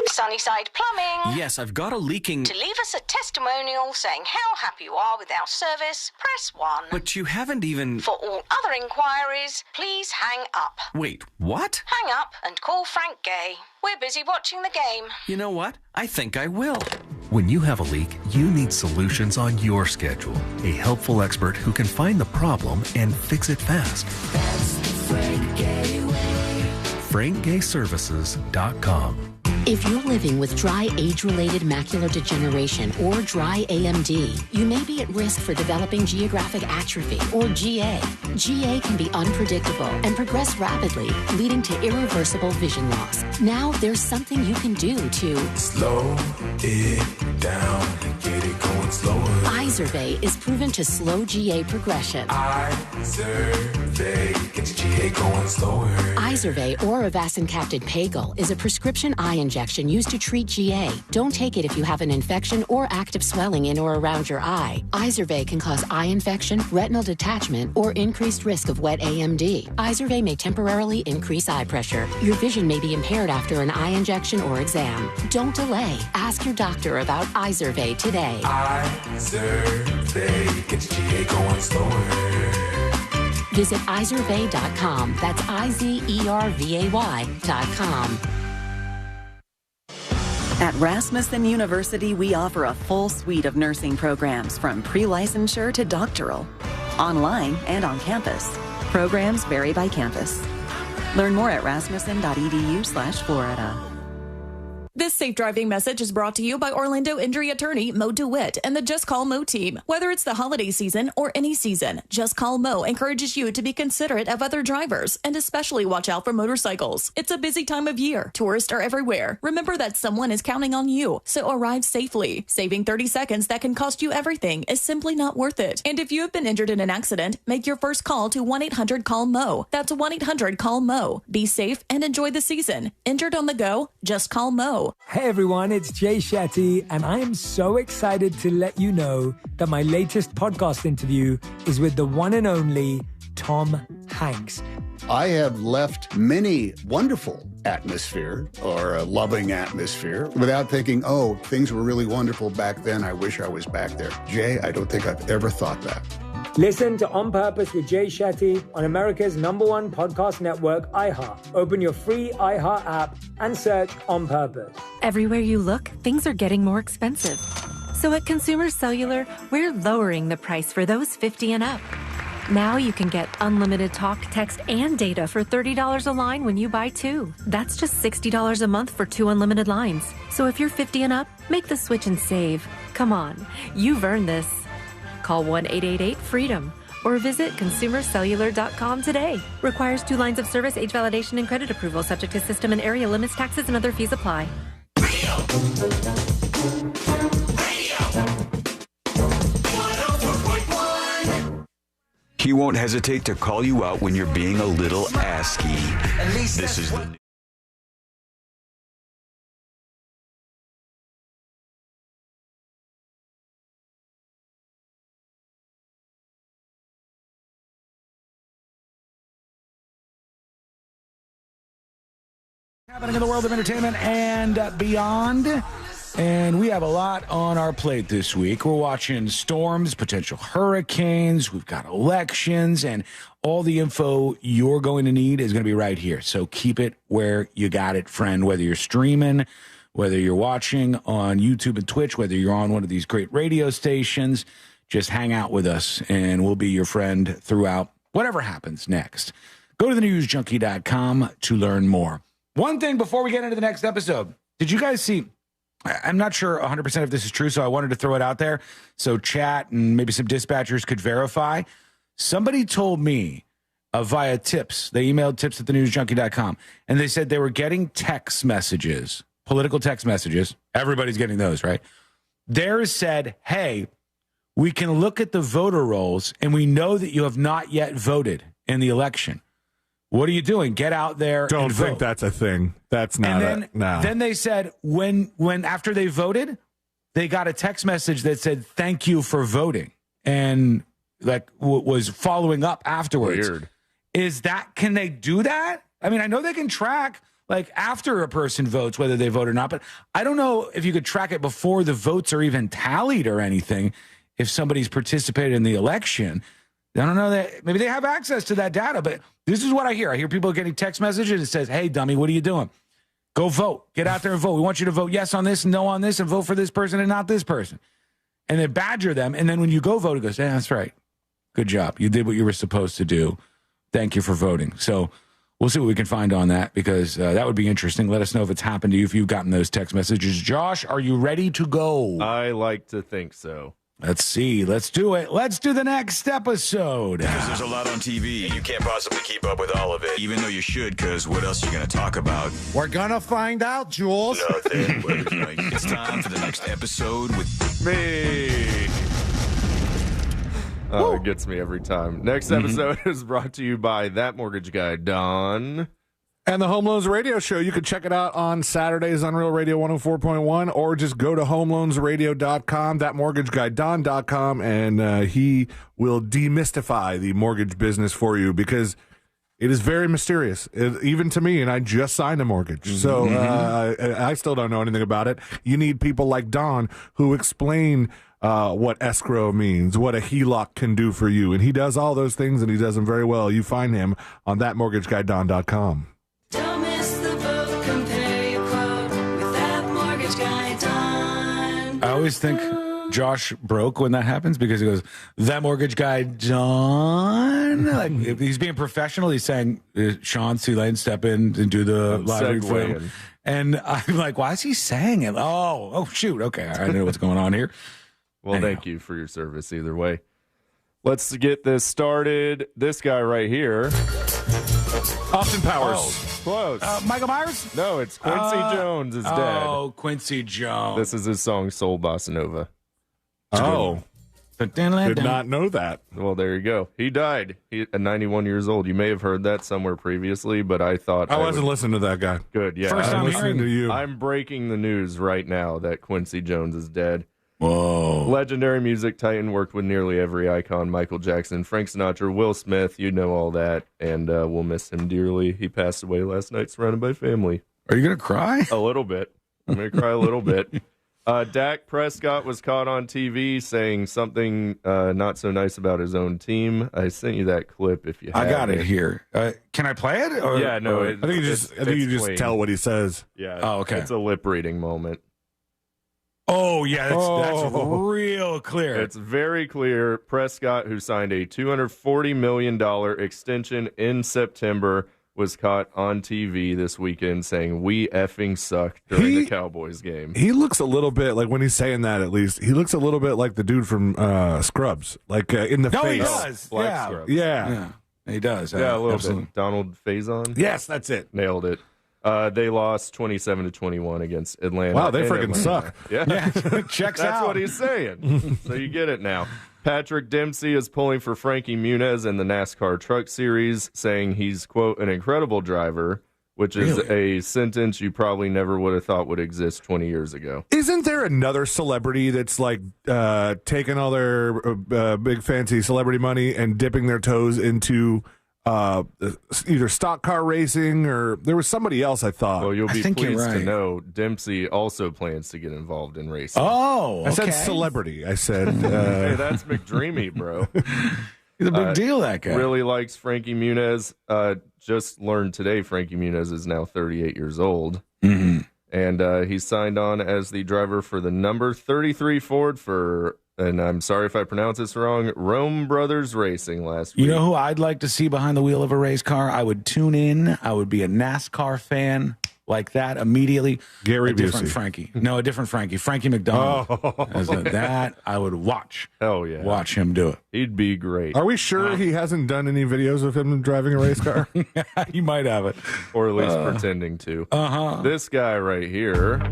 Son, Sunnyside Plumbing. Yes, I've got a leaking... To leave us a testimonial saying how happy you are with our service, press 1. But you haven't even... For all other inquiries, please hang up. Wait, what? Hang up and call Frank Gay. We're busy watching the game. You know what? I think I will. When you have a leak, you need solutions on your schedule. A helpful expert who can find the problem and fix it fast. That's the Frank Gay way. FrankGayServices.com. If you're living with dry age-related macular degeneration or dry AMD, you may be at risk for developing geographic atrophy or GA. GA can be unpredictable and progress rapidly, leading to irreversible vision loss. Now there's something you can do to slow it down and get it going slower. Izervay is proven to slow GA progression. Izervay gets GA going slower. Izervay or avacincaptad pagel is a prescription eye injection used to treat GA. Don't take it if you have an infection or active swelling in or around your eye. Izervay can cause eye infection, retinal detachment, or increased risk of wet AMD. Izervay may temporarily increase eye pressure. Your vision may be impaired after an eye injection or exam. Don't delay. Ask your doctor about Izervay today. Izervay gets GA going slower. Visit Izervay.com. That's IZERVAY.com. At Rasmussen University, we offer a full suite of nursing programs from pre-licensure to doctoral, online and on campus. Programs vary by campus. Learn more at rasmussen.edu/Florida. This safe driving message is brought to you by Orlando injury attorney Mo DeWitt and the Just Call Mo team. Whether it's the holiday season or any season, Just Call Mo encourages you to be considerate of other drivers and especially watch out for motorcycles. It's a busy time of year. Tourists are everywhere. Remember that someone is counting on you, so arrive safely. Saving 30 seconds that can cost you everything is simply not worth it. And if you have been injured in an accident, make your first call to 1-800-CALL-MO. That's 1-800-CALL-MO. Be safe and enjoy the season. Injured on the go? Just call Mo. Hey everyone, it's Jay Shetty, and I am so excited to let you know that my latest podcast interview is with the one and only Tom Hanks. I have left many wonderful atmosphere or a loving atmosphere without thinking, oh, things were really wonderful back then. I wish I was back there. Jay, I don't think I've ever thought that. Listen to On Purpose with Jay Shetty on America's #1 podcast network, iHeart. Open your free iHeart app and search On Purpose. Everywhere you look, things are getting more expensive. So at Consumer Cellular, we're lowering the price for those 50 and up. Now you can get unlimited talk, text, and data for $30 a line when you buy 2. That's just $60 a month for 2 unlimited lines. So if you're 50 and up, make the switch and save. Come on, you've earned this. Call 1-888-FREEDOM or visit consumercellular.com today. Requires 2 lines of service, age validation, and credit approval, subject to system and area limits, taxes, and other fees apply. He won't hesitate to call you out when you're being a little asky. This is the... Happening in the world of entertainment and beyond. And we have a lot on our plate this week. We're watching storms, potential hurricanes. We've got elections, and all the info you're going to need is going to be right here. So keep it where you got it, friend. Whether you're streaming, whether you're watching on YouTube and Twitch, whether you're on one of these great radio stations, just hang out with us, and we'll be your friend throughout whatever happens next. Go to thenewsjunkie.com to learn more. One thing before we get into the next episode, did you guys see, I'm not sure 100% if this is true, so I wanted to throw it out there so chat and maybe some dispatchers could verify. Somebody told me via tips, they emailed tips@thenewsjunkie.com, and they said they were getting text messages, political text messages. Everybody's getting those, right? Theirs said, hey, we can look at the voter rolls, and we know that you have not yet voted in the election. What are you doing? Get out there. Don't think that's a thing. That's not. Then they said when after they voted, they got a text message that said thank you for voting, and like was following up afterwards. Weird. Can they do that? I mean, I know they can track like after a person votes, whether they vote or not. But I don't know if you could track it before the votes are even tallied or anything. If somebody's participated in the election, I don't know that maybe they have access to that data. But this is what I hear. I hear people getting text messages that says, "Hey, dummy, what are you doing? Go vote. Get out there and vote. We want you to vote yes on this and no on this, and vote for this person and not this person." And they badger them. And then when you go vote, it goes, "Yeah, that's right. Good job. You did what you were supposed to do. Thank you for voting." So we'll see what we can find on that, because that would be interesting. Let us know if it's happened to you, if you've gotten those text messages. Josh, are you ready to go? I like to think so. Let's see. Let's do it. Let's do the next episode. Because there's a lot on TV, and you can't possibly keep up with all of it, even though you should, because what else are you going to talk about? We're going to find out, Jules. Nothing. It's time for the next episode with me. Oh, it gets me every time. Next episode is brought to you by That Mortgage Guy, Don. And the Home Loans Radio Show, you can check it out on Saturdays on Real Radio 104.1, or just go to homeloansradio.com, thatmortgageguydon.com, and he will demystify the mortgage business for you, because it is very mysterious, even to me, and I just signed a mortgage. So I still don't know anything about it. You need people like Don who explain what escrow means, what a HELOC can do for you, and he does all those things, and he does them very well. You find him on thatmortgageguydon.com. Don't miss the vote, compare your quote with That Mortgage Guy Don. I always think Josh broke when that happens, because he goes, "That Mortgage Guy Don." Like, if he's being professional, he's saying, "Sean C. Lane, step in and do the live read for him." And I'm like, why is he saying it? Oh, shoot. Okay, I know what's going on here. Well, thank you for your service either way. Let's get this started. This guy right here. Austin Powers. Close. Michael Myers? No, it's Quincy Jones is dead. Oh, Quincy Jones. This is his song Soul Bossa Nova. Oh. Did not know that. Well, there you go. He died at 91 years old. You may have heard that somewhere previously, but I thought I wasn't listening to that guy. Good, yeah. First time listening to you. I'm breaking the news right now that Quincy Jones is dead. Whoa. Legendary music titan, worked with nearly every icon: Michael Jackson, Frank Sinatra, Will Smith, you know all that, and we'll miss him dearly. He passed away last night surrounded by family. Are you going to cry? A little bit. I'm going to cry a little bit. Dak Prescott was caught on TV saying something not so nice about his own team. I sent you that clip if you have I got it here. Can I play it? Or, yeah, no. I think you just tell what he says. Yeah. Oh, okay. It's a lip reading moment. Oh, yeah, that's real clear. It's very clear. Prescott, who signed a $240 million extension in September, was caught on TV this weekend saying, "We effing suck" during the Cowboys game. He looks a little bit like, when he's saying that, at least, he looks a little bit like the dude from Scrubs, like in the face. No, he does. Black Scrubs. Yeah. He does. Yeah, a little absolutely. bit. Donald Faison? Yes, that's it. Nailed it. They lost 27-21 against Atlanta. Wow, they freaking suck. Yeah. Checks That's out. what he's saying. So you get it now. Patrick Dempsey is pulling for Frankie Muniz in the NASCAR Truck Series, saying he's, quote, an incredible driver, which is a sentence you probably never would have thought would exist 20 years ago. Isn't there another celebrity that's like taking all their big fancy celebrity money and dipping their toes into either stock car racing, or there was somebody else I thought? Well, you'll be pleased to know Dempsey also plans to get involved in racing. Oh, okay. I said celebrity. I said hey, that's McDreamy, bro. He's a big deal, that guy. Really likes Frankie Muniz. Just learned today Frankie Muniz is now 38 years old. Mm-hmm. And he signed on as the driver for the number 33 Ford for, and I'm sorry if I pronounce this wrong, Rome Brothers Racing last week. You know who I'd like to see behind the wheel of a race car? I would tune in. I would be a NASCAR fan like that immediately. Gary different Busey. Frankie. No, a different Frankie. Frankie McDonald. That I would watch. Hell yeah. Watch him do it. He'd be great. Are we sure he hasn't done any videos of him driving a race car? He might have it. Or at least pretending to. This guy right here.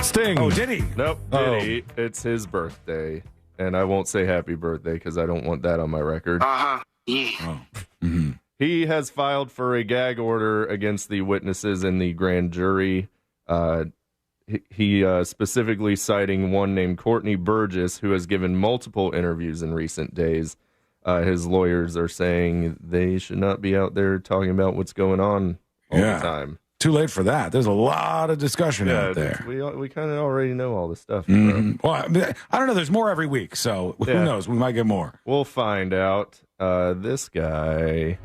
Sting. Oh, did he? Nope, did he? It's his birthday. And I won't say happy birthday because I don't want that on my record. Yeah. Oh. Mm-hmm. He has filed for a gag order against the witnesses in the grand jury. He specifically citing one named Courtney Burgess, who has given multiple interviews in recent days. His lawyers are saying they should not be out there talking about what's going on all the time. too late for that. There's a lot of discussion out there. We kind of already know all this stuff. Mhm. Well, I don't know. There's more every week, so who knows? We might get more. We'll find out. This guy.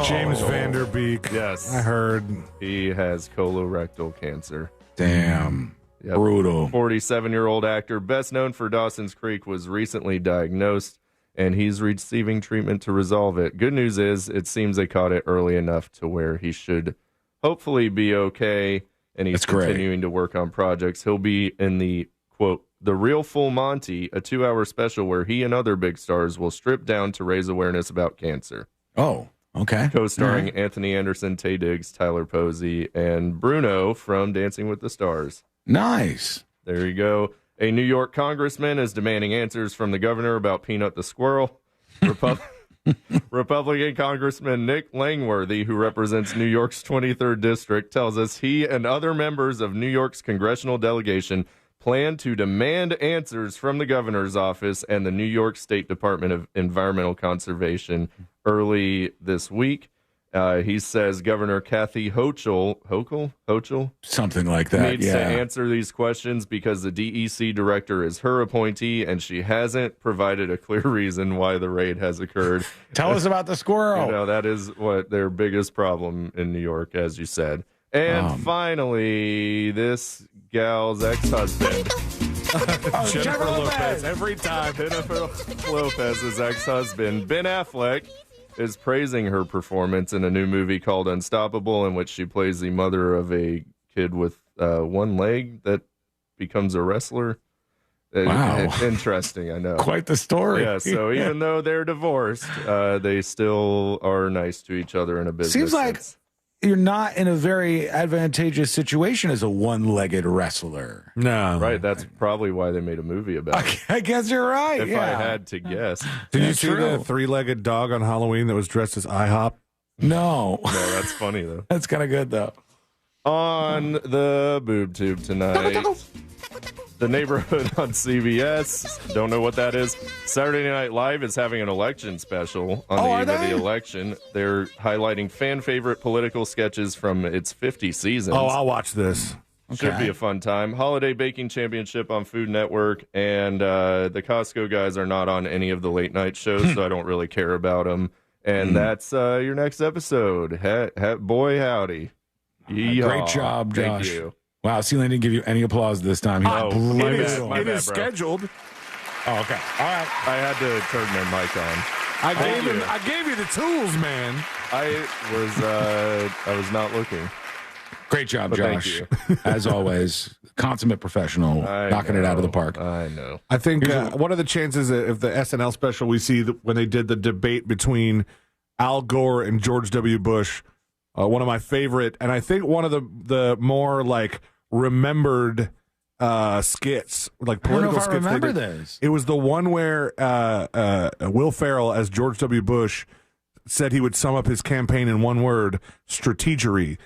James Vanderbeek. Yes. I heard. He has colorectal cancer. Damn. Brutal. 47-year-old actor, best known for Dawson's Creek, was recently diagnosed, and he's receiving treatment to resolve it. Good news is, it seems they caught it early enough to where he should hopefully be okay, and he's continuing to work on projects. He'll be in the, quote, The Real Full Monty, a 2-hour special where he and other big stars will strip down to raise awareness about cancer. Oh, okay. Co-starring Anthony Anderson, Taye Diggs, Tyler Posey, and Bruno from Dancing with the Stars. Nice. There you go. A New York congressman is demanding answers from the governor about Peanut the squirrel. Republican Congressman Nick Langworthy, who represents New York's 23rd District, tells us he and other members of New York's congressional delegation plan to demand answers from the governor's office and the New York State Department of Environmental Conservation early this week. He says Governor Kathy Hochul, something like that, needs to answer these questions because the DEC director is her appointee, and she hasn't provided a clear reason why the raid has occurred. Tell us about the squirrel. You know, that is what their biggest problem in New York, as you said. And finally, this gal's ex-husband. Jennifer Lopez. Every time. Jennifer Lopez's ex-husband, Ben Affleck, is praising her performance in a new movie called Unstoppable, in which she plays the mother of a kid with one leg that becomes a wrestler. Wow. Interesting, I know. Quite the story. Yeah, so even though they're divorced, they still are nice to each other in a business Seems like sense. You're not in a very advantageous situation as a one-legged wrestler. No. Right, that's probably why they made a movie about it. I guess you're right. If I had to guess. Did you see the 3-legged dog on Halloween that was dressed as IHOP? No. No, that's funny, though. That's kind of good, though. On the boob tube tonight, The Neighborhood on CBS. Don't know what that is. Saturday Night Live is having an election special on the eve of the election. They're highlighting fan favorite political sketches from its 50 seasons. Oh, I'll watch this. Should be a fun time. Holiday Baking Championship on Food Network, and the Costco guys are not on any of the late night shows, so I don't really care about them. And that's your next episode. Boy, howdy. Yeehaw. Great job, Josh. Thank you. Wow, Celine didn't give you any applause this time. It is scheduled. Oh, okay. All right. I had to turn my mic on. I gave you the tools, man. I was not looking. Great job, But thank Josh. you. As always, consummate professional, knocking it out of the park. I know. I think what are the chances that if the SNL special we see when they did the debate between Al Gore and George W. Bush, one of my favorite, and I think one of the more like remembered skits, like political skits. I remember this. It was the one where Will Ferrell as George W. Bush said he would sum up his campaign in one word: strategery.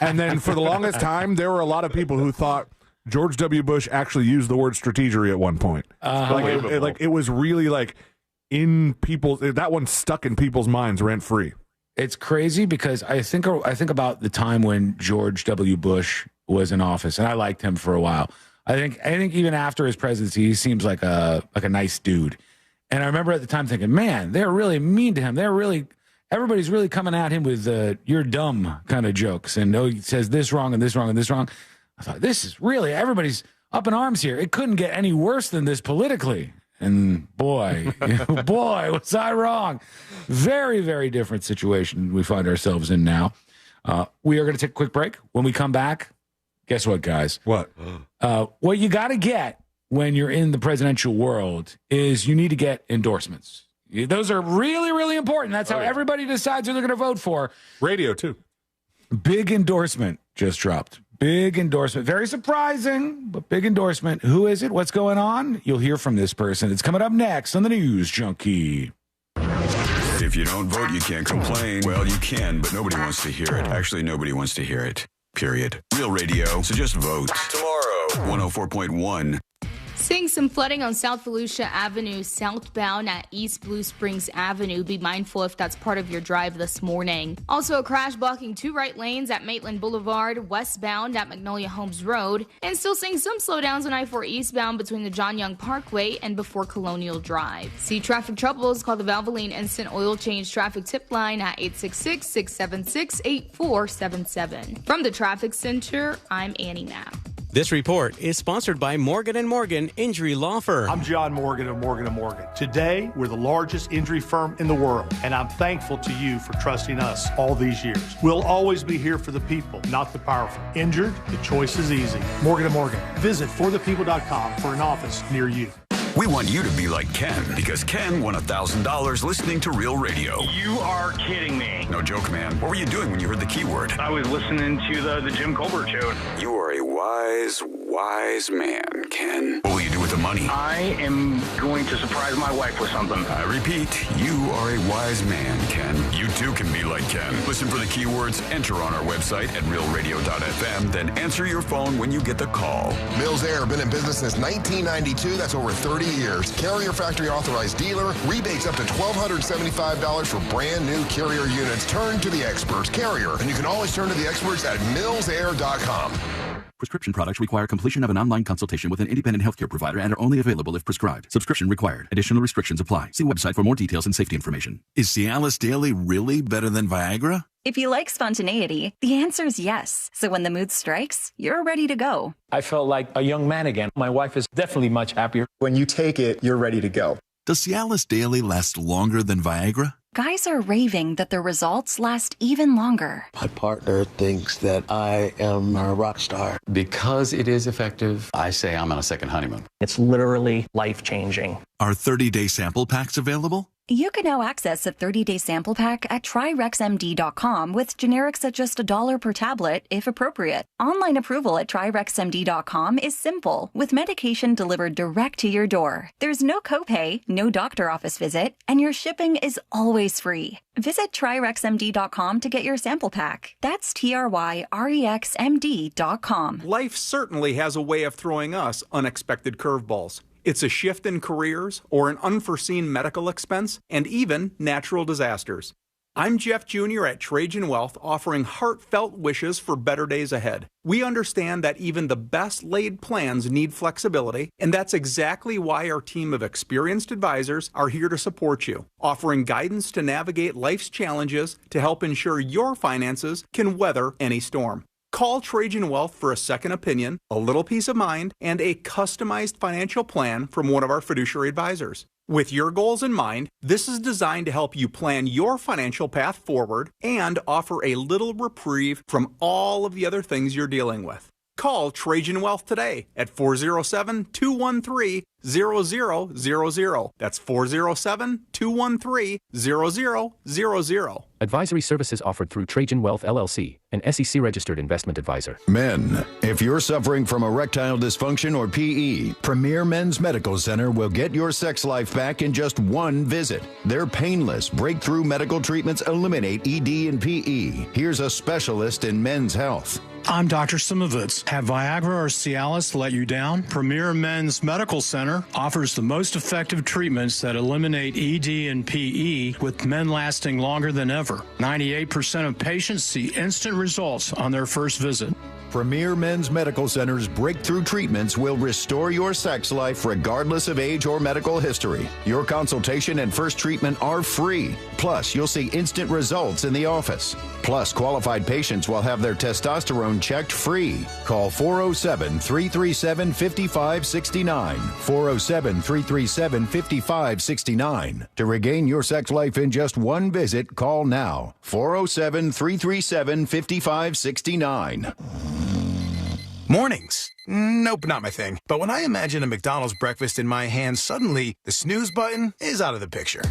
And then for the longest time, there were a lot of people who thought George W. Bush actually used the word strategery at one point. It was really like in people's, that one stuck in people's minds rent free. It's crazy because I think about the time when George W. Bush was in office, and I liked him for a while. I think even after his presidency, he seems like a nice dude. And I remember at the time thinking, man, they're really mean to him. Everybody's really coming at him with "you're dumb" kind of jokes, and he says this wrong and this wrong and this wrong. I thought, this is really, everybody's up in arms here. It couldn't get any worse than this politically. And boy, was I wrong. Very, very different situation we find ourselves in now. We are going to take a quick break. When we come back, guess what, guys? What? What you got to get when you're in the presidential world is you need to get endorsements. Those are really, really important. That's how everybody decides who they're going to vote for. Radio, too. Big endorsement just dropped. Big endorsement. Very surprising, but big endorsement. Who is it? What's going on? You'll hear from this person. It's coming up next on the News Junkie. If you don't vote, you can't complain. Well, you can, but nobody wants to hear it. Actually, nobody wants to hear it. Period. Real radio. So just vote. Tomorrow. 104.1. Seeing some flooding on South Volusia Avenue southbound at East Blue Springs Avenue. Be mindful if that's part of your drive this morning. Also a crash blocking 2 right lanes at Maitland Boulevard westbound at Magnolia Homes Road. And still seeing some slowdowns on I-4 eastbound between the John Young Parkway and before Colonial Drive. See traffic troubles, call the Valvoline Instant Oil Change Traffic Tip Line at 866-676-8477. From the Traffic Center, I'm Annie Knapp. This report is sponsored by Morgan & Morgan Injury Law Firm. I'm John Morgan of Morgan & Morgan. Today, we're the largest injury firm in the world, and I'm thankful to you for trusting us all these years. We'll always be here for the people, not the powerful. Injured? The choice is easy. Morgan & Morgan. Visit forthepeople.com for an office near you. We want you to be like Ken, because Ken won $1,000 listening to Real Radio. You are kidding me. No joke, man. What were you doing when you heard the keyword? I was listening to the Jim Colbert show. You are a wise man, Ken. What will you do with the money? I am going to surprise my wife with something. I repeat, you are a wise man, Ken. You too can be like Ken. Listen for the keywords, enter on our website at realradio.fm, then answer your phone when you get the call. Mills Air, been in business since 1992. That's over 30 years. Carrier factory authorized dealer. Rebates up to $1,275 for brand new Carrier units. Turn to the experts. Carrier. And you can always turn to the experts at millsair.com. Prescription products require completion of an online consultation with an independent healthcare provider and are only available if prescribed. Subscription required. Additional restrictions apply. See website for more details and safety information. Is Cialis Daily really better than Viagra? If you like spontaneity, the answer is yes. So when the mood strikes, you're ready to go. I felt like a young man again. My wife is definitely much happier. When you take it, you're ready to go. Does Cialis Daily last longer than Viagra? Guys are raving that their results last even longer. My partner thinks that I am a rock star. Because it is effective, I say I'm on a second honeymoon. It's literally life-changing. Are 30-day sample packs available? You can now access a 30-day sample pack at TryRexMD.com with generics at just $1 per tablet, if appropriate. Online approval at TryRexMD.com is simple, with medication delivered direct to your door. There's no copay, no doctor office visit, and your shipping is always free. Visit TryRexMD.com to get your sample pack. That's TryRexMD.com. Life certainly has a way of throwing us unexpected curveballs. It's a shift in careers or an unforeseen medical expense and even natural disasters. I'm Jeff Jr. at Trajan Wealth, offering heartfelt wishes for better days ahead. We understand that even the best laid plans need flexibility, and that's exactly why our team of experienced advisors are here to support you, offering guidance to navigate life's challenges to help ensure your finances can weather any storm. Call Trajan Wealth for a second opinion, a little peace of mind, and a customized financial plan from one of our fiduciary advisors. With your goals in mind, this is designed to help you plan your financial path forward and offer a little reprieve from all of the other things you're dealing with. Call Trajan Wealth today at 407-213-0000. That's 407-213-0000. Advisory services offered through Trajan Wealth LLC, an SEC-registered investment advisor. Men, if you're suffering from erectile dysfunction or PE, Premier Men's Medical Center will get your sex life back in just one visit. Their painless, breakthrough medical treatments eliminate ED and PE. Here's a specialist in men's health. I'm Dr. Simovitz. Have Viagra or Cialis let you down? Premier Men's Medical Center offers the most effective treatments that eliminate ED and PE, with men lasting longer than ever. 98% of patients see instant results on their first visit. Premier Men's Medical Center's breakthrough treatments will restore your sex life regardless of age or medical history. Your consultation and first treatment are free. Plus, you'll see instant results in the office. Plus, qualified patients will have their testosterone checked free. Call 407-337-5569. 407-337-5569. To regain your sex life in just one visit, call now. 407-337-5569. Mornings. Nope, not my thing. But when I imagine a McDonald's breakfast in my hand, suddenly the snooze button is out of the picture.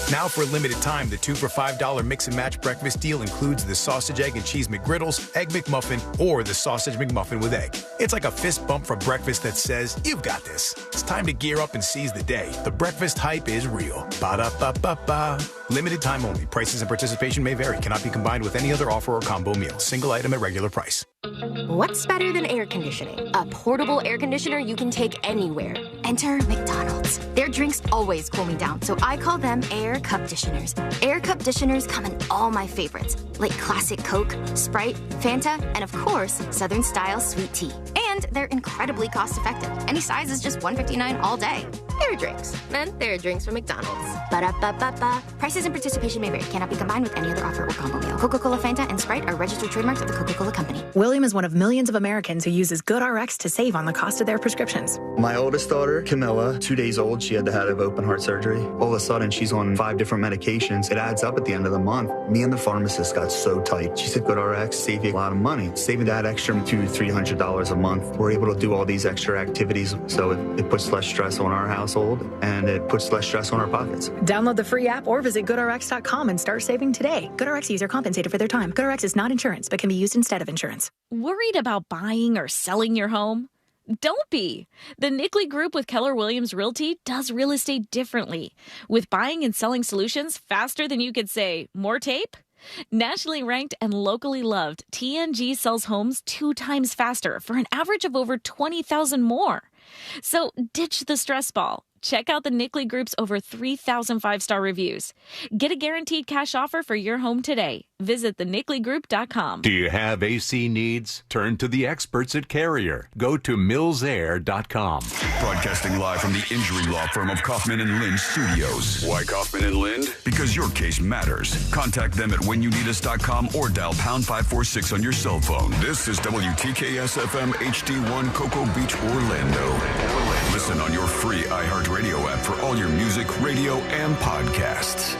Now for a limited time, the 2 for $5 mix and match breakfast deal includes the sausage, egg, and cheese McGriddles, egg McMuffin, or the sausage McMuffin with egg. It's like a fist bump for breakfast that says, you've got this. It's time to gear up and seize the day. The breakfast hype is real. Ba-da-ba-ba-ba. Limited time only. Prices and participation may vary. Cannot be combined with any other offer or combo meal. Single item at regular price. What's better than air conditioning? a portable air conditioner you can take anywhere. Enter McDonald's. Their drinks always cool me down, so I call them Air Cup Disheners. Air Cup Disheners come in all my favorites, like classic Coke, Sprite, Fanta, and of course, Southern-style sweet tea. And they're incredibly cost-effective. Any size is just $1.59 all day. There are drinks. And there are drinks from McDonald's. Ba-da-ba-ba-ba. Prices and participation may vary. Cannot be combined with any other offer or combo meal. Coca-Cola, Fanta, and Sprite are registered trademarks of the Coca-Cola Company. William is one of millions of Americans who uses GoodRx to save on the cost of their prescriptions. My oldest daughter, Kamala, 2 days old, she had to have open heart surgery. All of a sudden, she's on 5 different medications. It adds up at the end of the month. Me and the pharmacist got so tight. She said, GoodRx save you a lot of money. Saving that extra $200-300 a month. We're able to do all these extra activities, so it puts less stress on our household, and it puts less stress on our pockets. Download the free app or visit GoodRx.com and start saving today. GoodRx user compensated for their time. GoodRx is not insurance, but can be used instead of insurance. Worried about buying or selling your home? Don't be. The Nickley Group with Keller Williams Realty does real estate differently, with buying and selling solutions faster than you could say, more tape? Nationally ranked and locally loved, TNG sells homes 2 times faster for an average of over 20,000 more. So ditch the stress ball. Check out the Nickley Group's over 3,000 5-star reviews. Get a guaranteed cash offer for your home today. Visit thenickleyGroup.com. Do you have AC needs? Turn to the experts at Carrier. Go to millsair.com. Broadcasting live from the injury law firm of Kaufman and Lind Studios. Why Kaufman and Lind? Because your case matters. Contact them at whenyouneedus.com or dial pound 546 on your cell phone. This is WTKS FM HD1 Cocoa Beach, Orlando. Listen on your free iHeartRadio app for all your music, radio, and podcasts.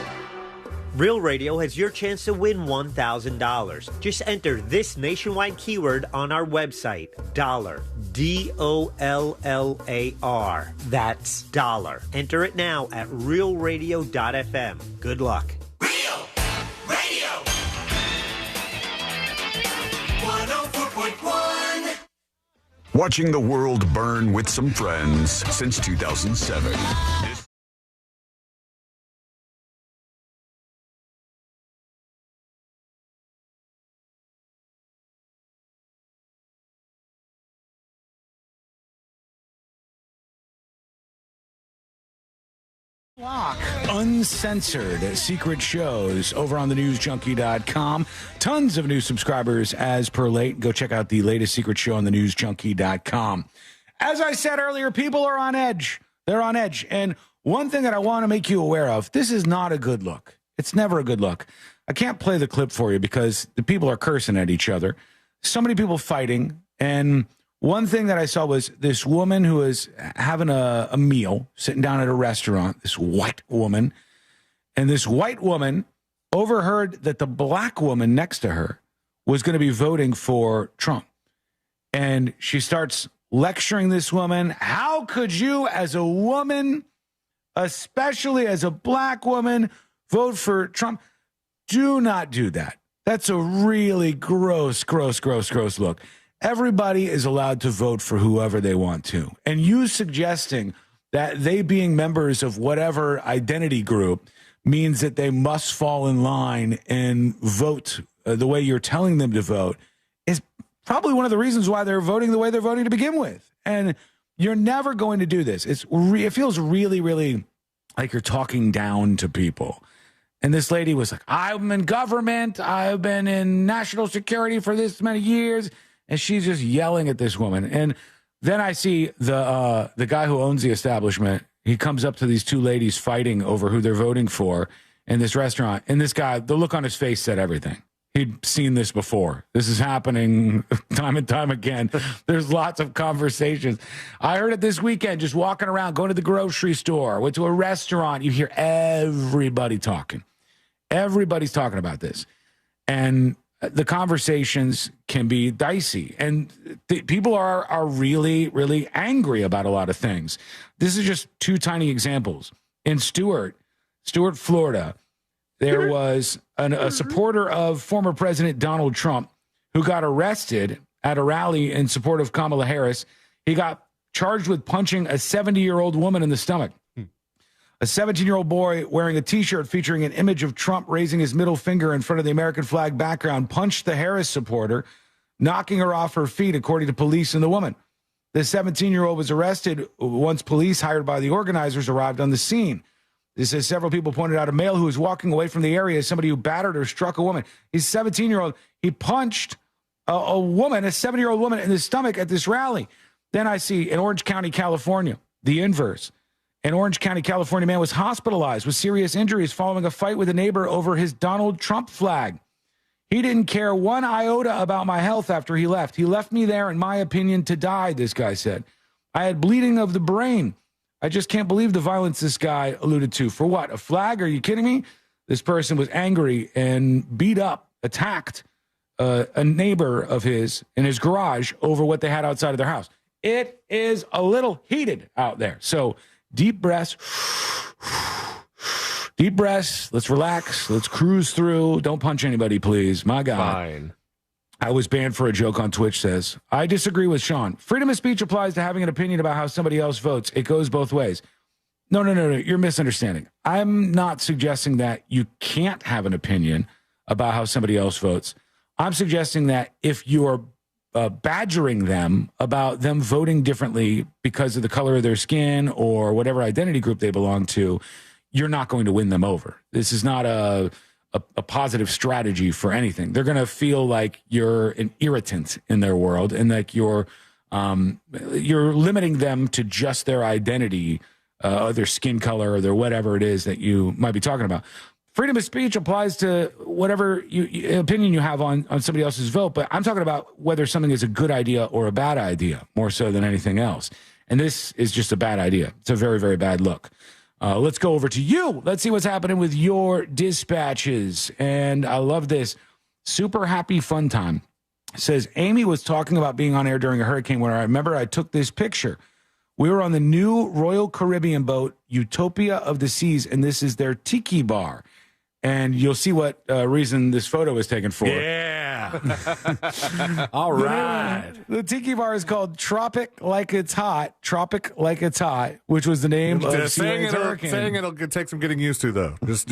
Real Radio has your chance to win $1,000. Just enter this nationwide keyword on our website, dollar, DOLLAR. That's dollar. Enter it now at realradio.fm. Good luck. Real Radio 104.1. Watching the world burn with some friends since 2007. Uncensored secret shows over on the newsjunkie.com. Tons of new subscribers as per late. Go check out the latest secret show on the newsjunkie.com. As I said earlier, people are on edge. They're on edge. And one thing that I want to make you aware of, this is not a good look. It's never a good look. I can't play the clip for you because the people are cursing at each other. So many people fighting. And one thing that I saw was this woman who was having a meal, sitting down at a restaurant, this white woman. And this white woman overheard that the black woman next to her was going to be voting for Trump. And she starts lecturing this woman. How could you, as a woman, especially as a black woman, vote for Trump? Do not do that. That's a really gross look. Everybody is allowed to vote for whoever they want to. And you suggesting that they being members of whatever identity group means that they must fall in line and vote the way you're telling them to vote is probably one of the reasons why they're voting the way they're voting to begin with. And you're never going to do this. It feels really, really like you're talking down to people. And this lady was like, I'm in government. I've been in national security for this many years. And she's just yelling at this woman. And then I see the guy who owns the establishment. He comes up to these two ladies fighting over who they're voting for in this restaurant. And this guy, the look on his face said everything. He'd seen this before. This is happening time and time again. There's lots of conversations. I heard it this weekend, just walking around, going to the grocery store, went to a restaurant. You hear everybody talking. Everybody's talking about this. And the conversations can be dicey, and people are really, really angry about a lot of things. This is just 2 tiny examples. In Stuart, Florida, there was a supporter of former President Donald Trump who got arrested at a rally in support of Kamala Harris. He got charged with punching a 70-year-old woman in the stomach. A 17-year-old boy wearing a T-shirt featuring an image of Trump raising his middle finger in front of the American flag background punched the Harris supporter, knocking her off her feet, according to police and the woman. The 17-year-old was arrested once police hired by the organizers arrived on the scene. This says several people pointed out a male who was walking away from the area as somebody who battered or struck a woman. He's 17-year-old. He punched a woman, a 70-year-old woman, in the stomach at this rally. Then I see in Orange County, California, the inverse. An Orange County, California man was hospitalized with serious injuries following a fight with a neighbor over his Donald Trump flag. He didn't care one iota about my health after he left. He left me there, in my opinion, to die, this guy said. I had bleeding of the brain. I just can't believe the violence this guy alluded to. For what? A flag? Are you kidding me? This person was angry and beat up, attacked a neighbor of his in his garage over what they had outside of their house. It is a little heated out there. So deep breaths. Deep breaths. Let's relax. Let's cruise through. Don't punch anybody, please. My God. Fine. I was banned for a joke on Twitch, says. I disagree with Sean. Freedom of speech applies to having an opinion about how somebody else votes. It goes both ways. No. You're misunderstanding. I'm not suggesting that you can't have an opinion about how somebody else votes. I'm suggesting that if you're badgering them about them voting differently because of the color of their skin or whatever identity group they belong to, you're not going to win them over. This is not a positive strategy for anything. They're going to feel like you're an irritant in their world and like you're limiting them to just their identity, their skin color or their whatever it is that you might be talking about. Freedom of speech applies to whatever opinion you have on somebody else's vote, but I'm talking about whether something is a good idea or a bad idea, more so than anything else. And this is just a bad idea. It's a very, very bad look. Let's go over to you. Let's see what's happening with your dispatches. And I love this. Super happy fun time. Says, Amy was talking about being on air during a hurricane when I remember I took this picture. We were on the new Royal Caribbean boat, Utopia of the Seas, and this is their tiki bar. And you'll see what reason this photo was taken for. Yeah. All right. The tiki bar is called Tropic Like It's Hot, which was the name of Sealand's hurricane. Saying it'll take some getting used to, though. Just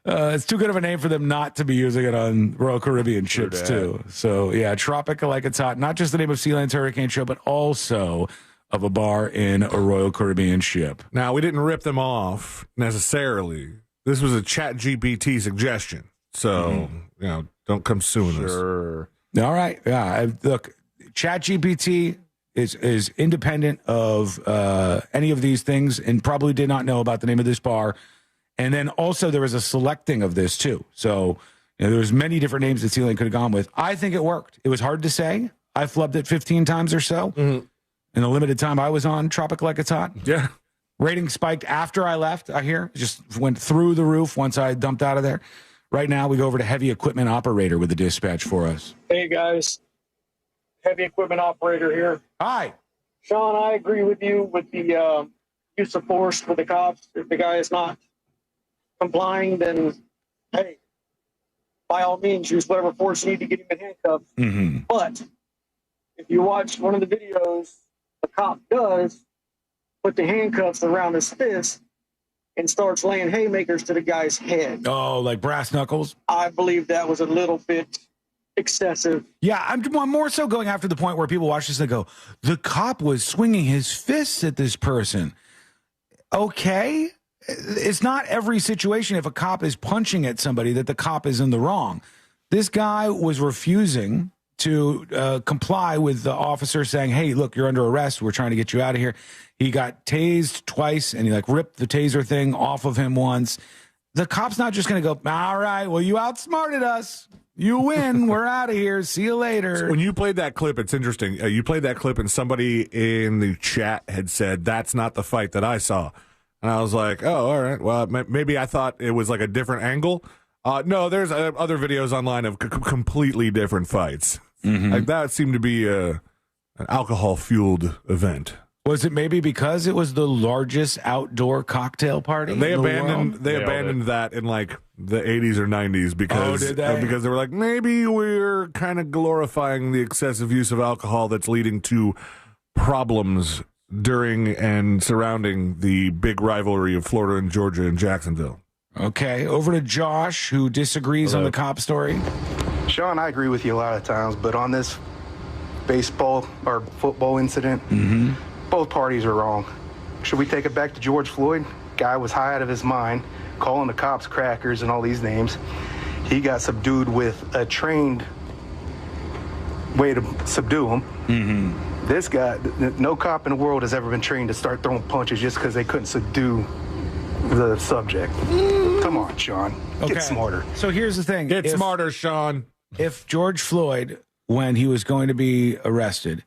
it's too good of a name for them not to be using it on Royal Caribbean ships, too. So, yeah, Tropic Like It's Hot. Not just the name of Sealand's hurricane show, but also of a bar in a Royal Caribbean ship. Now, we didn't rip them off necessarily. This was a ChatGPT suggestion. So, don't come suing us. All right. Yeah. Look, ChatGPT is independent of any of these things and probably did not know about the name of this bar. And then also there was a selecting of this too. So there was many different names that Sealand could have gone with. I think it worked. It was hard to say. I flubbed it 15 times or so in the limited time I was on Tropic Like It's Hot. Yeah. Rating spiked after I left, I hear. Just went through the roof once I dumped out of there. Right now, we go over to heavy equipment operator with the dispatch for us. Hey, guys. Heavy equipment operator here. Hi. Sean, I agree with you with the use of force with the cops. If the guy is not complying, then, hey, by all means, use whatever force you need to get him in handcuffs. Mm-hmm. But if you watch one of the videos, the cop does put the handcuffs around his fist and starts laying haymakers to the guy's head. Oh, like brass knuckles? I believe that was a little bit excessive. Yeah, I'm more so going after the point where people watch this and go, the cop was swinging his fists at this person. Okay. It's not every situation if a cop is punching at somebody that the cop is in the wrong. This guy was refusing to comply with the officer saying, hey, look, you're under arrest. We're trying to get you out of here. He got tased twice and he ripped the taser thing off of him once. The cop's not just going to go, all right, well, you outsmarted us. You win. We're out of here. See you later. So when you played that clip, it's interesting. You played that clip and somebody in the chat had said, that's not the fight that I saw. And I was like, oh, all right. Well, maybe I thought it was like a different angle. No, there's other videos online of completely different fights. Mm-hmm. Like that seemed to be an alcohol-fueled event. Was it maybe because it was the largest outdoor cocktail party? They abandoned that in like the 80s or 90s because because they were like, maybe we're kind of glorifying the excessive use of alcohol that's leading to problems during and surrounding the big rivalry of Florida and Georgia and Jacksonville. Okay, over to Josh, who disagrees on the cop story. Sean, I agree with you a lot of times, but on this baseball or football incident. Mm-hmm. Both parties are wrong. Should we take it back to George Floyd? Guy was high out of his mind, calling the cops crackers and all these names. He got subdued with a trained way to subdue him. Mm-hmm. This guy, no cop in the world has ever been trained to start throwing punches just because they couldn't subdue the subject. Come on, Sean. Get smarter. So here's the thing. Get smarter, Sean. If George Floyd, when he was going to be arrested,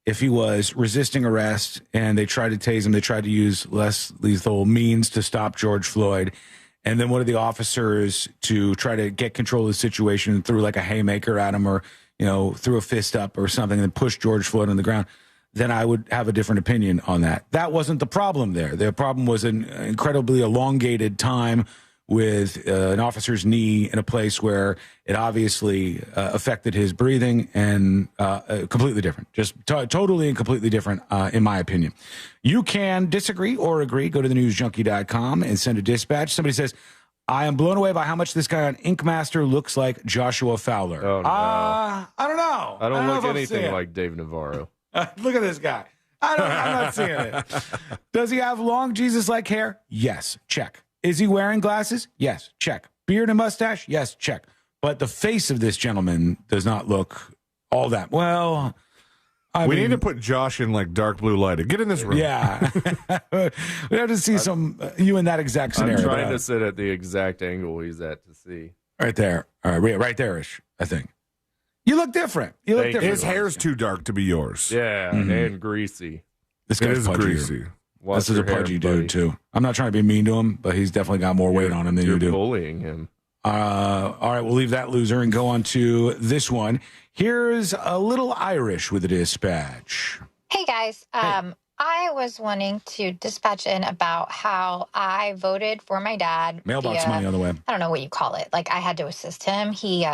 if he was resisting arrest and they tried to tase him, they tried to use less lethal means to stop George Floyd, and then one of the officers to try to get control of the situation threw like a haymaker at him or, threw a fist up or something and pushed George Floyd on the ground, then I would have a different opinion on that. That wasn't the problem there. The problem was an incredibly elongated time with an officer's knee in a place where it obviously affected his breathing and completely different. Just totally and completely different, in my opinion. You can disagree or agree. Go to thenewsjunkie.com and send a dispatch. Somebody says, I am blown away by how much this guy on Ink Master looks like Joshua Fowler. Oh, no. I don't know. I don't look know anything like Dave Navarro. Look at this guy. I'm not seeing it. Does he have long Jesus-like hair? Yes. Check. Is he wearing glasses? Yes. Check. Beard and mustache? Yes. Check. But the face of this gentleman does not look all that well. We need to put Josh in like dark blue lighting. Get in this room. Yeah. We have to see you in that exact scenario. I'm trying to sit at the exact angle he's at to see. Right there. All right. Right there-ish, I think. You look different. His hair's too dark to be yours. Yeah, and greasy. This guy's greasy. This is a pudgy dude, too. I'm not trying to be mean to him, but he's definitely got more weight on him than you do. You're bullying him. All right, we'll leave that loser and go on to this one. Here's a little Irish with a dispatch. Hey, guys. I was wanting to dispatch in about how I voted for my dad. Mailbox money on the way. I don't know what you call it. Like, I had to assist him. He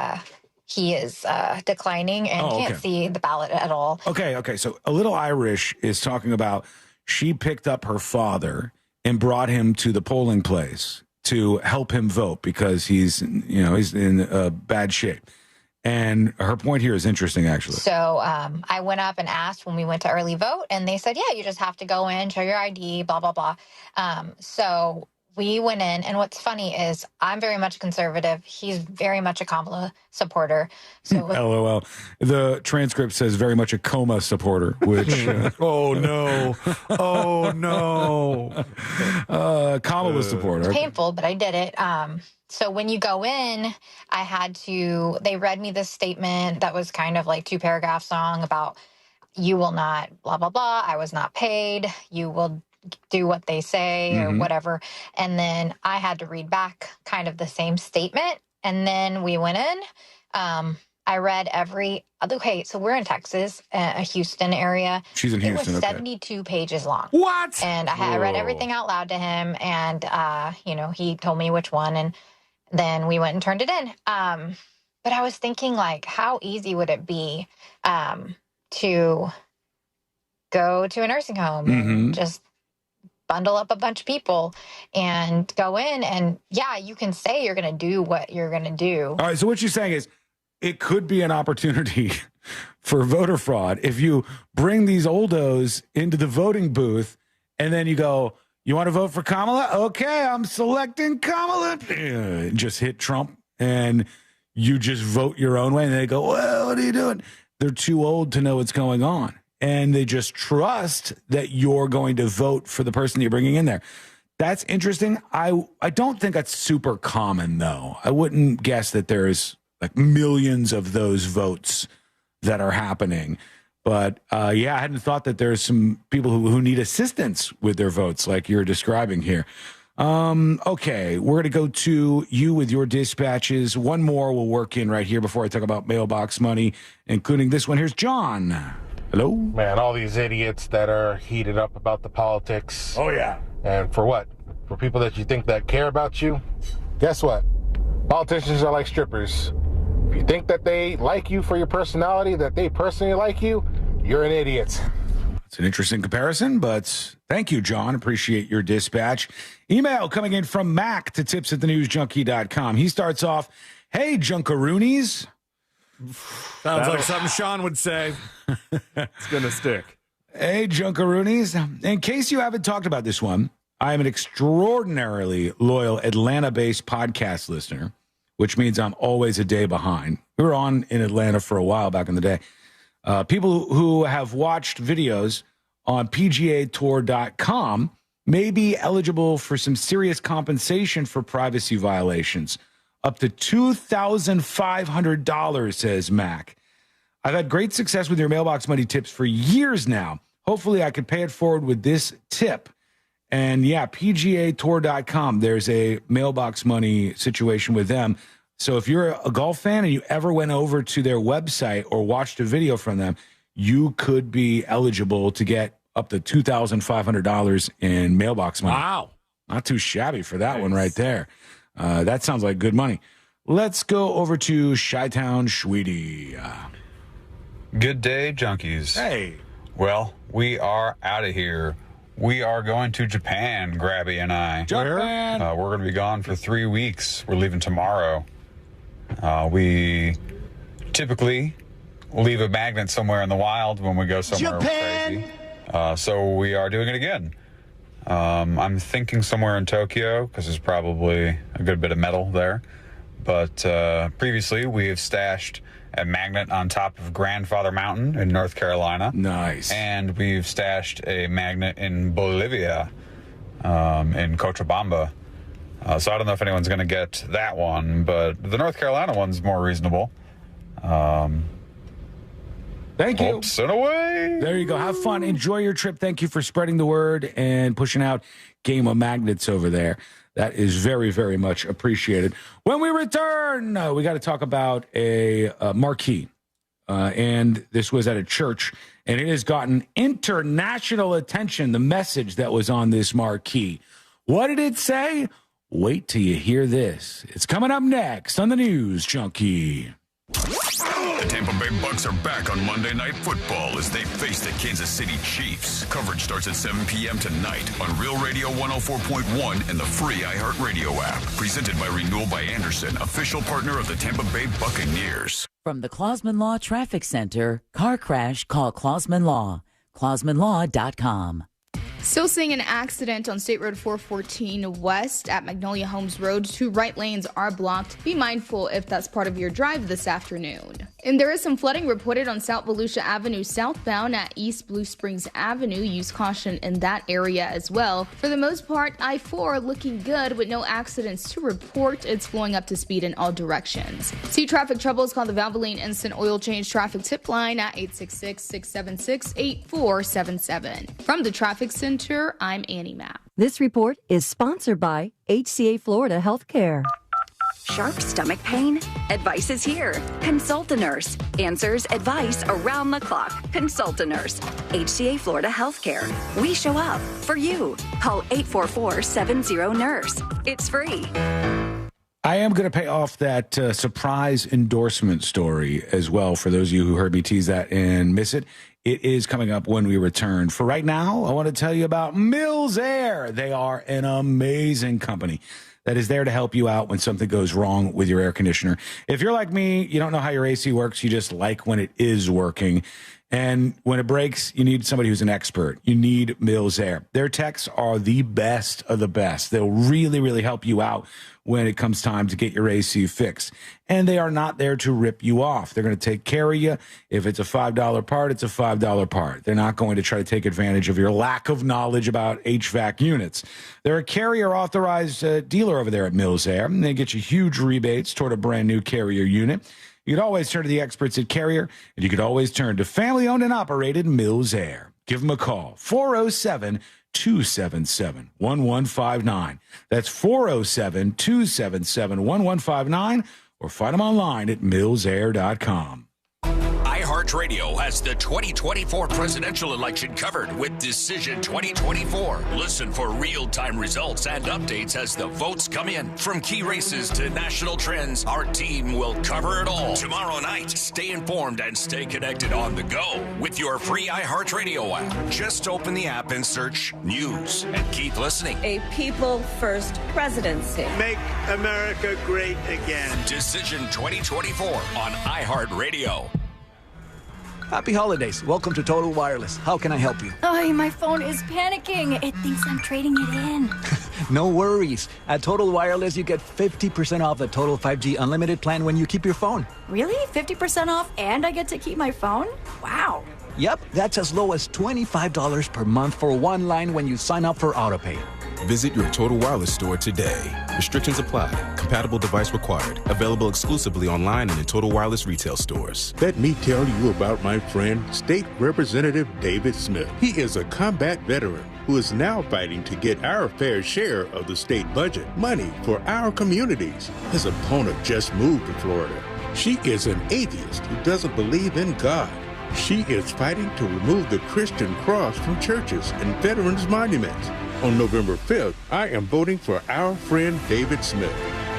is declining and can't see the ballot at all. Okay. So a little Irish is talking about she picked up her father and brought him to the polling place to help him vote because he's in bad shape. And her point here is interesting, actually. So I went up and asked when we went to early vote, and they said, yeah, you just have to go in, show your ID, blah, blah, blah. So we went in, and what's funny is I'm very much conservative. He's very much a Kamala supporter. So LOL. The transcript says very much a coma supporter, which oh no. Kamala supporter. It's painful, but I did it. So when you go in, they read me this statement that was kind of like 2-paragraph song about you will not blah, blah, blah. I was not paid. You will do what they say or whatever. And then I had to read back kind of the same statement. And then we went in. I read so we're in Texas, a Houston area. She's in Houston. It was 72 pages long. What? And I read everything out loud to him. And, he told me which one. And then we went and turned it in. But I was thinking, like, how easy would it be to go to a nursing home and just bundle up a bunch of people and go in and, yeah, you can say you're going to do what you're going to do. All right, so what you're saying is it could be an opportunity for voter fraud if you bring these oldos into the voting booth and then you go, you want to vote for Kamala? Okay, I'm selecting Kamala. Just hit Trump and you just vote your own way. And they go, well, what are you doing? They're too old to know what's going on. And they just trust that you're going to vote for the person you're bringing in there. That's interesting. I don't think that's super common, though. I wouldn't guess that there's like millions of those votes that are happening. But, I hadn't thought that there's some people who need assistance with their votes like you're describing here. Okay, we're going to go to you with your dispatches. One more will work in right here before I talk about mailbox money, including this one. Here's John. Hello? Man, all these idiots that are heated up about the politics. Oh, yeah. And for what? For people that you think that care about you? Guess what? Politicians are like strippers. If you think that they like you for your personality, that they personally like you, you're an idiot. It's an interesting comparison, but thank you, John. Appreciate your dispatch. Email coming in from Mac to tips@thenewsjunkie.com. He starts off, hey, Junkaroonies. Sounds like something Sean would say. It's going to stick. Hey, Junkaroonies. In case you haven't talked about this one, I am an extraordinarily loyal Atlanta-based podcast listener, which means I'm always a day behind. We were on in Atlanta for a while back in the day. People who have watched videos on PGAtour.com may be eligible for some serious compensation for privacy violations. Up to $2,500, says Mac. I've had great success with your mailbox money tips for years now. Hopefully I could pay it forward with this tip. And yeah, PGAtour.com, there's a mailbox money situation with them. So if you're a golf fan and you ever went over to their website or watched a video from them, you could be eligible to get up to $2,500 in mailbox money. Wow. Not too shabby for that one right there. That sounds like good money. Let's go over to Chi-Town Schweedy. Good day, junkies. Hey. Well, we are out of here. We are going to Japan, Grabby and I. Japan. We're going to be gone for 3 weeks. We're leaving tomorrow. We typically leave a magnet somewhere in the wild when we go somewhere crazy. So we are doing it again. I'm thinking somewhere in Tokyo because there's probably a good bit of metal there. But previously we have stashed a magnet on top of Grandfather Mountain in North Carolina. Nice. And we've stashed a magnet in Bolivia, in Cochabamba. So I don't know if anyone's going to get that one, but the North Carolina one's more reasonable. Thank you. Hopes and away. There you go. Have fun. Enjoy your trip. Thank you for spreading the word and pushing out Game of Magnets over there. That is very, very much appreciated. When we return, we got to talk about a marquee. And this was at a church, and it has gotten international attention, the message that was on this marquee. What did it say? Wait till you hear this. It's coming up next on the News Junkie. The Tampa Bay Bucks are back on Monday Night Football as they face the Kansas City Chiefs. Coverage starts at 7 p.m. tonight on Real Radio 104.1 and the free iHeartRadio app. Presented by Renewal by Anderson, official partner of the Tampa Bay Buccaneers. From the Clausman Law Traffic Center, car crash, call Clausman Law. ClausmanLaw.com. Still seeing an accident on State Road 414 West at Magnolia Homes Road. 2 right lanes are blocked. Be mindful if that's part of your drive this afternoon. And there is some flooding reported on South Volusia Avenue southbound at East Blue Springs Avenue. Use caution in that area as well. For the most part, I-4 looking good with no accidents to report. It's flowing up to speed in all directions. See traffic troubles, call the Valvoline Instant Oil Change Traffic Tip Line at 866-676-8477. From the Traffic Center, I'm Annie Mapp. This report is sponsored by HCA Florida Healthcare. Sharp stomach pain? Advice is here. Consult a nurse. Answers, advice around the clock. Consult a nurse. HCA Florida Healthcare. We show up for you. Call 844-70-NURSE. It's free. I am going to pay off that surprise endorsement story as well for those of you who heard me tease that and miss it. It is coming up when we return. For right now, I want to tell you about Mills Air. They are an amazing company that is there to help you out when something goes wrong with your air conditioner. If you're like me, you don't know how your AC works. You just like when it is working. And when it breaks, you need somebody who's an expert. You need Mills Air. Their techs are the best of the best. They'll really, really help you out when it comes time to get your AC fixed. And they are not there to rip you off. They're going to take care of you. If it's a $5 part, it's a $5 part. They're not going to try to take advantage of your lack of knowledge about HVAC units. They're a Carrier-authorized dealer over there at Mills Air, and they get you huge rebates toward a brand-new Carrier unit. You could always turn to the experts at Carrier, and you could always turn to family-owned and operated Mills Air. Give them a call, 407-277-1159. That's 407-277-1159, or find them online at millsair.com. iHeartRadio has the 2024 presidential election covered with Decision 2024. Listen for real-time results and updates as the votes come in. From key races to national trends, our team will cover it all. Tomorrow night, stay informed and stay connected on the go with your free iHeartRadio app. Just open the app and search News and keep listening. A people-first presidency. Make America great again. Decision 2024 on iHeartRadio. Happy holidays. Welcome to Total Wireless. How can I help you? Oh, my phone is panicking. It thinks I'm trading it in. No worries. At Total Wireless, you get 50% off the Total 5G Unlimited plan when you keep your phone. Really? 50% off and I get to keep my phone? Wow. Yep, that's as low as $25 per month for one line when you sign up for AutoPay. Visit your Total Wireless store today. Restrictions apply. Compatible device required. Available exclusively online and in Total Wireless retail stores. Let me tell you about my friend, State Representative David Smith. He is a combat veteran who is now fighting to get our fair share of the state budget, money for our communities. His opponent just moved to Florida. She is an atheist who doesn't believe in God. She is fighting to remove the Christian cross from churches and veterans' monuments. On November 5th, I am voting for our friend David Smith.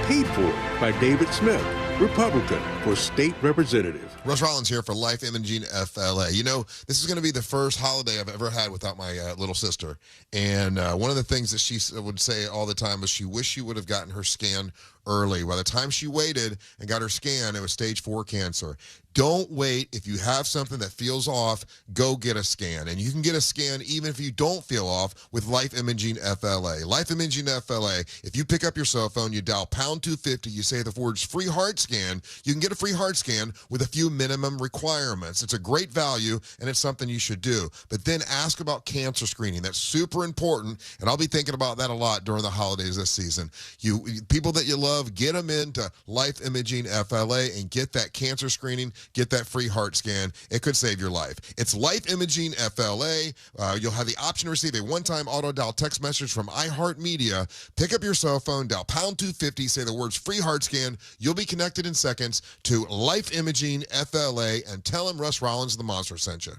Paid for by David Smith, Republican for State Representative. Russ Rollins here for Life Imaging FLA. You know, this is going to be the first holiday I've ever had without my little sister. And one of the things that she would say all the time was she wished she would have gotten her scan early. By the time she waited and got her scan, it was stage 4 cancer. Don't wait. If you have something that feels off, go get a scan. And you can get a scan even if you don't feel off with Life Imaging FLA. Life Imaging FLA, if you pick up your cell phone, you dial pound 250, you say the words free heart scan, you can get a free heart scan with a few minimum requirements. It's a great value, and it's something you should do. But then ask about cancer screening. That's super important, and I'll be thinking about that a lot during the holidays this season. People that you love, get them into Life Imaging FLA and get that cancer screening. Get that free heart scan. It could save your life. It's Life Imaging FLA. You'll have the option to receive a one-time auto-dial text message from iHeartMedia. Pick up your cell phone, dial pound 250, say the words free heart scan. You'll be connected in seconds to Life Imaging FLA, and tell them Russ Rollins the Monster sent you.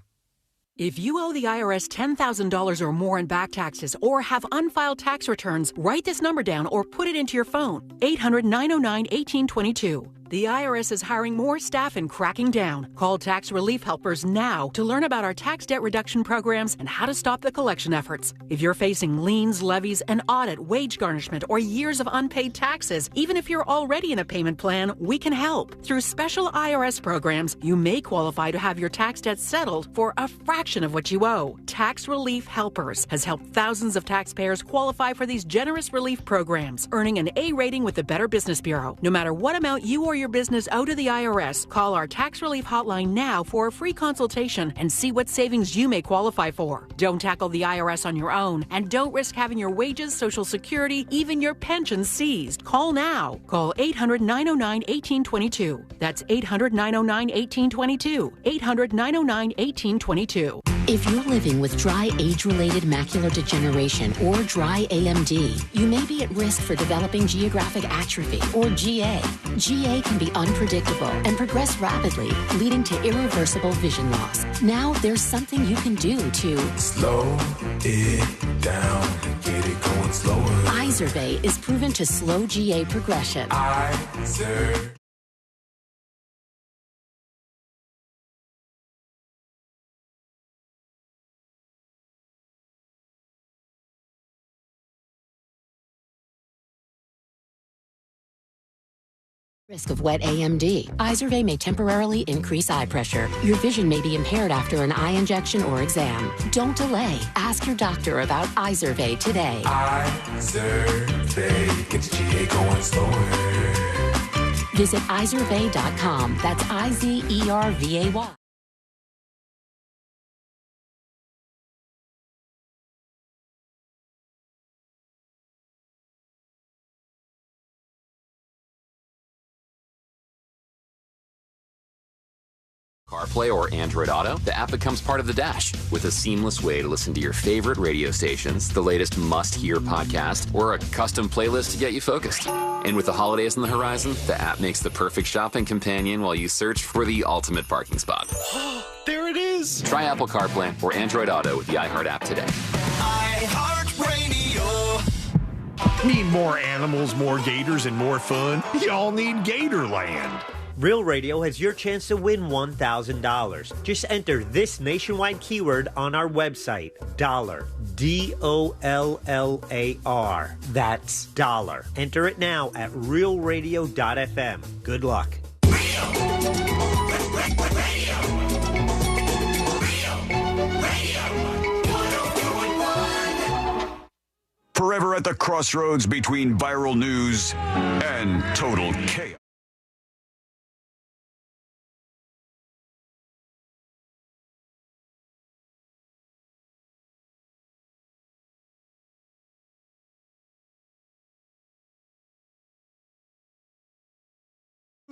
If you owe the IRS $10,000 or more in back taxes or have unfiled tax returns, write this number down or put it into your phone. 800-909-1822. The IRS is hiring more staff and cracking down. Call Tax Relief Helpers now to learn about our tax debt reduction programs and how to stop the collection efforts. If you're facing liens, levies, an audit, wage garnishment, or years of unpaid taxes, even if you're already in a payment plan, we can help. Through special IRS programs, you may qualify to have your tax debt settled for a fraction of what you owe. Tax Relief Helpers has helped thousands of taxpayers qualify for these generous relief programs, earning an A rating with the Better Business Bureau. No matter what amount you or your business owe to the IRS, call our tax relief hotline now for a free consultation and see what savings you may qualify for. Don't tackle the IRS on your own, and don't risk having your wages, Social Security, even your pension seized. Call now. Call 800-909-1822. That's 800-909-1822. 800-909-1822. If you're living with dry age-related macular degeneration or dry AMD, you may be at risk for developing geographic atrophy or GA. GA can be unpredictable and progress rapidly, leading to irreversible vision loss. Now there's something you can do to slow it down, get it going slower. Izervay is proven to slow GA progression. Izervay. Risk of wet AMD. Izervay may temporarily increase eye pressure. Your vision may be impaired after an eye injection or exam. Don't delay. Ask your doctor about Izervay today. Izervay, get your GA going slower. Visit Izervay.com. That's Izervay. CarPlay or Android Auto, the app becomes part of the dash with a seamless way to listen to your favorite radio stations, the latest must-hear podcast, or a custom playlist to get you focused. And with the holidays on the horizon, the app makes the perfect shopping companion while you search for the ultimate parking spot. There it is. Try Apple CarPlay or Android Auto with the iHeart app today. iHeartRadio. Need more animals, more gators, and more fun? Y'all need Gatorland. Real Radio has your chance to win $1,000. Just enter this nationwide keyword on our website, dollar, DOLLAR. That's dollar. Enter it now at realradio.fm. Good luck. Forever at the crossroads between viral news and total chaos.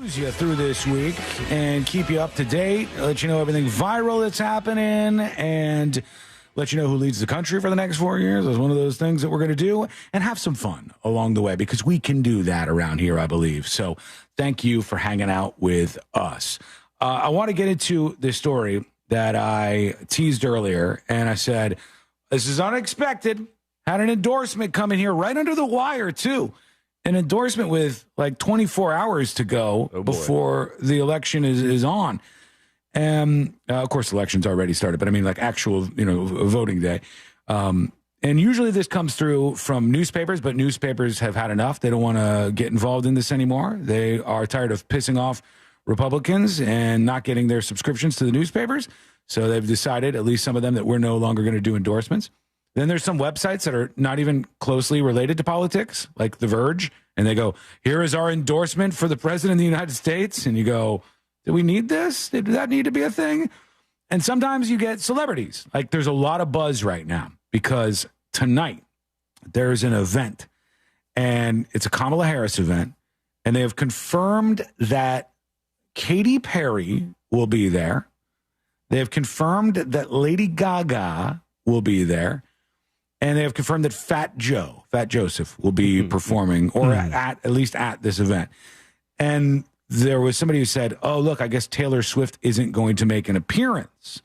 You through this week and keep you up to date, let you know everything viral that's happening, and let you know who leads the country for the next 4 years. It's one of those things that we're going to do, and have some fun along the way, because we can do that around here, I believe. So thank you for hanging out with us. I want to get into this story that I teased earlier, and I said, this is unexpected. Had an endorsement come in here right under the wire, too. An endorsement with like 24 hours to go before the election is on. And of course, the election's already started, but I mean like actual, voting day. And usually this comes through from newspapers, but newspapers have had enough. They don't want to get involved in this anymore. They are tired of pissing off Republicans and not getting their subscriptions to the newspapers. So they've decided, at least some of them, that we're no longer going to do endorsements. Then there's some websites that are not even closely related to politics, like The Verge, and they go, here is our endorsement for the president of the United States. And you go, do we need this? Did that need to be a thing? And sometimes you get celebrities. Like there's a lot of buzz right now because tonight there's an event, and it's a Kamala Harris event, and they have confirmed that Katy Perry will be there. They have confirmed that Lady Gaga will be there. And they have confirmed that Fat Joseph, will be performing, or at least at this event. And there was somebody who said, oh, look, I guess Taylor Swift isn't going to make an appearance.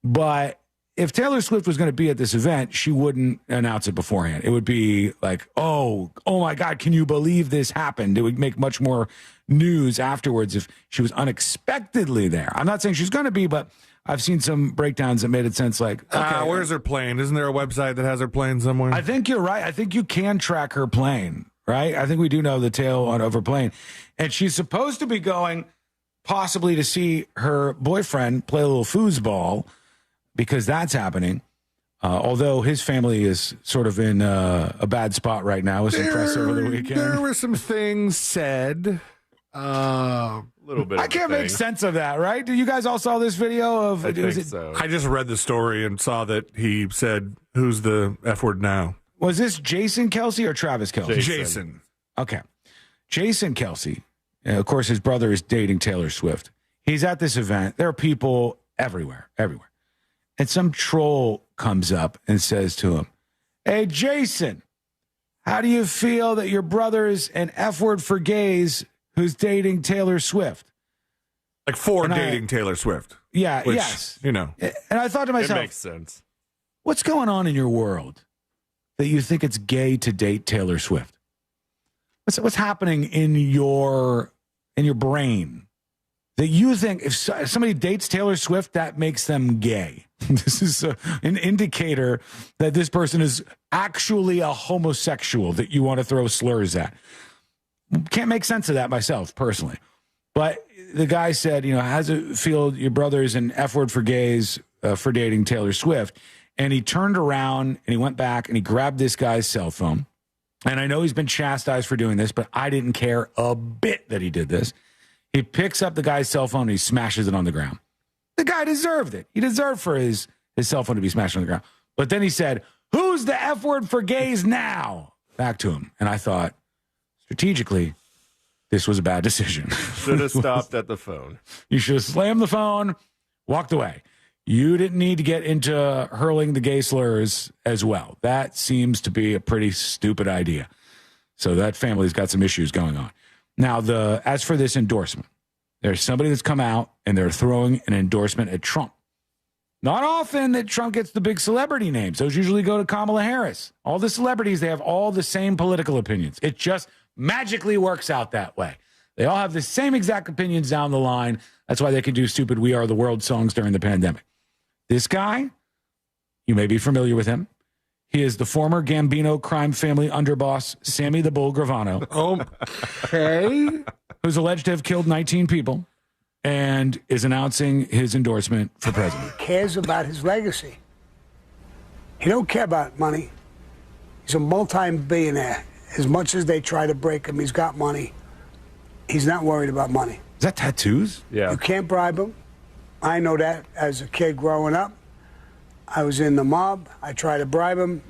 But if Taylor Swift was going to be at this event, she wouldn't announce it beforehand. It would be like, oh my God, can you believe this happened? It would make much more news afterwards if she was unexpectedly there. I'm not saying she's going to be, but I've seen some breakdowns that made it sense like, okay, where's her plane? Isn't there a website that has her plane somewhere? I think you're right. I think you can track her plane, right? I think we do know the tail of her plane. And she's supposed to be going possibly to see her boyfriend play a little foosball, because that's happening. Although his family is sort of in a bad spot right now with some press over the weekend. There were some things said. Little bit. I can't make sense of that, right? You guys all saw this video of? I think so. I just read the story and saw that he said, "Who's the F word now?" Was this Jason Kelce or Travis Kelce? Jason. Okay, Jason Kelce. Of course, his brother is dating Taylor Swift. He's at this event. There are people everywhere, and some troll comes up and says to him, "Hey, Jason, how do you feel that your brother is an F word for gays who's dating Taylor Swift?" Like dating Taylor Swift. Yeah, which, yes. And I thought to myself, it makes sense. What's going on in your world that you think it's gay to date Taylor Swift? What's happening in your brain that you think if somebody dates Taylor Swift, that makes them gay? This is an indicator that this person is actually a homosexual that you want to throw slurs at. Can't make sense of that myself, personally. But the guy said, how does it feel your brother's an F word for gays for dating Taylor Swift? And he turned around and he went back and he grabbed this guy's cell phone. And I know he's been chastised for doing this, but I didn't care a bit that he did this. He picks up the guy's cell phone and he smashes it on the ground. The guy deserved it. He deserved for his cell phone to be smashed on the ground. But then he said, "Who's the F word for gays now?" Back to him. And I thought, strategically, this was a bad decision. Should have stopped at the phone. You should have slammed the phone Walked away. You didn't need to get into hurling the gay slurs as well. That seems to be a pretty stupid idea. So that family's got some issues going on. Now, as for this endorsement, there's somebody that's come out and they're throwing an endorsement at Trump. Not often that Trump gets the big celebrity names. Those usually go to Kamala Harris. All the celebrities, they have all the same political opinions. It just magically works out that way. They all have the same exact opinions down the line. That's why they can do stupid We Are the World songs during the pandemic. This guy, you may be familiar with him. He is the former Gambino crime family underboss, Sammy the Bull Gravano. Okay. Who's alleged to have killed 19 people and is announcing his endorsement for president. He cares about his legacy. He don't care about money. He's a multi-billionaire. As much as they try to break him, he's got money. He's not worried about money. Is that tattoos? Yeah. You can't bribe him. I know that as a kid growing up. I was in the mob. I tried to bribe him.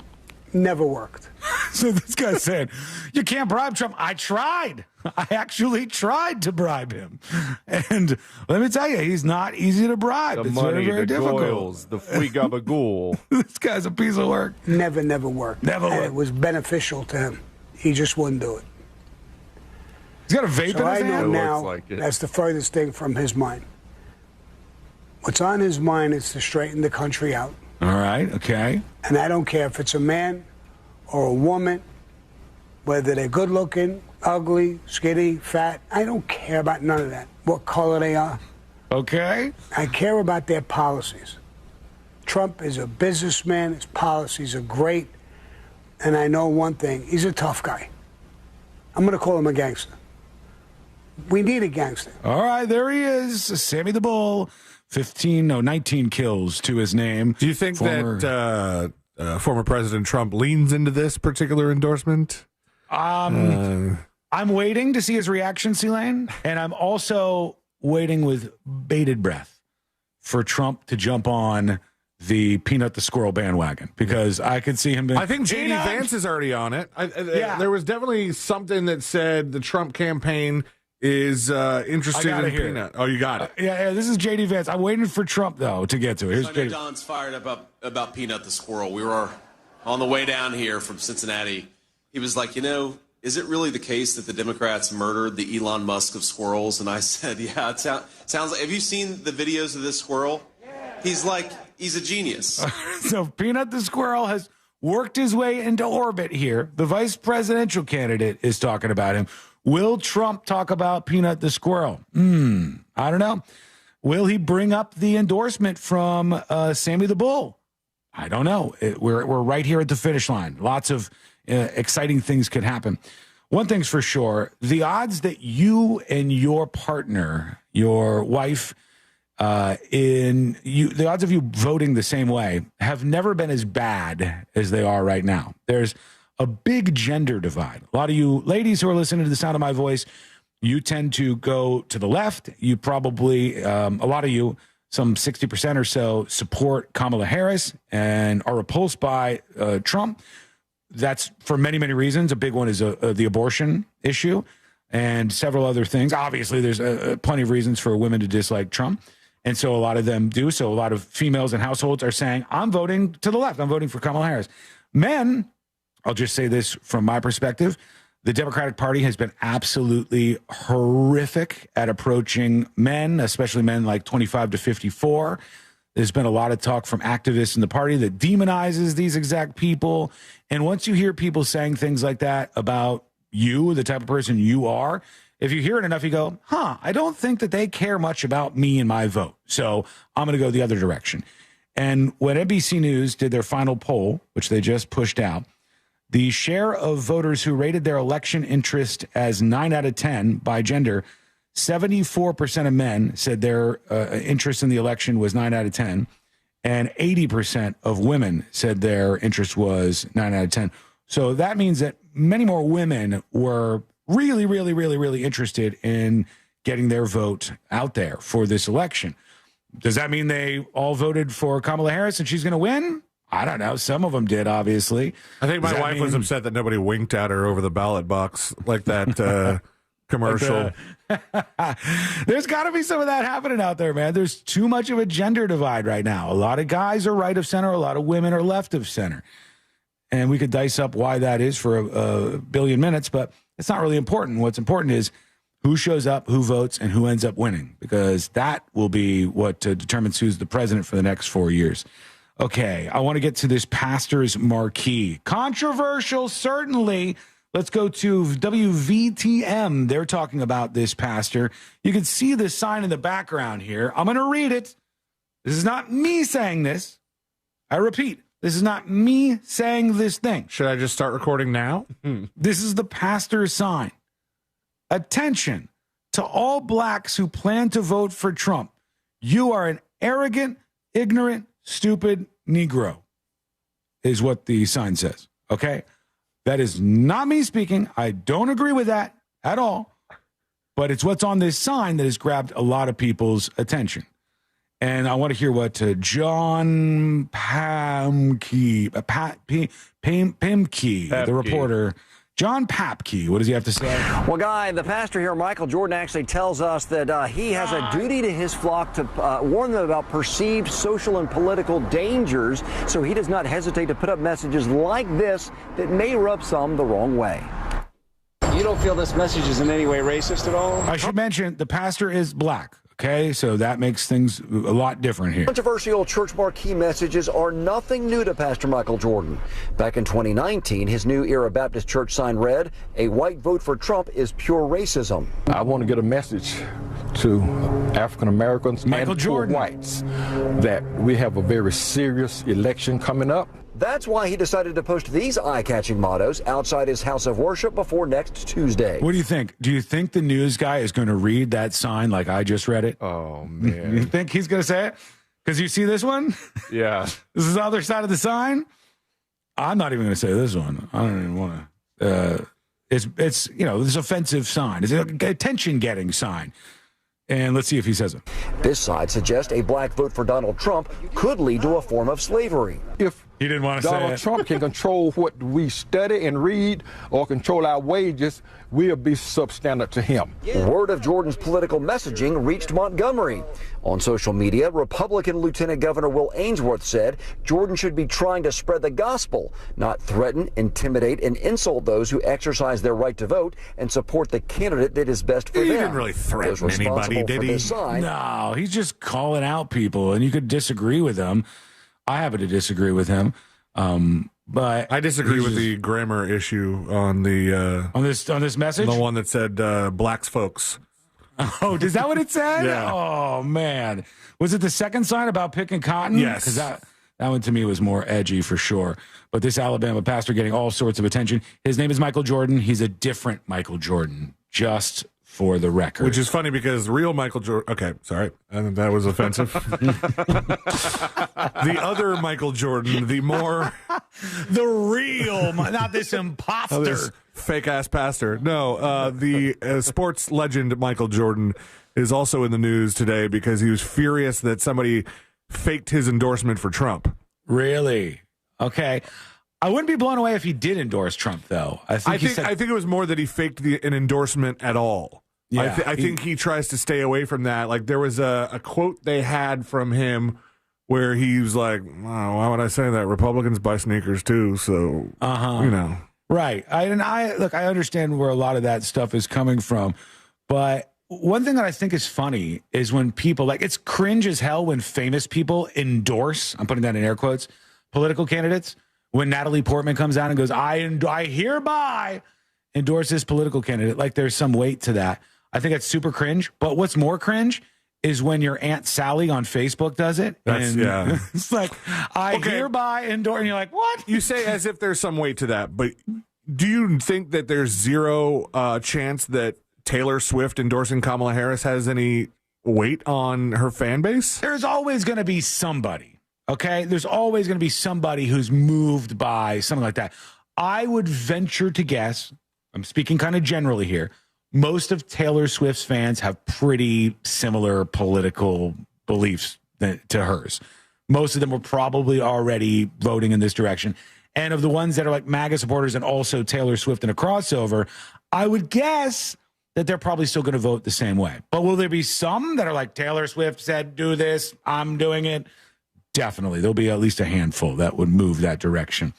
Never worked. So this guy said, you can't bribe Trump. I tried. I actually tried to bribe him. And let me tell you, he's not easy to bribe. The it's money, very, very the difficult. goils, the free gabagool. This guy's a piece of work. Never worked. Never and worked. It was beneficial to him. He just wouldn't do it. He's got a vape so in his I know hand? now like it. that's the furthest thing from his mind. What's on his mind is to straighten the country out. All right, okay. And I don't care if it's a man or a woman, whether they're good looking, ugly, skinny, fat. I don't care about none of that, what color they are. Okay. I care about their policies. Trump is a businessman. His policies are great. And I know one thing. He's a tough guy. I'm going to call him a gangster. We need a gangster. All right, there he is, Sammy the Bull. 19 kills to his name. Do you think that former President Trump leans into this particular endorsement? I'm waiting to see his reaction, C-Lane, and I'm also waiting with bated breath for Trump to jump on the Peanut the Squirrel bandwagon, because I could see him. I think J.D. Vance is already on it. There was definitely something that said the Trump campaign is interested in Peanut. Oh, you got it. Yeah, this is J.D. Vance. I'm waiting for Trump, though, to get to it. Here's Senator Don's fired up about Peanut the Squirrel. We were on the way down here from Cincinnati. He was like, is it really the case that the Democrats murdered the Elon Musk of squirrels? And I said, yeah, it sounds like. Have you seen the videos of this squirrel? Yeah. He's a genius. So Peanut the Squirrel has worked his way into orbit here. The vice presidential candidate is talking about him. Will Trump talk about Peanut the Squirrel? I don't know. Will he bring up the endorsement from Sammy the Bull? I don't know. We're right here at the finish line. Lots of exciting things could happen. One thing's for sure, the odds that you and your partner, your wife, the odds of you voting the same way have never been as bad as they are right now. There's a big gender divide. A lot of you ladies who are listening to the sound of my voice, you tend to go to the left. You probably, a lot of you, some 60% or so, support Kamala Harris and are repulsed by Trump. That's for many, many reasons. A big one is the abortion issue and several other things. Obviously, there's plenty of reasons for women to dislike Trump. And so a lot of them do. So a lot of females in households are saying, I'm voting to the left. I'm voting for Kamala Harris. Men, I'll just say this from my perspective, the Democratic Party has been absolutely horrific at approaching men, especially men like 25 to 54. There's been a lot of talk from activists in the party that demonizes these exact people. And once you hear people saying things like that about you, the type of person you are, if you hear it enough, you go, I don't think that they care much about me and my vote. So I'm going to go the other direction. And when NBC News did their final poll, which they just pushed out, the share of voters who rated their election interest as 9 out of 10 by gender, 74% of men said their interest in the election was 9 out of 10, and 80% of women said their interest was 9 out of 10. So that means that many more women were really, really, really, really interested in getting their vote out there for this election. Does that mean they all voted for Kamala Harris and she's going to win? I don't know. Some of them did, obviously. I think my wife was upset that nobody winked at her over the ballot box like that commercial. There's got to be some of that happening out there, man. There's too much of a gender divide right now. A lot of guys are right of center. A lot of women are left of center. And we could dice up why that is for a billion minutes, but it's not really important. What's important is who shows up, who votes, and who ends up winning, because that will be what determines who's the president for the next 4 years. Okay, I want to get to this pastor's marquee. Controversial, certainly. Let's go to WVTM. They're talking about this pastor. You can see the sign in the background here. I'm going to read it. This is not me saying this. I repeat, this is not me saying this thing. Should I just start recording now? This is the pastor's sign. Attention to all blacks who plan to vote for Trump. You are an arrogant, ignorant, stupid Negro, is what the sign says. Okay? That is not me speaking. I don't agree with that at all. But it's what's on this sign that has grabbed a lot of people's attention. And I want to hear what John Pamke, the reporter, John Papke, what does he have to say? Well, Guy, the pastor here, Michael Jordan, actually tells us that he has a duty to his flock to warn them about perceived social and political dangers, so he does not hesitate to put up messages like this that may rub some the wrong way. You don't feel this message is in any way racist at all? I should mention the pastor is black. Okay, so that makes things a lot different here. Controversial church marquee messages are nothing new to Pastor Michael Jordan. Back in 2019, his New Era Baptist Church sign read, "A white vote for Trump is pure racism." I want to get a message to African Americans and poor whites that we have a very serious election coming up. That's why he decided to post these eye-catching mottos outside his house of worship before next Tuesday. What do you think? Do you think the news guy is going to read that sign like I just read it? Oh, man. You think he's going to say it? Because you see this one? Yeah. This is the other side of the sign? I'm not even going to say this one. I don't even want to. It's this offensive sign. It's an attention-getting sign. And let's see if he says it. This side suggests a black vote for Donald Trump could lead to a form of slavery. If he didn't want to say it. Donald Trump can control what we study and read or control our wages, we'll be substandard to him. Word of Jordan's political messaging reached Montgomery. On social media, Republican Lieutenant Governor Will Ainsworth said Jordan should be trying to spread the gospel, not threaten, intimidate, and insult those who exercise their right to vote and support the candidate that is best for them. He didn't really threaten anybody, did he? No, he's just calling out people, and you could disagree with him. I happen to disagree with him, but I disagree with the grammar issue on the on this message. The one that said blacks folks. Oh, is that what it said? Yeah. Oh man, was it the second sign about picking cotton? Yes, because that one to me was more edgy for sure. But this Alabama pastor getting all sorts of attention. His name is Michael Jordan. He's a different Michael Jordan, just for the record. Which is funny because real Michael Jordan... Okay, sorry. That was offensive. The other Michael Jordan, the more... The real... Not this imposter. This fake-ass pastor. No, the sports legend Michael Jordan is also in the news today because he was furious that somebody faked his endorsement for Trump. Really? Okay. I wouldn't be blown away if he did endorse Trump, though. I think it was more that he faked an endorsement at all. Yeah, I think he tries to stay away from that. Like there was a quote they had from him where he was like, oh, "Why would I say that? Republicans buy sneakers too." So you know, right? I understand where a lot of that stuff is coming from, but one thing that I think is funny is when people it's cringe as hell when famous people endorse. I'm putting that in air quotes. Political candidates. When Natalie Portman comes out and goes, I hereby endorse this political candidate. Like there's some weight to that. I think it's super cringe. But what's more cringe is when your Aunt Sally on Facebook does it. Yeah. It's like, I hereby endorse. And you're like, what? You say as if there's some weight to that. But do you think that there's zero chance that Taylor Swift endorsing Kamala Harris has any weight on her fan base? There's always going to be somebody. Okay? There's always going to be somebody who's moved by something like that. I would venture to guess, I'm speaking kind of generally here, most of Taylor Swift's fans have pretty similar political beliefs to hers. Most of them were probably already voting in this direction. And of the ones that are like MAGA supporters and also Taylor Swift in a crossover, I would guess that they're probably still going to vote the same way. But will there be some that are like, Taylor Swift said, do this, I'm doing it? Definitely. There'll be at least a handful that would move that direction.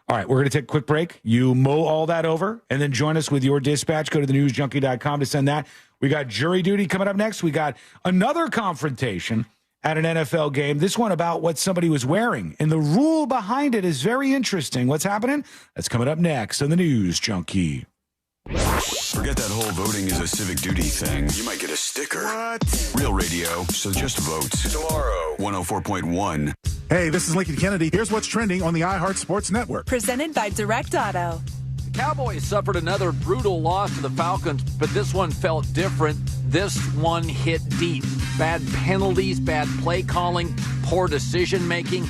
All right, we're going to take a quick break. You mull all that over and then join us with your dispatch. Go to thenewsjunkie.com to send that. We got jury duty coming up next. We got another confrontation at an NFL game. This one about what somebody was wearing. And the rule behind it is very interesting. What's happening? That's coming up next on the News Junkie. Forget that whole voting is a civic duty thing. You might get a sticker. What? Real radio, so just vote. Tomorrow, 104.1. Hey, this is Lincoln Kennedy. Here's what's trending on the iHeart Sports Network. Presented by Direct Auto. The Cowboys suffered another brutal loss to the Falcons, but this one felt different. This one hit deep. Bad penalties, bad play calling, poor decision making.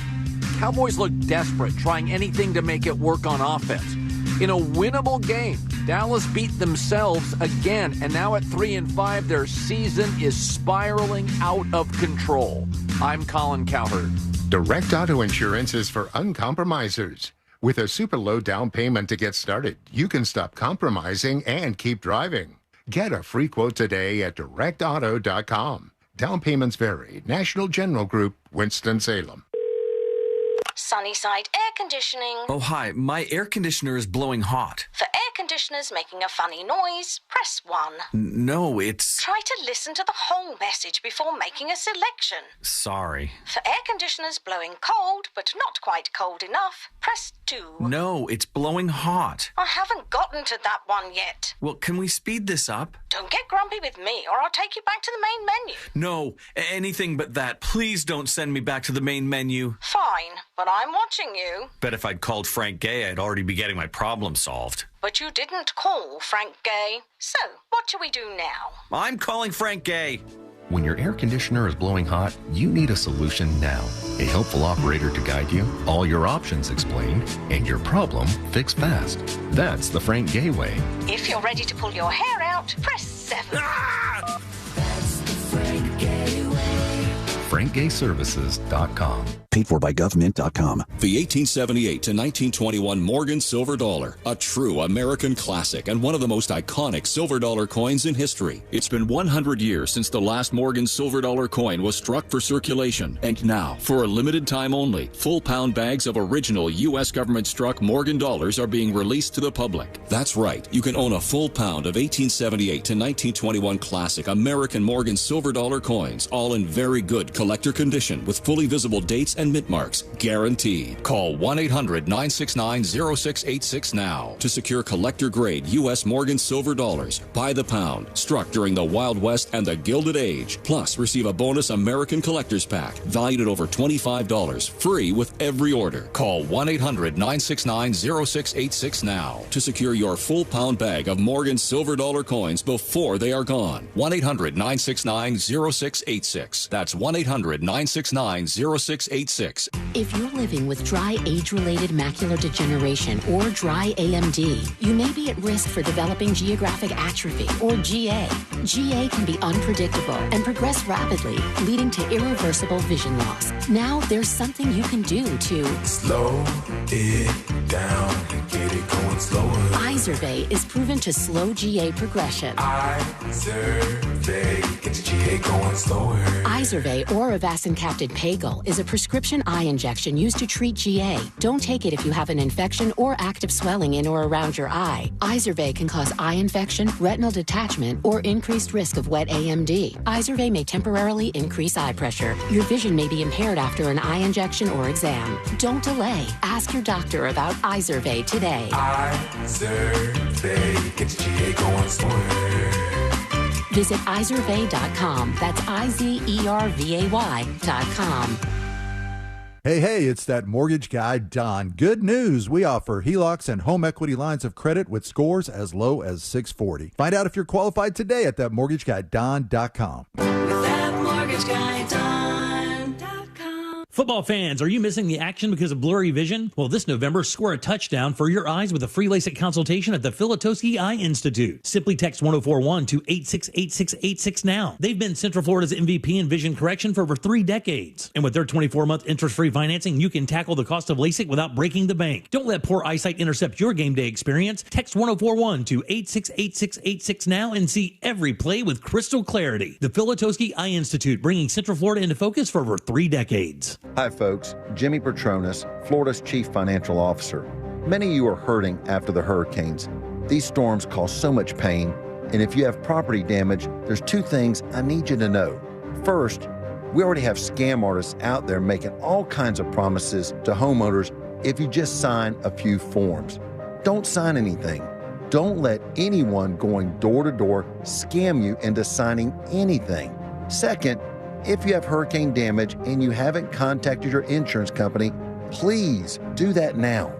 Cowboys looked desperate, trying anything to make it work on offense. In a winnable game, Dallas beat themselves again, and now at 3-5, their season is spiraling out of control. I'm Colin Cowherd. Direct Auto Insurance is for uncompromisers. With a super low down payment to get started, you can stop compromising and keep driving. Get a free quote today at directauto.com. Down payments vary. National General Group, Winston-Salem. Sunnyside Air Conditioning. Oh, hi. My air conditioner is blowing hot. For air conditioners making a funny noise, press 1. No, it's... Try to listen to the whole message before making a selection. Sorry. For air conditioners blowing cold, but not quite cold enough, press 2. No, it's blowing hot. I haven't gotten to that one yet. Well, can we speed this up? Don't get grumpy with me, or I'll take you back to the main menu. No, anything but that. Please don't send me back to the main menu. Fine, but I'm watching you. Bet if I'd called Frank Gay, I'd already be getting my problem solved. But you didn't call Frank Gay. So, what do we do now? I'm calling Frank Gay. When your air conditioner is blowing hot, you need a solution now. A helpful operator to guide you, all your options explained, and your problem fixed fast. That's the Frank Gay way. If you're ready to pull your hair out, press 7. That's the Frank Gay way. FrankGayServices.com. Paid for by government.com. The 1878 to 1921 Morgan Silver Dollar, a true American classic and one of the most iconic silver dollar coins in history. It's been 100 years since the last Morgan Silver Dollar coin was struck for circulation. And now, for a limited time only, full pound bags of original U.S. government struck Morgan dollars are being released to the public. That's right, you can own a full pound of 1878 to 1921 classic American Morgan Silver Dollar coins, all in very good collector condition with fully visible dates and mint marks, guaranteed. Call 1-800-969-0686 now to secure collector-grade U.S. Morgan Silver Dollars by the pound, struck during the Wild West and the Gilded Age. Plus, receive a bonus American Collector's Pack, valued at over $25, free with every order. Call 1-800-969-0686 now to secure your full pound bag of Morgan Silver Dollar coins before they are gone. 1-800-969-0686. That's 1-800-969-0686. If you're living with dry age-related macular degeneration or dry AMD, you may be at risk for developing geographic atrophy or GA. GA can be unpredictable and progress rapidly, leading to irreversible vision loss. Now there's something you can do to slow it down and get it going slower. Izervay is proven to slow GA progression. Izervay gets GA going slower. Izervay or avacincaptad Pagel is a prescription eye injection used to treat GA. Don't take it if you have an infection or active swelling in or around your eye. Izervay can cause eye infection, retinal detachment, or increased risk of wet AMD. Izervay may temporarily increase eye pressure. Your vision may be impaired after an eye injection or exam. Don't delay. Ask your doctor about Izervay today. Izervay gets GA going slower. Visit Izervay.com. That's IZERVAY.com. Hey, it's that mortgage guy, Don. Good news. We offer HELOCs and home equity lines of credit with scores as low as 640. Find out if you're qualified today at thatmortgageguyDon.com. With thatmortgageguyDon.com. Football fans, are you missing the action because of blurry vision? Well, this November, score a touchdown for your eyes with a free LASIK consultation at the Filatowski Eye Institute. Simply text 1041 to 868686 now. They've been Central Florida's MVP in vision correction for over 3 decades. And with their 24-month interest-free financing, you can tackle the cost of LASIK without breaking the bank. Don't let poor eyesight intercept your game day experience. Text 1041 to 868686 now and see every play with crystal clarity. The Filatowski Eye Institute, bringing Central Florida into focus for over 3 decades. Hi, folks. Jimmy Petronas, Florida's Chief Financial Officer. Many of you are hurting after the hurricanes. These storms cause so much pain, and if you have property damage, there's 2 things I need you to know. First, we already have scam artists out there making all kinds of promises to homeowners if you just sign a few forms. Don't sign anything. Don't let anyone going door to door scam you into signing anything. Second, if you have hurricane damage and you haven't contacted your insurance company, please do that now.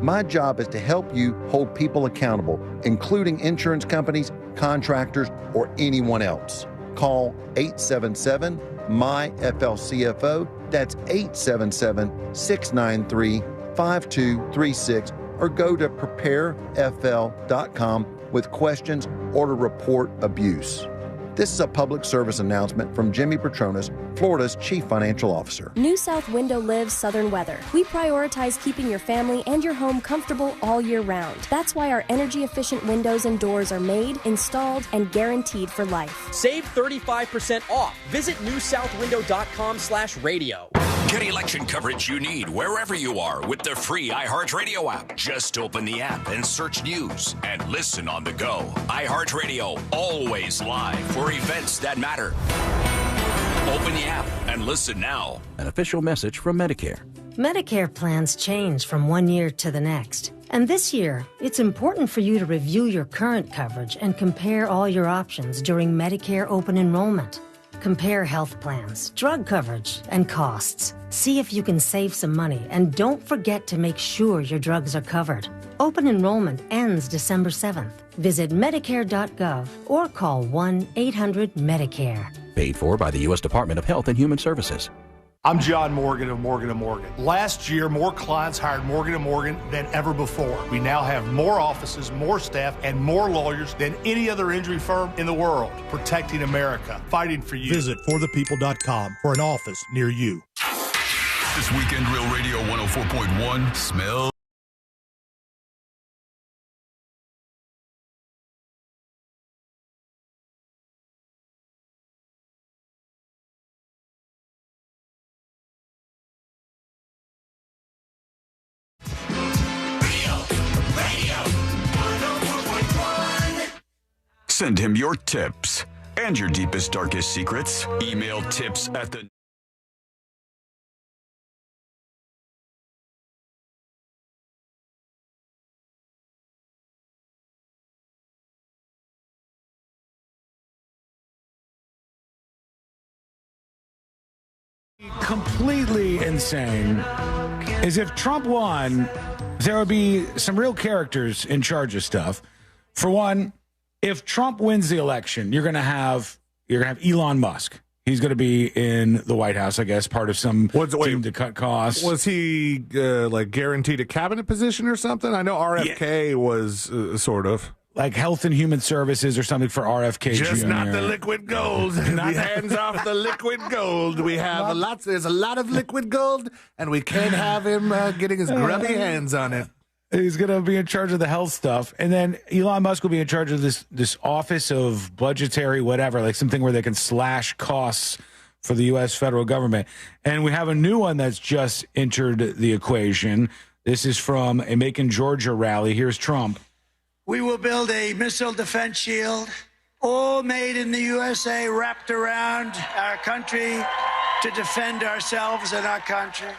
My job is to help you hold people accountable, including insurance companies, contractors, or anyone else. Call 877-MY-FLCFO. That's 877-693-5236, or go to preparefl.com with questions or to report abuse. This is a public service announcement from Jimmy Petronas, Florida's Chief Financial Officer. New South Window lives southern weather. We prioritize keeping your family and your home comfortable all year round. That's why our energy-efficient windows and doors are made, installed, and guaranteed for life. Save 35% off. Visit newsouthwindow.com/radio. Get election coverage you need wherever you are with the free iHeartRadio app. Just open the app and search news and listen on the go. iHeartRadio, always live for events that matter. Open the app and listen now. An official message from Medicare. Medicare plans change from one year to the next. And this year, it's important for you to review your current coverage and compare all your options during Medicare open enrollment. Compare health plans, drug coverage, and costs. See if you can save some money, and don't forget to make sure your drugs are covered. Open enrollment ends December 7th. Visit Medicare.gov or call 1-800-MEDICARE. Paid for by the U.S. Department of Health and Human Services. I'm John Morgan of Morgan & Morgan. Last year, more clients hired Morgan & Morgan than ever before. We now have more offices, more staff, and more lawyers than any other injury firm in the world, protecting America, fighting for you. Visit forthepeople.com for an office near you. This weekend, Real Radio 104.1, smell. Send him your tips and your deepest, darkest secrets. Email tips at the... Completely insane is if Trump won, there would be some real characters in charge of stuff. For one, if Trump wins the election, you're going to have Elon Musk. He's going to be in the White House, I guess, part of some team to cut costs. Was he guaranteed a cabinet position or something? I know RFK was sort of. Like Health and Human Services or something for RFK Just Jr. not the liquid gold. Not hands off the liquid gold. We have there's a lot of liquid gold, and we can't have him getting his grubby hands on it. He's going to be in charge of the health stuff. And then Elon Musk will be in charge of this office of budgetary whatever, like something where they can slash costs for the U.S. federal government. And we have a new one that's just entered the equation. This is from a Macon, Georgia rally. Here's Trump. We will build a missile defense shield, all made in the USA, wrapped around our country to defend ourselves and our country.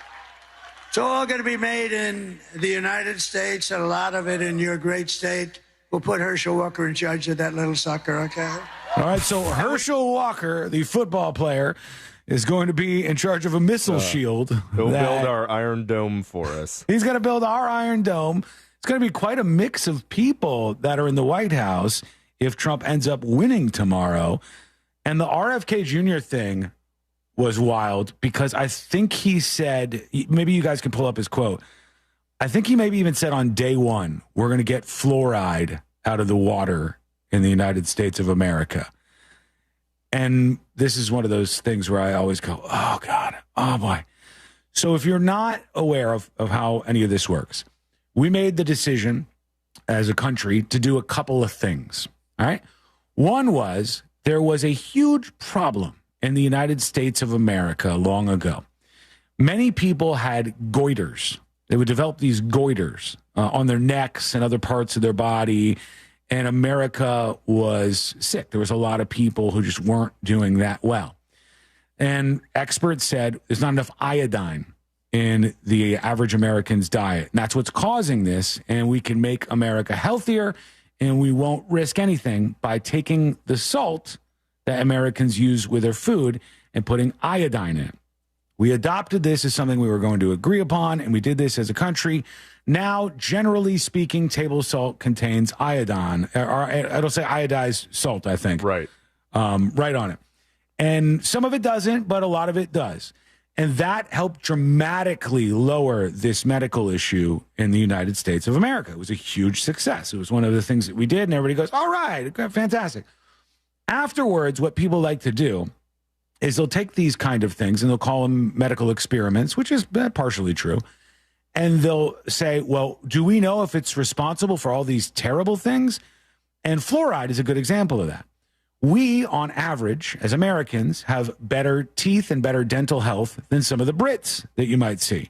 It's all going to be made in the United States, and a lot of it in your great state. We'll put Herschel Walker in charge of that little sucker, okay? All right, so Herschel Walker, the football player, is going to be in charge of a missile shield. He'll build our Iron Dome for us. He's going to build our Iron Dome. It's going to be quite a mix of people that are in the White House if Trump ends up winning tomorrow. And the RFK Jr. thing, was wild because I think he said, maybe you guys can pull up his quote. I think he maybe even said on day one, we're going to get fluoride out of the water in the United States of America. And this is one of those things where I always go, oh, God, oh, boy. So if you're not aware of how any of this works, we made the decision as a country to do a couple of things, all right? One was there was a huge problem in the United States of America long ago. Many people had goiters. They would develop these goiters on their necks and other parts of their body, and America was sick. There was a lot of people who just weren't doing that well. And experts said there's not enough iodine in the average American's diet. And that's what's causing this, and we can make America healthier, and we won't risk anything by taking the salt that Americans use with their food and putting iodine in it. We adopted this as something we were going to agree upon, and we did this as a country. Now, generally speaking, table salt contains iodine, or it'll say iodized salt, I think. Right. Right on it. And some of it doesn't, but a lot of it does. And that helped dramatically lower this medical issue in the United States of America. It was a huge success. It was one of the things that we did, and everybody goes, all right, fantastic. Afterwards, what people like to do is they'll take these kind of things and they'll call them medical experiments, which is partially true. And they'll say, well, do we know if it's responsible for all these terrible things? And fluoride is a good example of that. We, on average, as Americans, have better teeth and better dental health than some of the Brits that you might see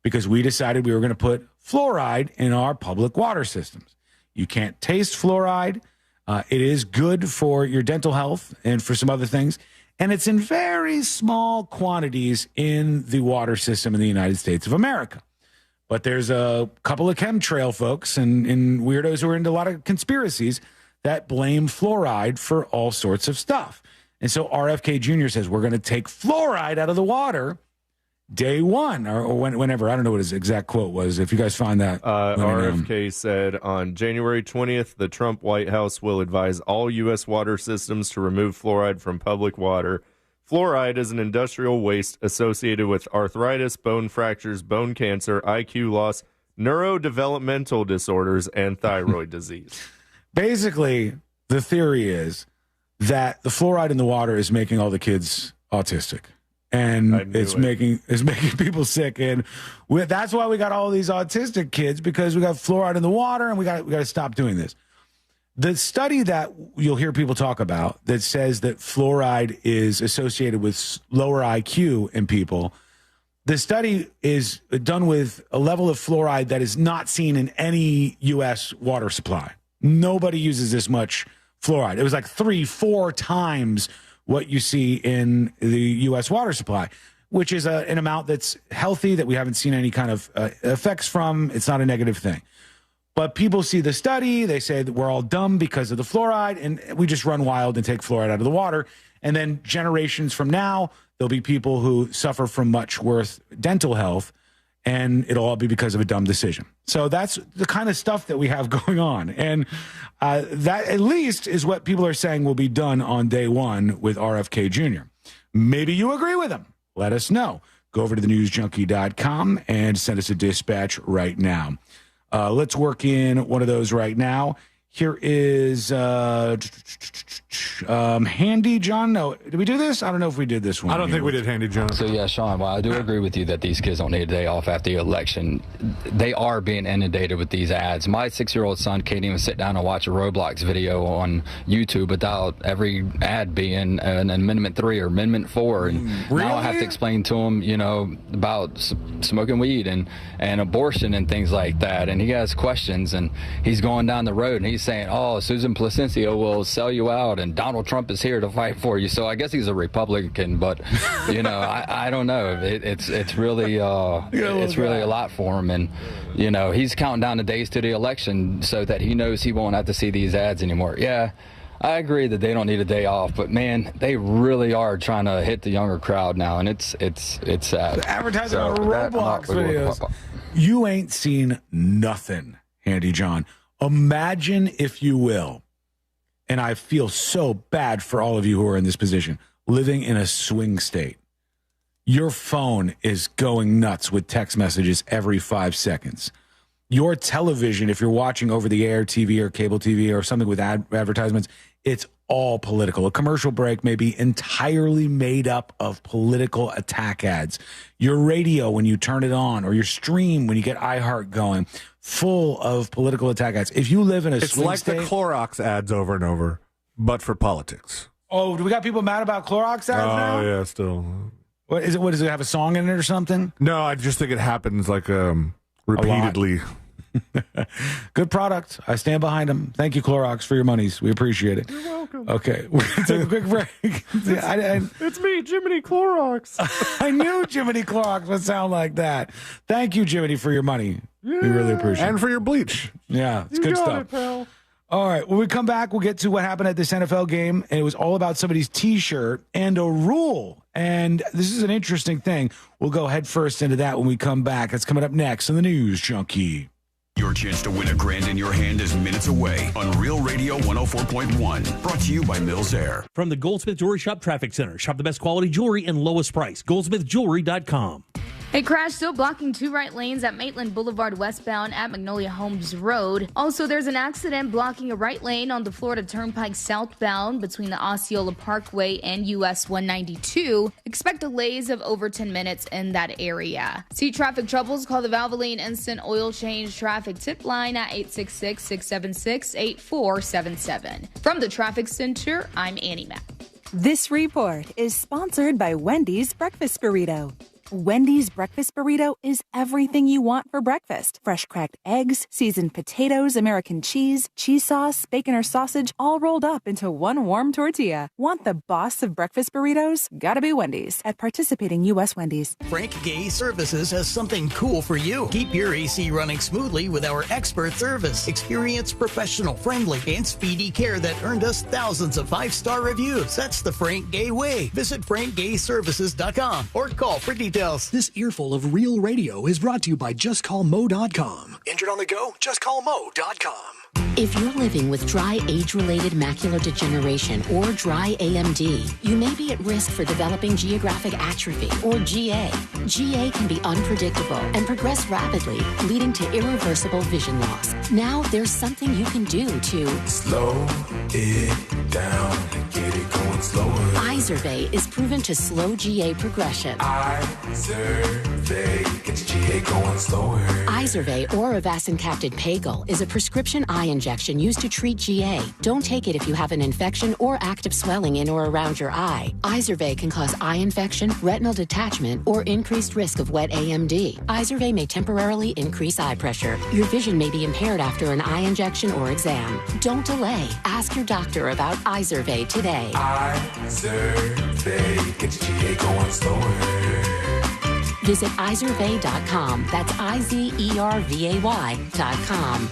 because we decided we were going to put fluoride in our public water systems. You can't taste fluoride. It is good for your dental health and for some other things. And it's in very small quantities in the water system in the United States of America. But there's a couple of chemtrail folks and weirdos who are into a lot of conspiracies that blame fluoride for all sorts of stuff. And so RFK Jr. says, we're going to take fluoride out of the water day one or whenever. I don't know what his exact quote was. If you guys find that. RFK said on January 20th, the Trump White House will advise all U.S. water systems to remove fluoride from public water. Fluoride is an industrial waste associated with arthritis, bone fractures, bone cancer, IQ loss, neurodevelopmental disorders, and thyroid disease. Basically, the theory is that the fluoride in the water is making all the kids autistic. And it's making people sick, and that's why we got all these autistic kids because we got fluoride in the water, and we got to stop doing this. The study that you'll hear people talk about that says that fluoride is associated with lower IQ in people, the study is done with a level of fluoride that is not seen in any U.S. water supply. Nobody uses this much fluoride. It was like 3-4 times what you see in the U.S. water supply, which is an amount that's healthy, that we haven't seen any kind of effects from. It's not a negative thing. But people see the study, they say that we're all dumb because of the fluoride, and we just run wild and take fluoride out of the water. And then generations from now, there'll be people who suffer from much worse dental health, and it'll all be because of a dumb decision. So that's the kind of stuff that we have going on. And that at least is what people are saying will be done on day one with RFK Jr. Maybe you agree with him. Let us know. Go over to thenewsjunkie.com and send us a dispatch right now. Let's work in one of those right now. Here is Handy John. No, did we do this? I don't know if we did this one. I don't think we did Handy John. So, yeah, Sean, while I do agree with you that these kids don't need a day off after the election, they are being inundated with these ads. My 6-year-old son can't even sit down and watch a Roblox video on YouTube without every ad being an Amendment 3 or Amendment 4. And now I have to explain to him, about smoking weed and abortion and things like that. And he has questions, and he's going down the road, and he's saying, oh, Susan Placencia will sell you out, and Donald Trump is here to fight for you. So I guess he's a Republican, but I don't know. It's really really a lot for him, and he's counting down the days to the election so that he knows he won't have to see these ads anymore. Yeah, I agree that they don't need a day off, but man, they really are trying to hit the younger crowd now, and it's sad. Advertising on Roblox videos. You ain't seen nothing, Handy John. Imagine, if you will, and I feel so bad for all of you who are in this position, living in a swing state. Your phone is going nuts with text messages every 5 seconds. Your television, if you're watching over-the-air TV or cable TV or something with advertisements, it's all political. A commercial break may be entirely made up of political attack ads. Your radio, when you turn it on, or your stream, when you get iHeart going, full of political attack ads. If you live in a swing like state, the Clorox ads over and over, but for politics. Oh, do we got people mad about Clorox ads now? Oh, yeah, still. What is it? What does it have, a song in it or something? No, I just think it happens like repeatedly. Good product. I stand behind them. Thank you, Clorox, for your monies. We appreciate it. You're welcome. Okay, we're going to take a quick break. It's me, Jiminy Clorox. I knew Jiminy Clorox would sound like that. Thank you, Jiminy, for your money. Yeah. We really appreciate it. And for your bleach. Yeah, it's You good got stuff. it, pal. All right, when we come back, we'll get to what happened at this NFL game, and it was all about somebody's T-shirt and a rule. And this is an interesting thing. We'll go head first into that when we come back. That's coming up next on the News Junkie. Your chance to win $1,000 in your hand is minutes away on Real Radio 104.1. Brought to you by Mills Air. From the Goldsmith Jewelry Shop Traffic Center. Shop the best quality jewelry and lowest price. GoldsmithJewelry.com. A crash still blocking 2 right lanes at Maitland Boulevard westbound at Magnolia Homes Road. Also, there's an accident blocking a right lane on the Florida Turnpike southbound between the Osceola Parkway and US 192. Expect delays of over 10 minutes in that area. See traffic troubles? Call the Valvoline Instant Oil Change Traffic Tip Line at 866-676-8477. From the Traffic Center, I'm Annie Mack. This report is sponsored by Wendy's Breakfast Burrito. Wendy's Breakfast Burrito is everything you want for breakfast. Fresh cracked eggs, seasoned potatoes, American cheese, cheese sauce, bacon or sausage, all rolled up into one warm tortilla. Want the boss of breakfast burritos? Gotta be Wendy's. At participating U.S. Wendy's. Frank Gay Services has something cool for you. Keep your AC running smoothly with our expert service. Experienced, professional, friendly, and speedy care that earned us thousands of 5-star reviews. That's the Frank Gay way. Visit frankgayservices.com or call for details. This earful of real radio is brought to you by JustCallMo.com. Injured on the go? JustCallMo.com. If you're living with dry age-related macular degeneration or dry AMD, you may be at risk for developing geographic atrophy or GA. GA can be unpredictable and progress rapidly, leading to irreversible vision loss. Now there's something you can do to slow it down, get it going slower. Izervay is proven to slow GA progression. Izervay gets GA going slower. Izervay or avacincaptad pagel is a prescription eye injection used to treat GA. Don't take it if you have an infection or active swelling in or around your eye. Izervay can cause eye infection, retinal detachment, or increased risk of wet AMD. Izervay may temporarily increase eye pressure. Your vision may be impaired after an eye injection or exam. Don't delay. Ask your doctor about Izervay today. Izervay gets GA going slower. Visit Izervay.com. That's IZERVAY.com.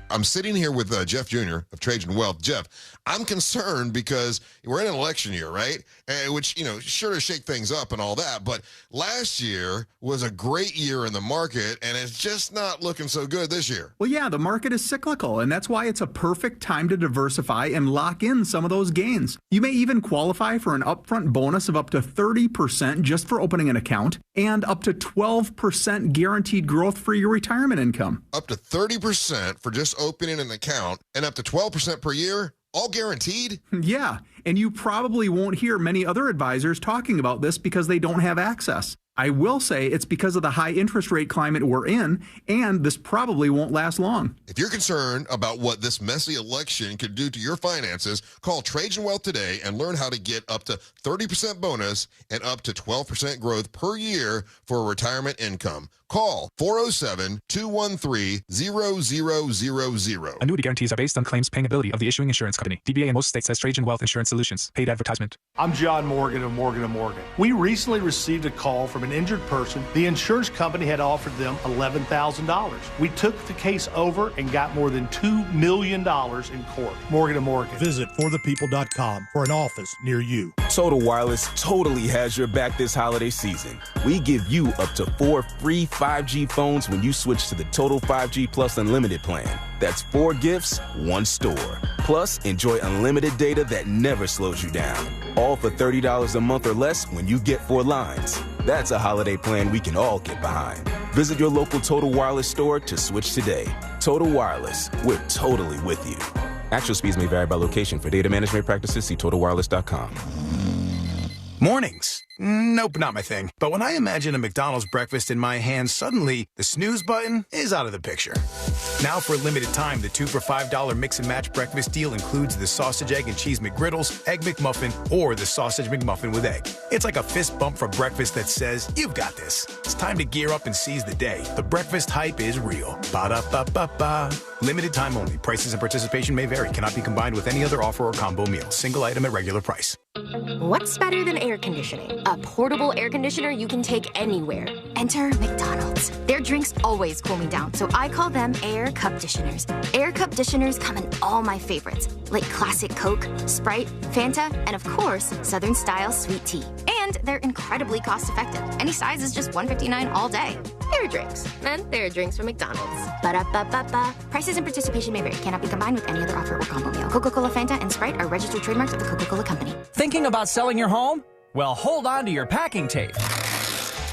I'm sitting here with Jeff Jr. of Trajan Wealth. Jeff, I'm concerned because we're in an election year, right? Which, sure to shake things up and all that. But last year was a great year in the market, and it's just not looking so good this year. Well, yeah, the market is cyclical, and that's why it's a perfect time to diversify and lock in some of those gains. You may even qualify for an upfront bonus of up to 30% just for opening an account, and up to 12% guaranteed growth for your retirement income. Up to 30% for just opening an account, and up to 12% per year, all guaranteed? Yeah, and you probably won't hear many other advisors talking about this because they don't have access. I will say it's because of the high interest rate climate we're in, and this probably won't last long. If you're concerned about what this messy election could do to your finances, call Trajan Wealth today and learn how to get up to 30% bonus and up to 12% growth per year for a retirement income. Call 407-213-0000. Annuity guarantees are based on claims paying ability of the issuing insurance company. DBA in most states says Trajan Wealth Insurance Solutions. Paid advertisement. I'm John Morgan of Morgan & Morgan. We recently received a call from an injured person. The insurance company had offered them $11,000. We took the case over and got more than $2 million in court. Morgan & Morgan. Visit forthepeople.com for an office near you. Total Wireless totally has your back this holiday season. We give you up to 4 free 5G phones when you switch to the Total 5G Plus Unlimited plan. That's 4 gifts, 1 store. Plus, enjoy unlimited data that never slows you down. All for $30 a month or less when you get 4 lines. That's a holiday plan we can all get behind. Visit your local Total Wireless store to switch today. Total Wireless, we're totally with you. Actual speeds may vary by location. For data management practices, see TotalWireless.com. Mornings. Nope, not my thing. But when I imagine a McDonald's breakfast in my hand, suddenly the snooze button is out of the picture. Now for a limited time, the 2 for $5 mix and match breakfast deal includes the sausage, egg, and cheese McGriddles, egg McMuffin, or the sausage McMuffin with egg. It's like a fist bump for breakfast that says, you've got this. It's time to gear up and seize the day. The breakfast hype is real. Ba-da-ba-ba-ba. Limited time only. Prices and participation may vary. Cannot be combined with any other offer or combo meal. Single item at regular price. What's better than air conditioning? A portable air conditioner you can take anywhere. Enter McDonald's. Their drinks always cool me down, so I call them Air Cup Disheners. Air Cup Disheners come in all my favorites, like classic Coke, Sprite, Fanta, and of course, Southern Style Sweet Tea. And they're incredibly cost-effective. Any size is just $1.59 all day. Air drinks. And there are drinks from McDonald's. Ba-da-ba-ba-ba. Prices and participation may vary. Cannot be combined with any other offer or combo meal. Coca-Cola, Fanta, and Sprite are registered trademarks of the Coca-Cola Company. Thinking about selling your home? Well, hold on to your packing tape.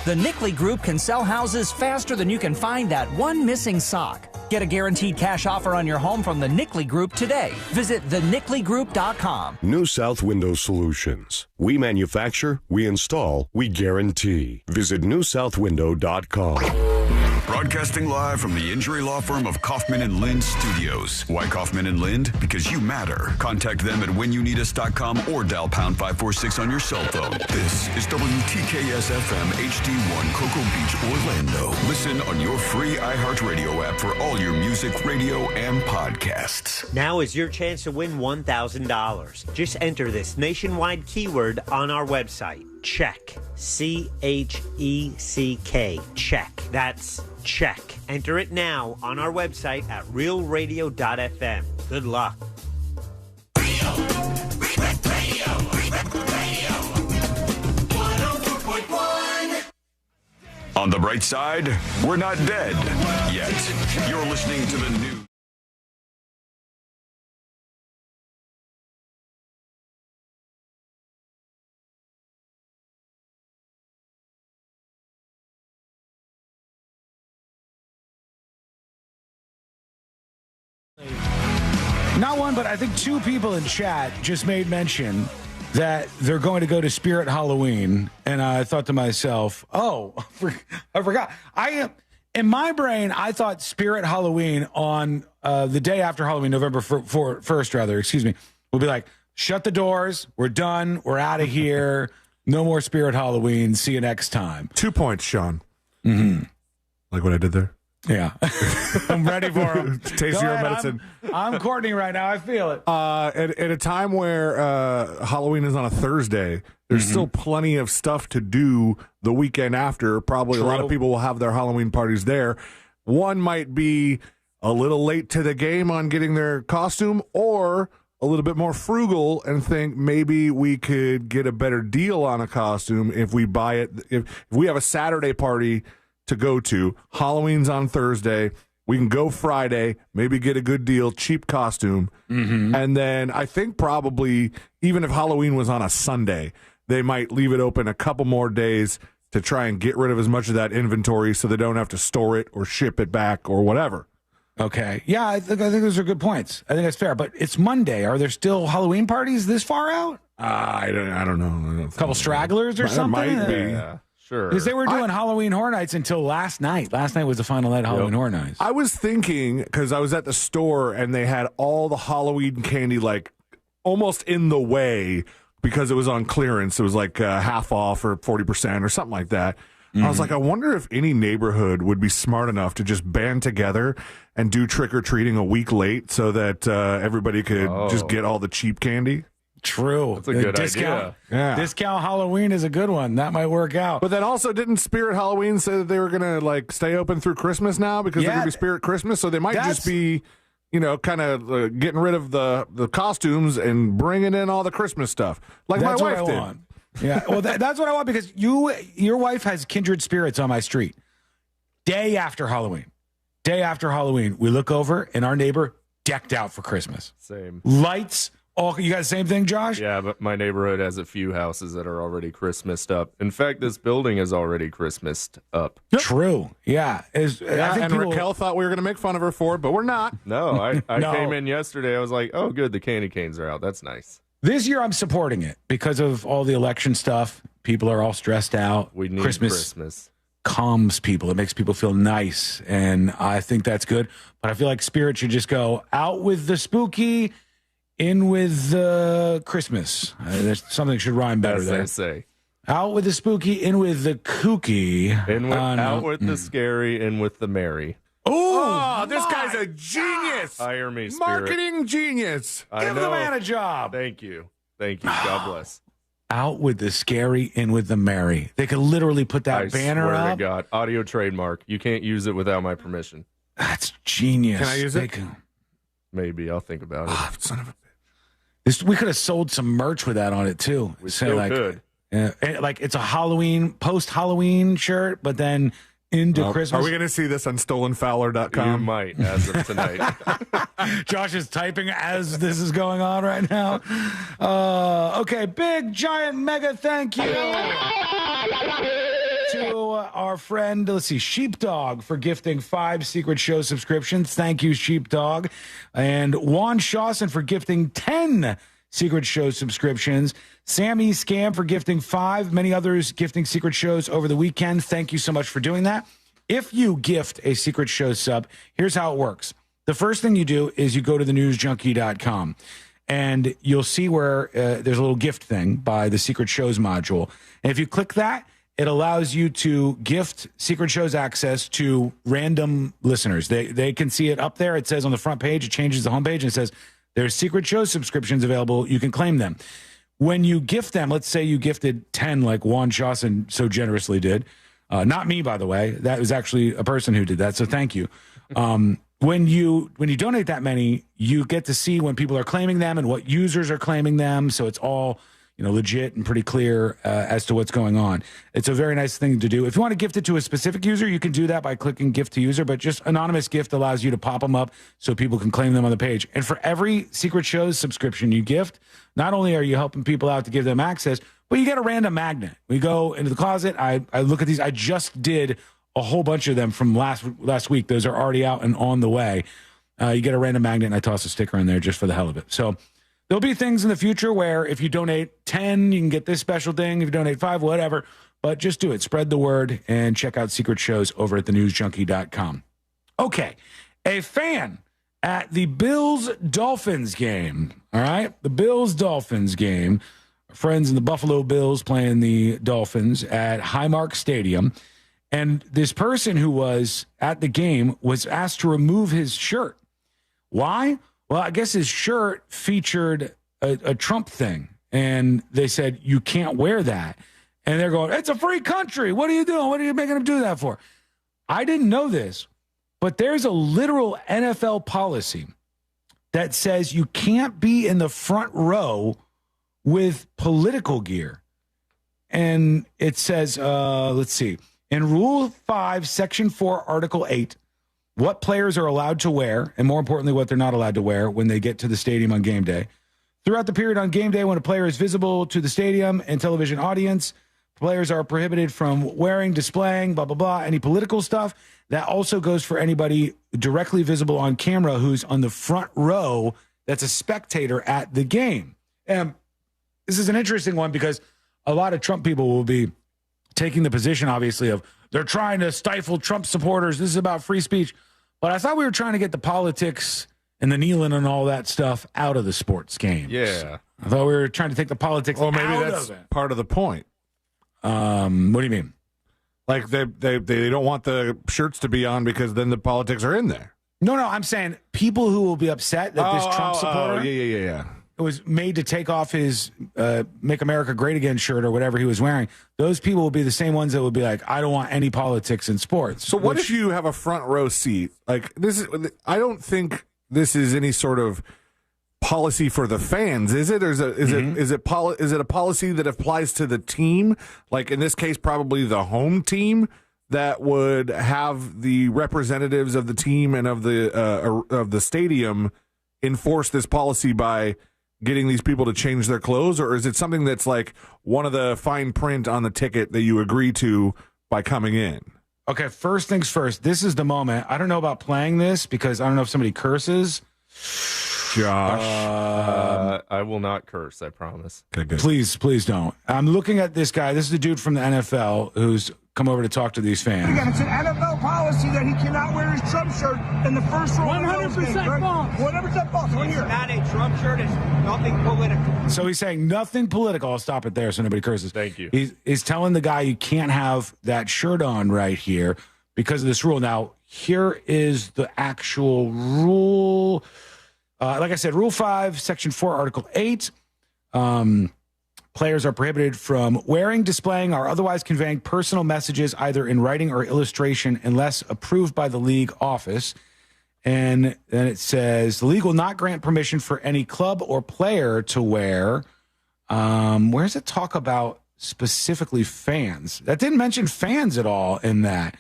The Nickley Group can sell houses faster than you can find that one missing sock. Get a guaranteed cash offer on your home from the Nickley Group today. Visit thenickley.com. New South Window Solutions. We manufacture, we install, we guarantee. Visit newsouthwindow.com. Broadcasting live from the injury law firm of Kaufman and Lind Studios. Why Kaufman and Lind? Because you matter. Contact them at whenyouneedus.com or dial pound 546 on your cell phone. This is WTKS FM HD1 Cocoa Beach, Orlando. Listen on your free iHeartRadio app for all your music, radio, and podcasts. Now is your chance to win $1,000. Just enter this nationwide keyword on our website. Check. C-H-E-C-K. Check. That's check. Enter it now on our website at realradio.fm. Good luck. On the bright side, we're not dead yet. You're listening to the news. Not one, but I think 2 people in chat just made mention that they're going to go to Spirit Halloween, and I thought to myself, "Oh, I forgot." In my brain, I thought Spirit Halloween on the day after Halloween, November 1st, rather. Excuse me, will be like, shut the doors, we're done, we're out of here, no more Spirit Halloween. See you next time. 2 points, Sean. Mm-hmm. Like what I did there. Yeah. I'm ready for him. Taste your medicine. I'm Courtney right now. I feel it. At a time where Halloween is on a Thursday, there's still plenty of stuff to do the weekend after. Probably a lot of people will have their Halloween parties there. One might be a little late to the game on getting their costume, or a little bit more frugal and think maybe we could get a better deal on a costume if we buy it. If we have a Saturday party to go to, Halloween's on Thursday, we can go Friday, maybe get a good deal, cheap costume. And then I think probably even if Halloween was on a Sunday, they might leave it open a couple more days to try and get rid of as much of that inventory so they don't have to store it or ship it back or whatever. Okay. Yeah, I think those are good points. I think that's fair. But it's Monday. Are there still Halloween parties this far out? I don't know. A couple stragglers or something? Might be. Yeah. Sure. Because they were doing Halloween Horror Nights until last night. Last night was the final night of Halloween Horror Nights. I was thinking, because I was at the store and they had all the Halloween candy like almost in the way because it was on clearance. It was like half off or 40% or something like that. I was like, I wonder if any neighborhood would be smart enough to just band together and do trick-or-treating a week late so that everybody could just get all the cheap candy. True. That's a good idea. Yeah. Discount Halloween is a good one. That might work out. But then also, didn't Spirit Halloween say that they were going to like stay open through Christmas now because they're going to be Spirit Christmas? So they might just be, kind of getting rid of the costumes and bringing in all the Christmas stuff, like that's my wife what I did. Want. Yeah, well, that's what I want because your wife has kindred spirits on my street. Day after Halloween. Day after Halloween, we look over and our neighbor decked out for Christmas. Same. Lights. Oh, you got the same thing, Josh? Yeah, but my neighborhood has a few houses that are already Christmased up. In fact, this building is already Christmased up. True. Yeah. I think Raquel thought we were going to make fun of her for it, but we're not. No, I No. came in yesterday. I was like, oh, good, the candy canes are out. That's nice. This year I'm supporting it because of all the election stuff. People are all stressed out. We need Christmas calms people. It makes people feel nice, and I think that's good. But I feel like spirit should just go out with the spooky, in with the Christmas. There's something should rhyme better As there. they say. Out with the spooky, in with the kooky. Out with the scary, in with the merry. Oh, this guy's a genius. Hire me, Spirit. Marketing genius. Give the man a job. Thank you. God bless. Out with the scary, in with the merry. They could literally put that banner swear up. to God. Audio trademark. You can't use it without my permission. That's genius. Can I use it? Maybe. I'll think about it. Son of a We could have sold some merch with that on it too. We still could. Like it's a post-Halloween shirt, but then into Christmas. Are we going to see this on stolenfowler.com? You might, as of tonight. Josh is typing as this is going on right now. Okay, big, giant, mega thank you to our friend, let's see, Sheepdog for gifting 5 Secret Show subscriptions. Thank you, Sheepdog. And Juan Shawson for gifting 10 Secret Show subscriptions. Sammy Scam for gifting 5. Many others gifting Secret Shows over the weekend. Thank you so much for doing that. If you gift a Secret Show sub, here's how it works. The first thing you do is you go to thenewsjunkie.com, and you'll see where there's a little gift thing by the Secret Shows module. And if you click that, it allows you to gift Secret Shows access to random listeners. They can see it up there. It says on the front page, it changes the homepage, and it says there's Secret Show subscriptions available. You can claim them. When you gift them, let's say you gifted 10 like Juan Shawson so generously did. Not me, by the way. That was actually a person who did that, so thank you. When you donate that many, you get to see when people are claiming them and what users are claiming them, so it's all legit and pretty clear as to what's going on. It's a very nice thing to do. If you want to gift it to a specific user, you can do that by clicking gift to user, but just anonymous gift allows you to pop them up so people can claim them on the page. And for every Secret Shows subscription you gift, not only are you helping people out to give them access, but you get a random magnet. We go into the closet. I look at these. I just did a whole bunch of them from last week. Those are already out and on the way. You get a random magnet, and I toss a sticker in there just for the hell of it. So there'll be things in the future where if you donate 10, you can get this special thing. If you donate 5, whatever. But just do it. Spread the word and check out Secret Shows over at thenewsjunkie.com. Okay. A fan at the Bills-Dolphins game. All right? The Bills-Dolphins game. Our friends in the Buffalo Bills playing the Dolphins at Highmark Stadium. And this person who was at the game was asked to remove his shirt. Why? Well, I guess his shirt featured a Trump thing, and they said, you can't wear that. And they're going, it's a free country. What are you doing? What are you making him do that for? I didn't know this, but there's a literal NFL policy that says you can't be in the front row with political gear. And it says, let's see, in Rule 5, Section 4, Article 8, what players are allowed to wear, and more importantly, what they're not allowed to wear when they get to the stadium on game day. Throughout the period on game day when a player is visible to the stadium and television audience, players are prohibited from wearing, displaying, blah, blah, blah, any political stuff. That also goes for anybody directly visible on camera who's on the front row that's a spectator at the game. And this is an interesting one because a lot of Trump people will be taking the position, obviously, of they're trying to stifle Trump supporters. This is about free speech. But I thought we were trying to get the politics and the kneeling and all that stuff out of the sports games. Yeah. I thought we were trying to take the politics out of it. Maybe that's part of the point. What do you mean? Like they don't want the shirts to be on because then the politics are in there. No, I'm saying people who will be upset that this Trump supporter yeah. was made to take off his Make America Great Again shirt or whatever he was wearing. Those people will be the same ones that would be like, I don't want any politics in sports. So what if you have a front row seat? Like I don't think this is any sort of policy for the fans, is it? Or is it a policy that applies to the team? Like in this case, probably the home team that would have the representatives of the team and of the stadium enforce this policy by getting these people to change their clothes, or is it something that's like one of the fine print on the ticket that you agree to by coming in? Okay, first things first. This is the moment. I don't know about playing this because I don't know if somebody curses. Josh. I will not curse, I promise. Okay, good. Please don't. I'm looking at this guy. This is the dude from the NFL who's come over to talk to these fans. Again, it's an NFL policy that he cannot wear his Trump shirt in the first row. 100% false. 100% false. Right here. It's not a Trump shirt. It's nothing political. So he's saying nothing political. I'll stop it there so nobody curses. Thank you. He's telling the guy you can't have that shirt on right here because of this rule. Now, here is the actual rule. Like I said, Rule 5, Section 4, Article 8. Players are prohibited from wearing, displaying, or otherwise conveying personal messages either in writing or illustration unless approved by the league office. And then it says the league will not grant permission for any club or player to wear. Where does it talk about specifically fans? That didn't mention fans at all in that.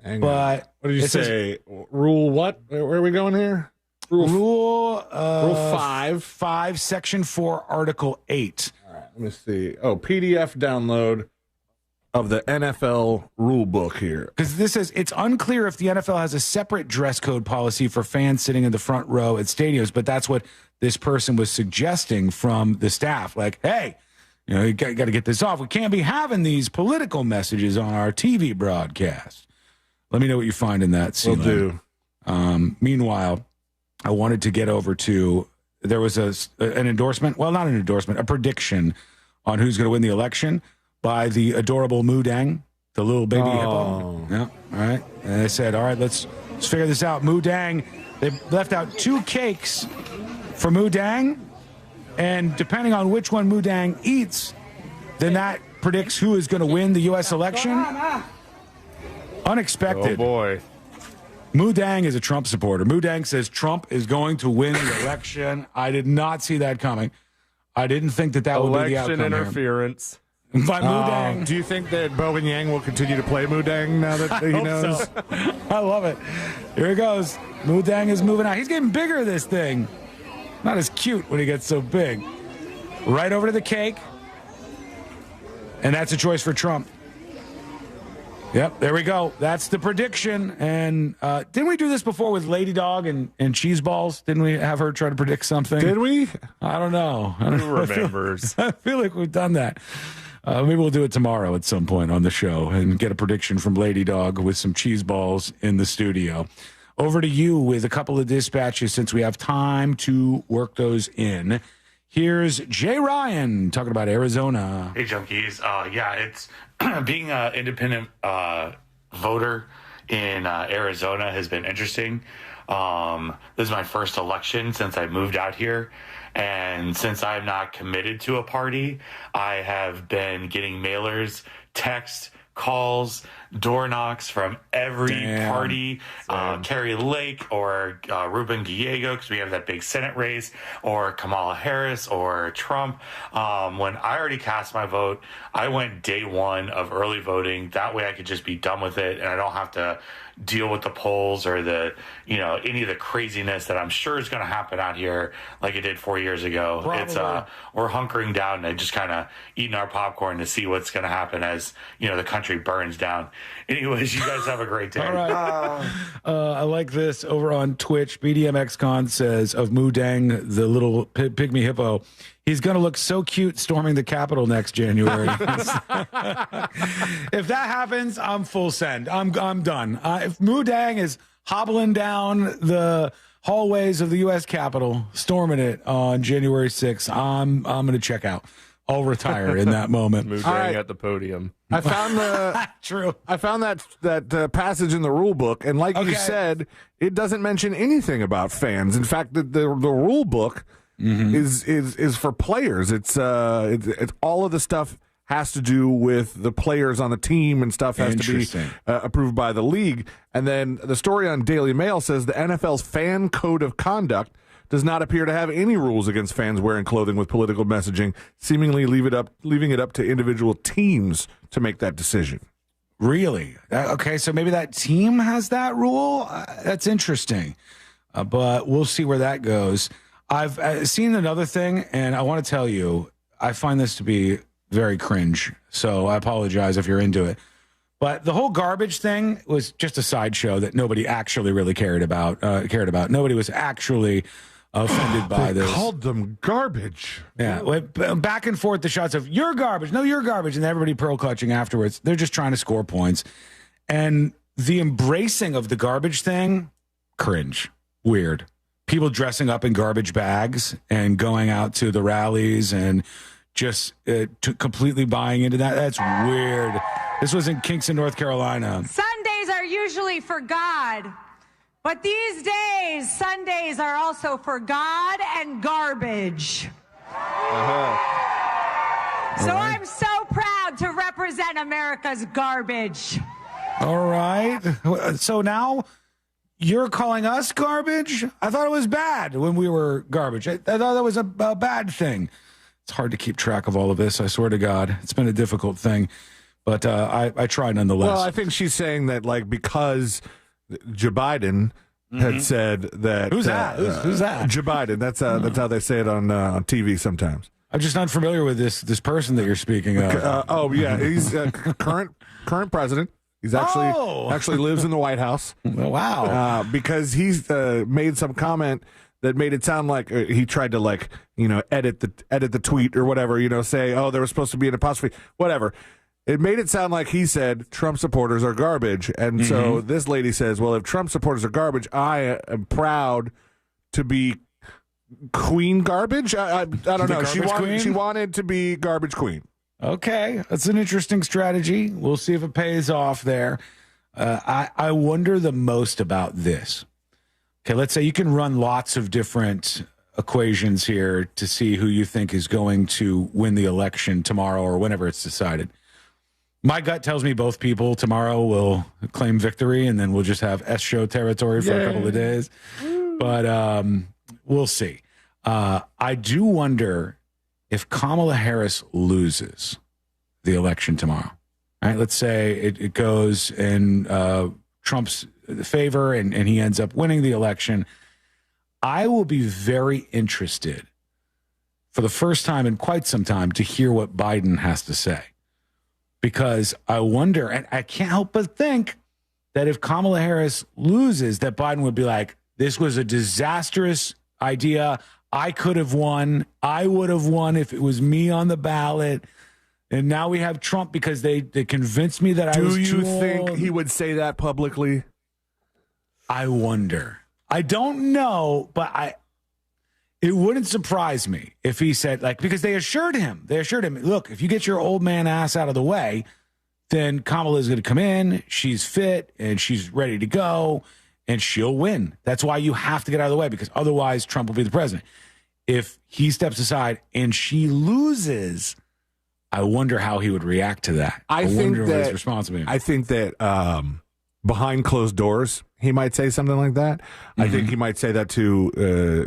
But what did you say? Rule what? Where are we going here? Rule 5, Section 4, Article 8. All right, let me see. Oh, PDF download of the NFL rule book here. Because this says it's unclear if the NFL has a separate dress code policy for fans sitting in the front row at stadiums, but that's what this person was suggesting from the staff. Like, hey, you got to get this off. We can't be having these political messages on our TV broadcast. Let me know what you find in that. Will do. Meanwhile, I wanted to get over to, there was an endorsement, well, not an endorsement, a prediction on who's going to win the election by the adorable Moo Dang, the little baby hippo. Yeah, all right. And they said, all right, let's figure this out. Moo Dang, they left out 2 cakes for Moo Dang, and depending on which one Moo Dang eats, then that predicts who is going to win the U.S. election. Unexpected. Oh, boy. Moo Dang is a Trump supporter. Moo Dang says Trump is going to win the election. I did not see that coming. I didn't think that would be the outcome. Election interference. By Moo Dang. Do you think that Bowen Yang will continue to play Moo Dang now that he knows? So. I love it. Here he goes. Moo Dang is moving out. He's getting bigger, this thing. Not as cute when he gets so big. Right over to the cake. And that's a choice for Trump. Yep, there we go. That's the prediction. And didn't we do this before with Lady Dog and Cheese Balls? Didn't we have her try to predict something? Did we? I don't know. Who remembers? I feel like we've done that. Maybe we'll do it tomorrow at some point on the show and get a prediction from Lady Dog with some cheese balls in the studio. Over to you with a couple of dispatches since we have time to work those in. Here's Jay Ryan talking about Arizona. Hey, Junkies. Yeah, it's being an independent voter in Arizona has been interesting. This is my first election since I moved out here. And since I'm not committed to a party, I have been getting mailers, texts, calls, door knocks from every party, Kerry Lake or Ruben Gallego, because we have that big Senate race, or Kamala Harris or Trump. When I already cast my vote, I went day one of early voting. That way I could just be done with it, and I don't have to deal with the polls or the, any of the craziness that I'm sure is going to happen out here like it did 4 years ago. Probably. It's we're hunkering down and just kind of eating our popcorn to see what's going to happen as the country burns down. Anyways, you guys have a great day. All right. I like this over on Twitch. BDMXCon says of Moo Dang, the little pygmy hippo, he's going to look so cute storming the Capitol next January. If that happens, I'm full send. I'm done. If Moo Dang is hobbling down the hallways of the U.S. Capitol, storming it on January 6th, I'm going to check out. I'll retire in that moment. Moo Dang at the podium. I found true. I found that passage in the rule book, and like you said, it doesn't mention anything about fans. In fact, the rule book is for players. It's all of the stuff has to do with the players on the team, and stuff has to be approved by the league. And then the story on Daily Mail says the NFL's fan code of conduct does not appear to have any rules against fans wearing clothing with political messaging, seemingly leaving it up to individual teams to make that decision. Really? Okay, so maybe that team has that rule? That's interesting. But we'll see where that goes. I've seen another thing, and I want to tell you, I find this to be very cringe. So I apologize if you're into it. But the whole garbage thing was just a sideshow that nobody actually really cared about. Nobody was actually offended by this. Called them garbage. Yeah, back and forth the shots of you're garbage, no, you're garbage, and everybody pearl clutching afterwards. They're just trying to score points, and the embracing of the garbage thing, cringe, weird. People dressing up in garbage bags and going out to the rallies and just completely buying into that. That's weird. This was in Kingston, North Carolina. Sundays are usually for God. But these days, Sundays are also for God and garbage. So I'm so proud to represent America's garbage. All right. So now you're calling us garbage? I thought it was bad when we were garbage. I thought that was a bad thing. It's hard to keep track of all of this, I swear to God. It's been a difficult thing. But I try nonetheless. Well, I think she's saying that, like, because Joe Biden had said that. Who's that? Who's that? Joe Biden. That's how they say it on TV sometimes. I'm just not familiar with this person that you're speaking of. He's current president. He's actually lives in the White House. Wow. Because he's made some comment that made it sound like he tried to edit the tweet or whatever. Say, oh, there was supposed to be an apostrophe, whatever. It made it sound like he said Trump supporters are garbage. And so this lady says, well, if Trump supporters are garbage, I am proud to be queen garbage. I don't know. She wanted to be garbage queen. Okay. That's an interesting strategy. We'll see if it pays off there. I wonder the most about this. Okay, let's say you can run lots of different equations here to see who you think is going to win the election tomorrow or whenever it's decided. My gut tells me both people tomorrow will claim victory, and then we'll just have S-show territory for a couple of days. But we'll see. I do wonder if Kamala Harris loses the election tomorrow. All right, let's say it goes in Trump's favor and he ends up winning the election. I will be very interested for the first time in quite some time to hear what Biden has to say. Because I wonder, and I can't help but think that if Kamala Harris loses, that Biden would be like, this was a disastrous idea. I could have won. I would have won if it was me on the ballot. And now we have Trump because they convinced me that I was too old. Do you think he would say that publicly? I wonder. I don't know, but it wouldn't surprise me if he said, because they assured him, look, if you get your old man ass out of the way, then Kamala is going to come in. She's fit and she's ready to go and she'll win. That's why you have to get out of the way, because otherwise Trump will be the president. If he steps aside and she loses, I wonder how he would react to that. I wonder what his response would be. I think that behind closed doors, he might say something like that. I think he might say that to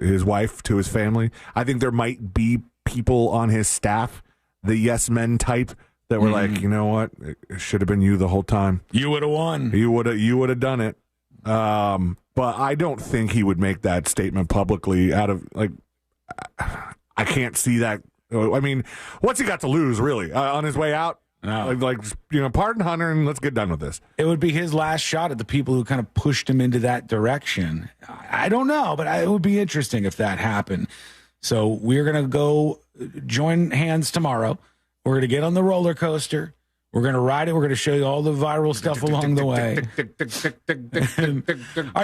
his wife, to his family. I think there might be people on his staff, the yes men type, that were like, you know what, it should have been you the whole time. You would have won. You would have done it. But I don't think he would make that statement publicly. I can't see that. I mean, what's he got to lose, really, on his way out? No. Pardon Hunter, and let's get done with this. It would be his last shot at the people who kind of pushed him into that direction. I don't know, but it would be interesting if that happened. So we're going to go join hands tomorrow. We're going to get on the roller coaster. We're going to ride it. We're going to show you all the viral stuff along the way.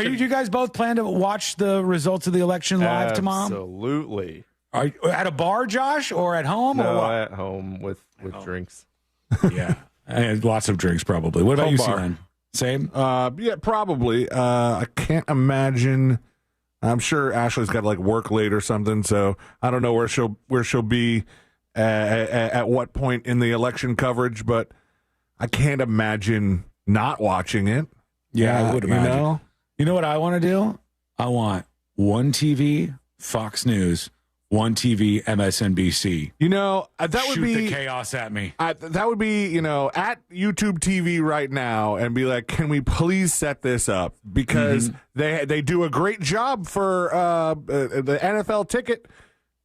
Do you guys both plan to watch the results of the election live tomorrow? Absolutely. Are you at a bar, Josh, or at home? No, or what? at home with drinks. Yeah, and lots of drinks probably. What about you, Sean? Same? Yeah, probably. I can't imagine. I'm sure Ashley's got to work late or something, so I don't know where she'll be at what point in the election coverage, but I can't imagine not watching it. Yeah, I would imagine. You know what I want to do? I want one TV, Fox News, One TV, MSNBC. You know, that would Shoot be the chaos at me. That would be, you know, at YouTube TV right now and be like, can we please set this up? Because they do a great job for the NFL ticket.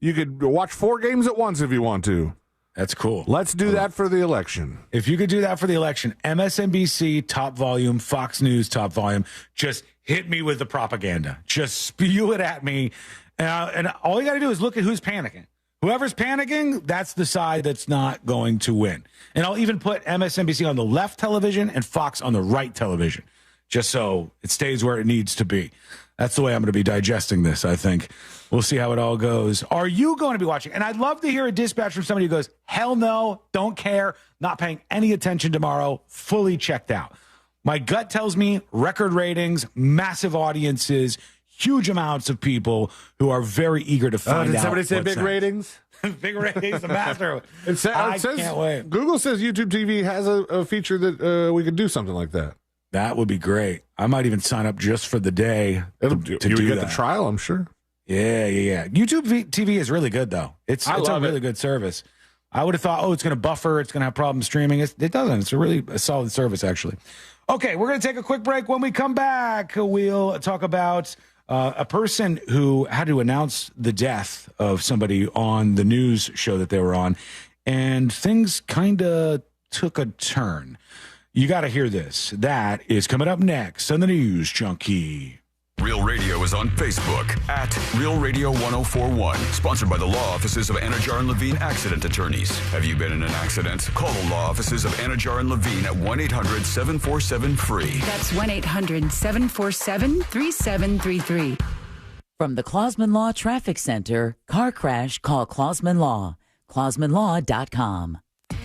You could watch 4 games at once if you want to. That's cool. Let's do that for the election. If you could do that for the election, MSNBC, top volume, Fox News, top volume, just hit me with the propaganda. Just spew it at me. And all you got to do is look at who's panicking. Whoever's panicking, that's the side that's not going to win. And I'll even put MSNBC on the left television and Fox on the right television, just so it stays where it needs to be. That's the way I'm going to be digesting this, I think. We'll see how it all goes. Are you going to be watching? And I'd love to hear a dispatch from somebody who goes, hell no, don't care, not paying any attention tomorrow, fully checked out. My gut tells me record ratings, massive audiences, huge amounts of people who are very eager to find out. Did somebody say big ratings? Big ratings, the master. I can't wait. Google says YouTube TV has a feature that we could do something like that. That would be great. I might even sign up just for the day to you do would get that. the trial, I'm sure. Yeah. YouTube TV is really good, though. It's a really good service. I would have thought, it's going to buffer. It's going to have problems streaming. It doesn't. It's a solid service, actually. Okay, we're going to take a quick break. When we come back, we'll talk about a person who had to announce the death of somebody on the news show that they were on, and things kind of took a turn. You got to hear this. That is coming up next on the News Junkie. Real Radio is on Facebook at Real Radio 1041. Sponsored by the law offices of Anajar and Levine Accident Attorneys. Have you been in an accident? Call the law offices of Anajar and Levine at 1-800-747-FREE. That's 1-800-747-3733. From the Clausman Law Traffic Center, car crash, call Clausman Law. ClausmanLaw.com.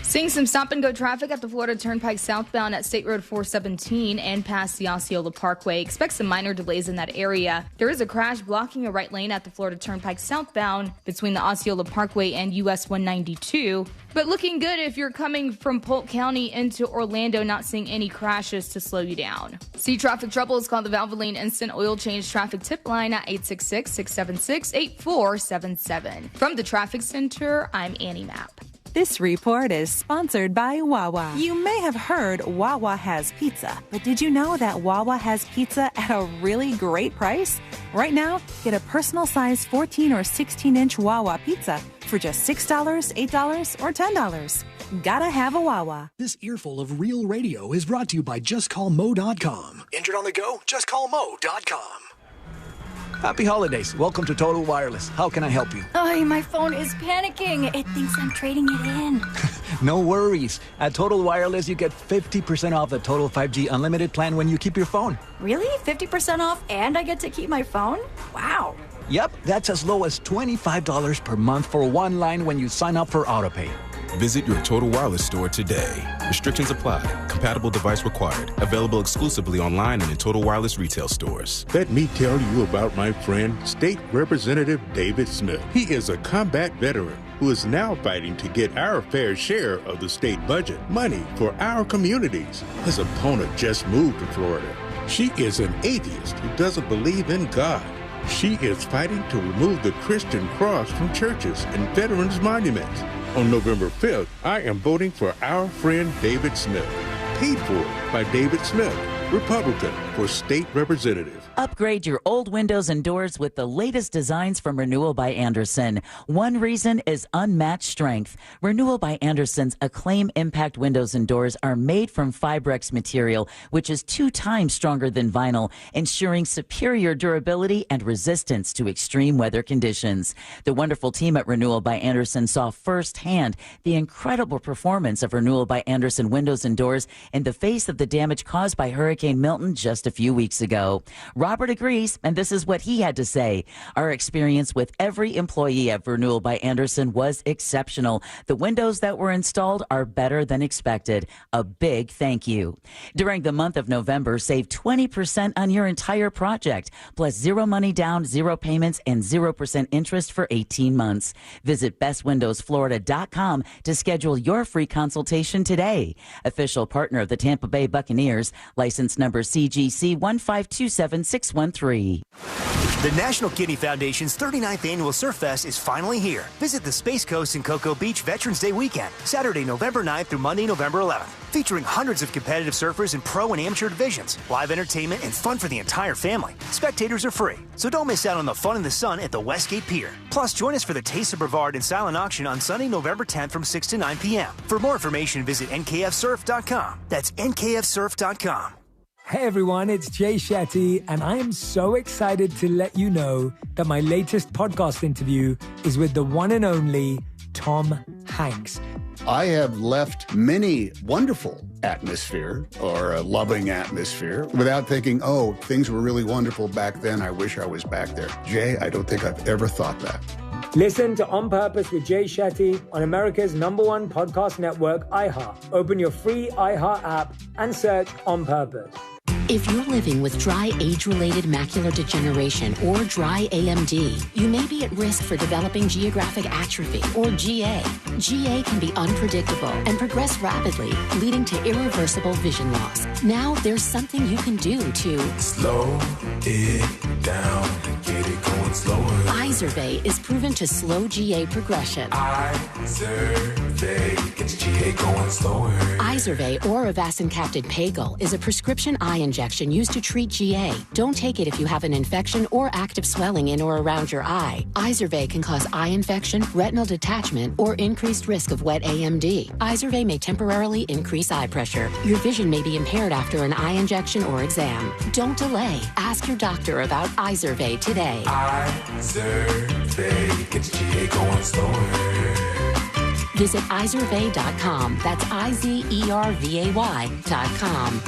Seeing some stop-and-go traffic at the Florida Turnpike southbound at State Road 417 and past the Osceola Parkway. Expect some minor delays in that area. There is a crash blocking a right lane at the Florida Turnpike southbound between the Osceola Parkway and US 192. But looking good if you're coming from Polk County into Orlando, not seeing any crashes to slow you down. See traffic troubles, call the Valvoline Instant Oil Change Traffic Tip Line at 866-676-8477. From the Traffic Center, I'm Annie Mapp. This report is sponsored by Wawa. You may have heard Wawa has pizza, but did you know that Wawa has pizza at a really great price? Right now, get a personal-size 14 or 16-inch Wawa pizza for just $6, $8, or $10. Gotta have a Wawa. This earful of Real Radio is brought to you by JustCallMo.com. Injured on the go? JustCallMo.com. Happy holidays. Welcome to Total Wireless. How can I help you? Oh, my phone is panicking. It thinks I'm trading it in. No worries. At Total Wireless, you get 50% off the Total 5G Unlimited plan when you keep your phone. Really? 50% off and I get to keep my phone? Wow. Yep, that's as low as $25 per month for one line when you sign up for AutoPay. Visit your Total Wireless store today. Restrictions apply. Compatible device required. Available exclusively online and in Total Wireless retail stores. Let me tell you about my friend, State Representative David Smith. He is a combat veteran who is now fighting to get our fair share of the state budget, money for our communities. His opponent just moved to Florida. She is an atheist who doesn't believe in God. She is fighting to remove the Christian cross from churches and veterans' monuments. On November 5th, I am voting for our friend David Smith. Paid for by David Smith, Republican for State Representative. Upgrade your old windows and doors with the latest designs from Renewal by Andersen. One reason is unmatched strength. Renewal by Andersen's Acclaim Impact windows and doors are made from Fibrex material, which is 2 times stronger than vinyl, ensuring superior durability and resistance to extreme weather conditions. The wonderful team at Renewal by Andersen saw firsthand the incredible performance of Renewal by Andersen windows and doors in the face of the damage caused by Hurricane Milton just a few weeks ago. Robert agrees, and this is what he had to say. Our experience with every employee at Renewal by Andersen was exceptional. The windows that were installed are better than expected. A big thank you. During the month of November, save 20% on your entire project, plus 0 money down, 0 payments, and 0% interest for 18 months. Visit bestwindowsflorida.com to schedule your free consultation today. Official partner of the Tampa Bay Buccaneers, license number CGC 1527613. The National Kidney Foundation's 39th Annual Surf Fest is finally here. Visit the Space Coast in Cocoa Beach Veterans Day weekend, Saturday, November 9th through Monday, November 11th. Featuring hundreds of competitive surfers in pro and amateur divisions, live entertainment, and fun for the entire family. Spectators are free, so don't miss out on the fun in the sun at the Westgate Pier. Plus, join us for the Taste of Brevard and Silent Auction on Sunday, November 10th from 6 to 9 p.m. For more information, visit nkfsurf.com. That's nkfsurf.com. Hey everyone, it's Jay Shetty, and I am so excited to let you know that my latest podcast interview is with the one and only Tom Hanks. I have left many wonderful atmosphere or a loving atmosphere without thinking, oh, things were really wonderful back then. I wish I was back there. Jay, I don't think I've ever thought that. Listen to On Purpose with Jay Shetty on America's #1 podcast network, iHeart. Open your free iHeart app and search On Purpose. If you're living with dry age-related macular degeneration or dry AMD, you may be at risk for developing geographic atrophy or GA. GA can be unpredictable and progress rapidly, leading to irreversible vision loss. Now there's something you can do to slow it down, get it going slower. Izervay is proven to slow GA progression. Izervay gets GA going slower. Izervay or avacincaptad pagel is a prescription eye injection used to treat GA. Don't take it if you have an infection or active swelling in or around your eye. Izervay can cause eye infection, retinal detachment, or increased risk of wet AMD. Izervay may temporarily increase eye pressure. Your vision may be impaired after an eye injection or exam. Don't delay. Ask your doctor about Izervay today. Izervay gets GA going slower. Visit Izervay.com. That's IZERVAY.com.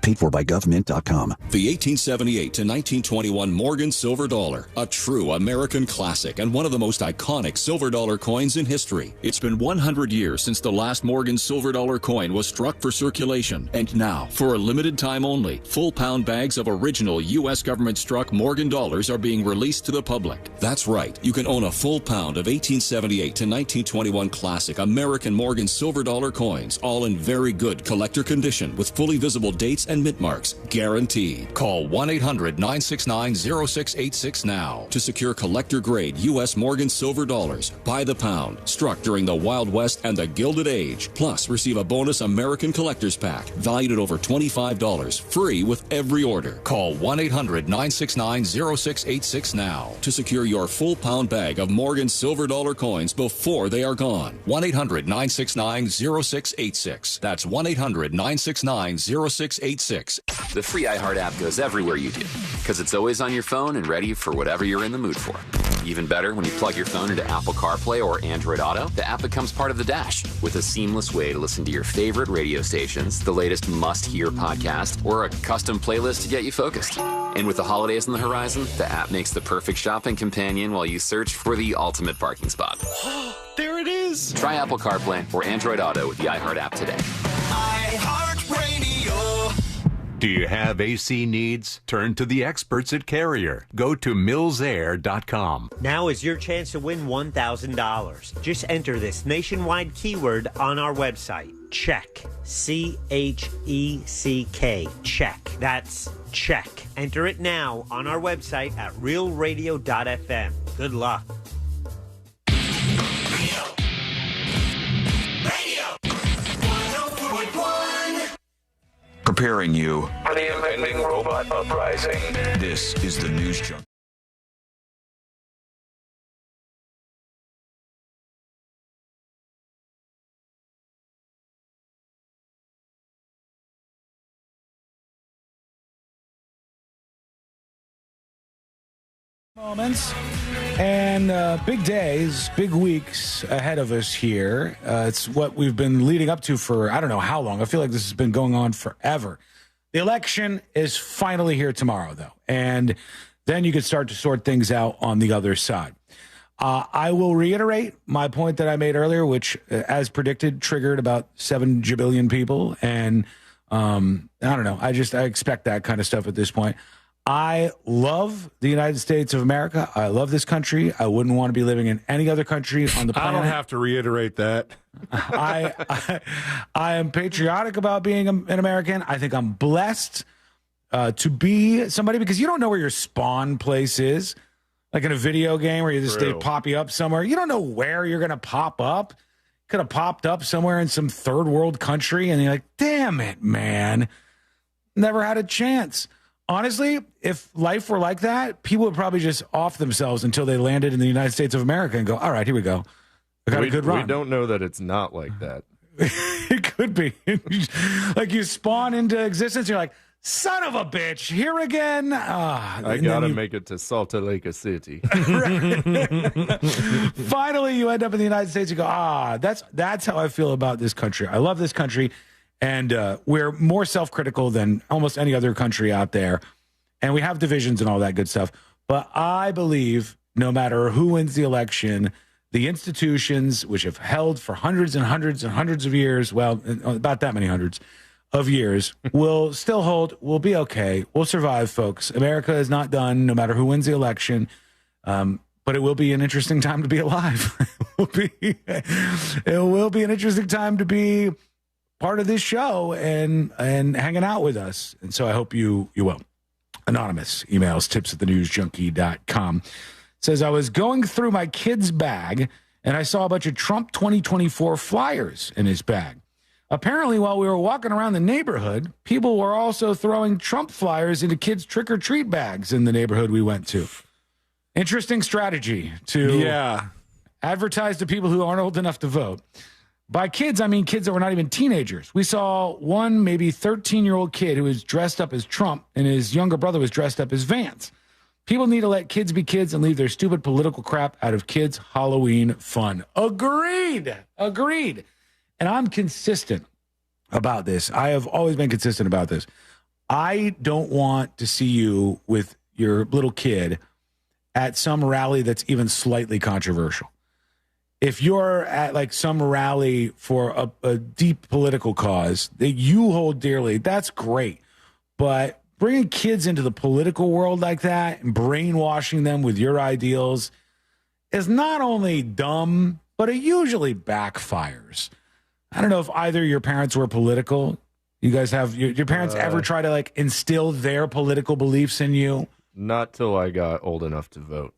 Paid for by government.com. The 1878 to 1921 Morgan Silver Dollar, a true American classic and one of the most iconic silver dollar coins in history. It's been 100 years since the last Morgan Silver Dollar coin was struck for circulation. And now, for a limited time only, full pound bags of original U.S. government struck Morgan dollars are being released to the public. That's right, you can own a full pound of 1878 to 1921 classic American Morgan Silver Dollar coins, all in very good collector condition with fully visible dates and mint marks, guaranteed. Call 1-800-969-0686 now to secure collector-grade U.S. Morgan Silver Dollars by the pound, struck during the Wild West and the Gilded Age. Plus, receive a bonus American Collector's Pack, valued at over $25, free with every order. Call 1-800-969-0686 now to secure your full pound bag of Morgan Silver Dollar coins before they are gone. 1-800-969-0686. That's 1-800-969-0686. The free iHeart app goes everywhere you do, because it's always on your phone and ready for whatever you're in the mood for. Even better, when you plug your phone into Apple CarPlay or Android Auto, the app becomes part of the dash with a seamless way to listen to your favorite radio stations, the latest must-hear podcast, or a custom playlist to get you focused. And with the holidays on the horizon, the app makes the perfect shopping companion while you search for the ultimate parking spot. There it is! Try Apple CarPlay or Android Auto with the iHeart app today. Do you have AC needs? Turn to the experts at Carrier. Go to millsair.com. Now is your chance to win $1,000. Just enter this nationwide keyword on our website. Check. C-H-E-C-K. Check. That's check. Enter it now on our website at realradio.fm. Good luck. Preparing you For the impending robot uprising. This is the News Junk. Moments and big days, big weeks ahead of us here. It's what we've been leading up to for I don't know how long. I feel like this has been going on forever. The election is finally here tomorrow, though, and then you can start to sort things out on the other side. I will reiterate my point that I made earlier, which, as predicted, triggered about 7 jabillion people, and I don't know. I expect that kind of stuff at this point. I love the United States of America. I love this country. I wouldn't want to be living in any other country on the planet. I don't have to reiterate that. I am patriotic about being an American. I think I'm blessed to be somebody because you don't know where your spawn place is. Like in a video game where they pop you up somewhere. You don't know where you're going to pop up. Could have popped up somewhere in some third world country and you're like, damn it, man. Never had a chance. Honestly, if life were like that, people would probably just off themselves until they landed in the United States of America and go, all right, here we go. I got a good run. We don't know that it's not like that. It could be. Like you spawn into existence, you're like, son of a bitch, here again. I gotta make it to Salt Lake City. Finally, you end up in the United States. You go, that's how I feel about this country. I love this country, and we're more self-critical than almost any other country out there, and we have divisions and all that good stuff. But I believe no matter who wins the election, the institutions which have held for hundreds and hundreds and hundreds of years, well, about that many hundreds of years, will still hold. We'll be okay. We'll survive, folks. America is not done, no matter who wins the election. But it will be an interesting time to be alive. It will be an interesting time to be part of this show and hanging out with us. And so I hope you will. Anonymous emails tips@thenewsjunkie.com. Says, I was going through my kid's bag and I saw a bunch of Trump 2024 flyers in his bag. Apparently, while we were walking around the neighborhood, people were also throwing Trump flyers into kids' trick-or-treat bags in the neighborhood we went to. Interesting strategy to advertise to people who aren't old enough to vote. By kids, I mean kids that were not even teenagers. We saw one maybe 13-year-old kid who was dressed up as Trump, and his younger brother was dressed up as Vance. People need to let kids be kids and leave their stupid political crap out of kids' Halloween fun. Agreed. And I'm consistent about this. I have always been consistent about this. I don't want to see you with your little kid at some rally that's even slightly controversial. If you're at like some rally for a deep political cause that you hold dearly, that's great. But bringing kids into the political world like that and brainwashing them with your ideals is not only dumb, but it usually backfires. I don't know if either your parents were political. You guys have your parents ever try to like instill their political beliefs in you? Not till I got old enough to vote.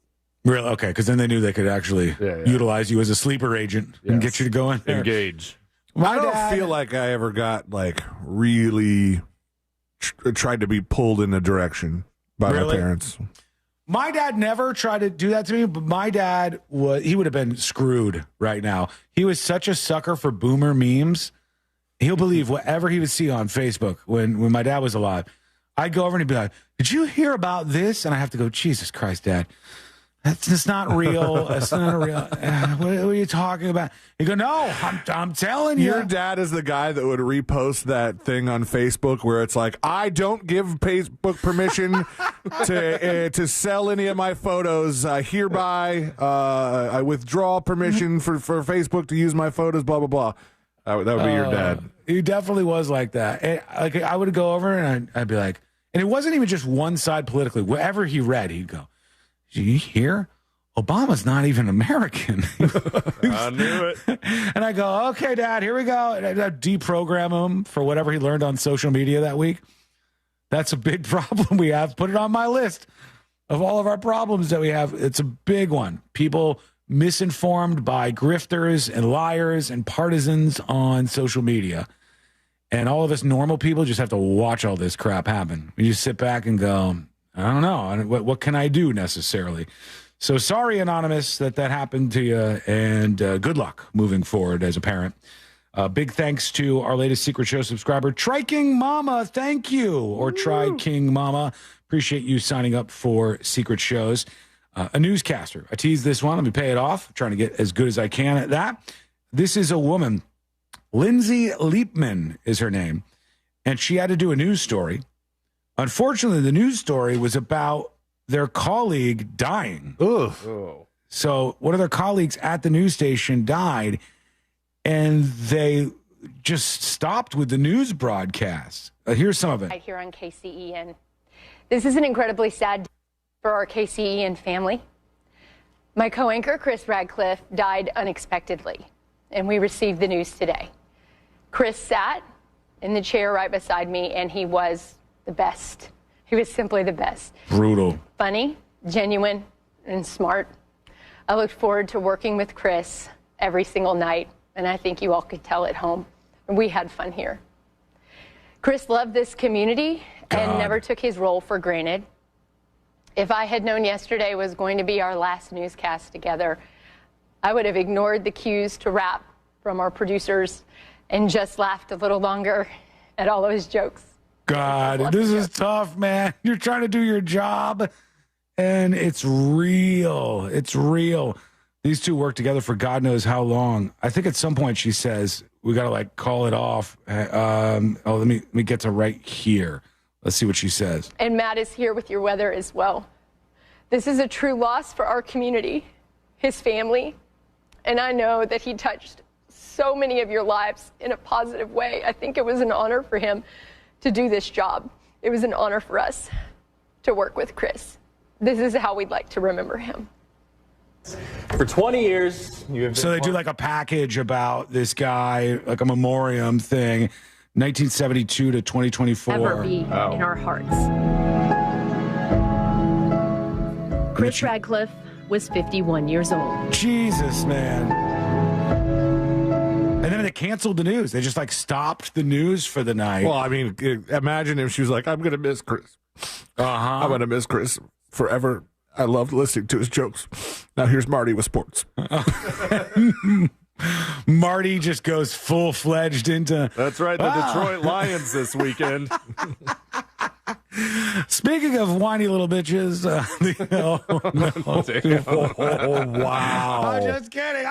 Really? Okay, because then they knew they could actually utilize you as a sleeper agent and get you to go in there. Engage. I don't feel like I ever got like really tried to be pulled in a direction by my parents. My dad never tried to do that to me, but my dad he would have been screwed right now. He was such a sucker for boomer memes. He'll believe whatever he would see on Facebook when my dad was alive. I'd go over and he'd be like, did you hear about this? And I have to go, Jesus Christ, Dad. That's not real. That's not real. What are you talking about? You go, no, I'm telling you. Your dad is the guy that would repost that thing on Facebook where it's like, I don't give Facebook permission to sell any of my photos. Hereby, I withdraw permission for Facebook to use my photos, blah, blah, blah. That would be your dad. He definitely was like that. And, like I would go over and I'd be like, and it wasn't even just one side politically. Whatever he read, he'd go, did you hear? Obama's not even American. I knew it. And I go, okay, Dad, here we go. And I'd deprogram him for whatever he learned on social media that week. That's a big problem we have. Put it on my list of all of our problems that we have. It's a big one. People misinformed by grifters and liars and partisans on social media. And all of us normal people just have to watch all this crap happen. We just sit back and go, I don't know. What can I do necessarily? So sorry, Anonymous, that happened to you, and good luck moving forward as a parent. Big thanks to our latest Secret Show subscriber, Try King Mama. Thank you. Or Try King Mama. Appreciate you signing up for Secret Shows. A newscaster. I teased this one. Let me pay it off. I'm trying to get as good as I can at that. This is a woman. Lindsay Leapman is her name. And she had to do a news story. Unfortunately, the news story was about their colleague dying. Oh. So one of their colleagues at the news station died, and they just stopped with the news broadcast. Here's some of it. Right here on KCEN. This is an incredibly sad day for our KCEN family. My co-anchor, Chris Radcliffe, died unexpectedly, and we received the news today. Chris sat in the chair right beside me, and he was the best He was simply the best. Brutal. Funny, genuine, and smart. I looked forward to working with Chris every single night, and I think you all could tell at home. We had fun here. Chris loved this community and never took his role for granted. If I had known yesterday was going to be our last newscast together, I would have ignored the cues to rap from our producers and just laughed a little longer at all those jokes. God, this is tough, man. You're trying to do your job, and it's real. It's real. These two work together for God knows how long. I think at some point she says, we got to like call it off. Let me get to right here. Let's see what she says. And Matt is here with your weather as well. This is a true loss for our community, his family, and I know that he touched so many of your lives in a positive way. I think it was an honor for him to do this job. It was an honor for us to work with Chris. This is how we'd like to remember him. For 20 years, you have been. So they do like a package about this guy, like a memoriam thing, 1972 to 2024. Ever be in our hearts. Chris Radcliffe was 51 years old. Jesus, man. And then they canceled the news. They just like stopped the news for the night. Well, I mean, imagine if she was like, I'm going to miss Chris. I'm going to miss Chris forever. I loved listening to his jokes. Now here's Marty with sports. Marty just goes full-fledged into... That's right, the Detroit Lions this weekend. Speaking of whiny little bitches, wow. I'm just kidding.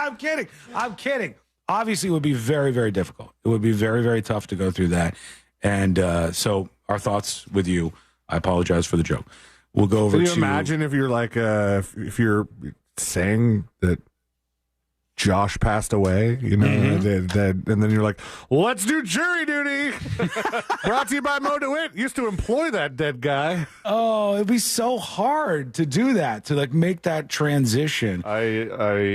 I'm kidding. Obviously, it would be very, very difficult. It would be very, very tough to go through that. And so our thoughts with you. I apologize for the joke. We'll go over to... Can you imagine if you're like, if you're saying that Josh passed away, you know, and then you're like, let's do jury duty. Brought to you by Mo DeWitt. Used to employ that dead guy. Oh, it'd be so hard to do that, to like make that transition. I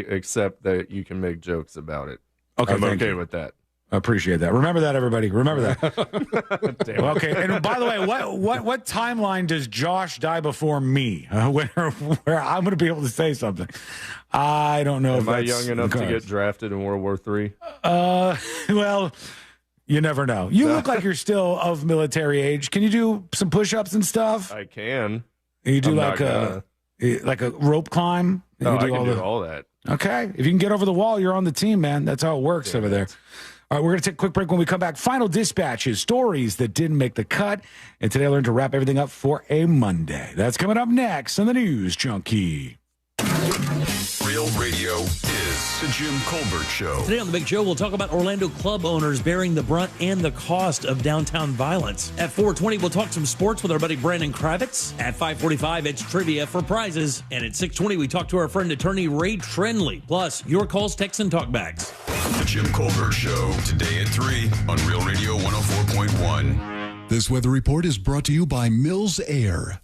accept that you can make jokes about it. Okay, I'm okay with that. I appreciate that. Remember that, everybody. Remember that. Okay. And by the way, what timeline does Josh die before me? Where I'm going to be able to say something? I don't know. Am I young enough to get drafted in World War III? Well, you never know. You look like you're still of military age. Can you do some push-ups and stuff? I can. You do like a rope climb? No, I can do all that. Okay. If you can get over the wall, you're on the team, man. That's how it works over there. All right, we're going to take a quick break. When we come back, final dispatches, stories that didn't make the cut. And today I learned to wrap everything up for a Monday. That's coming up next on the News Junkie. Real Radio is the Jim Colbert Show. Today on The Big Show, we'll talk about Orlando club owners bearing the brunt and the cost of downtown violence. At 4:20, we'll talk some sports with our buddy Brandon Kravitz. At 5:45, it's trivia for prizes. And at 6:20, we talk to our friend attorney Ray Trenley. Plus, your calls, texts, and talkbacks. The Jim Colbert Show, today at 3 on Real Radio 104.1. This weather report is brought to you by Mills Air.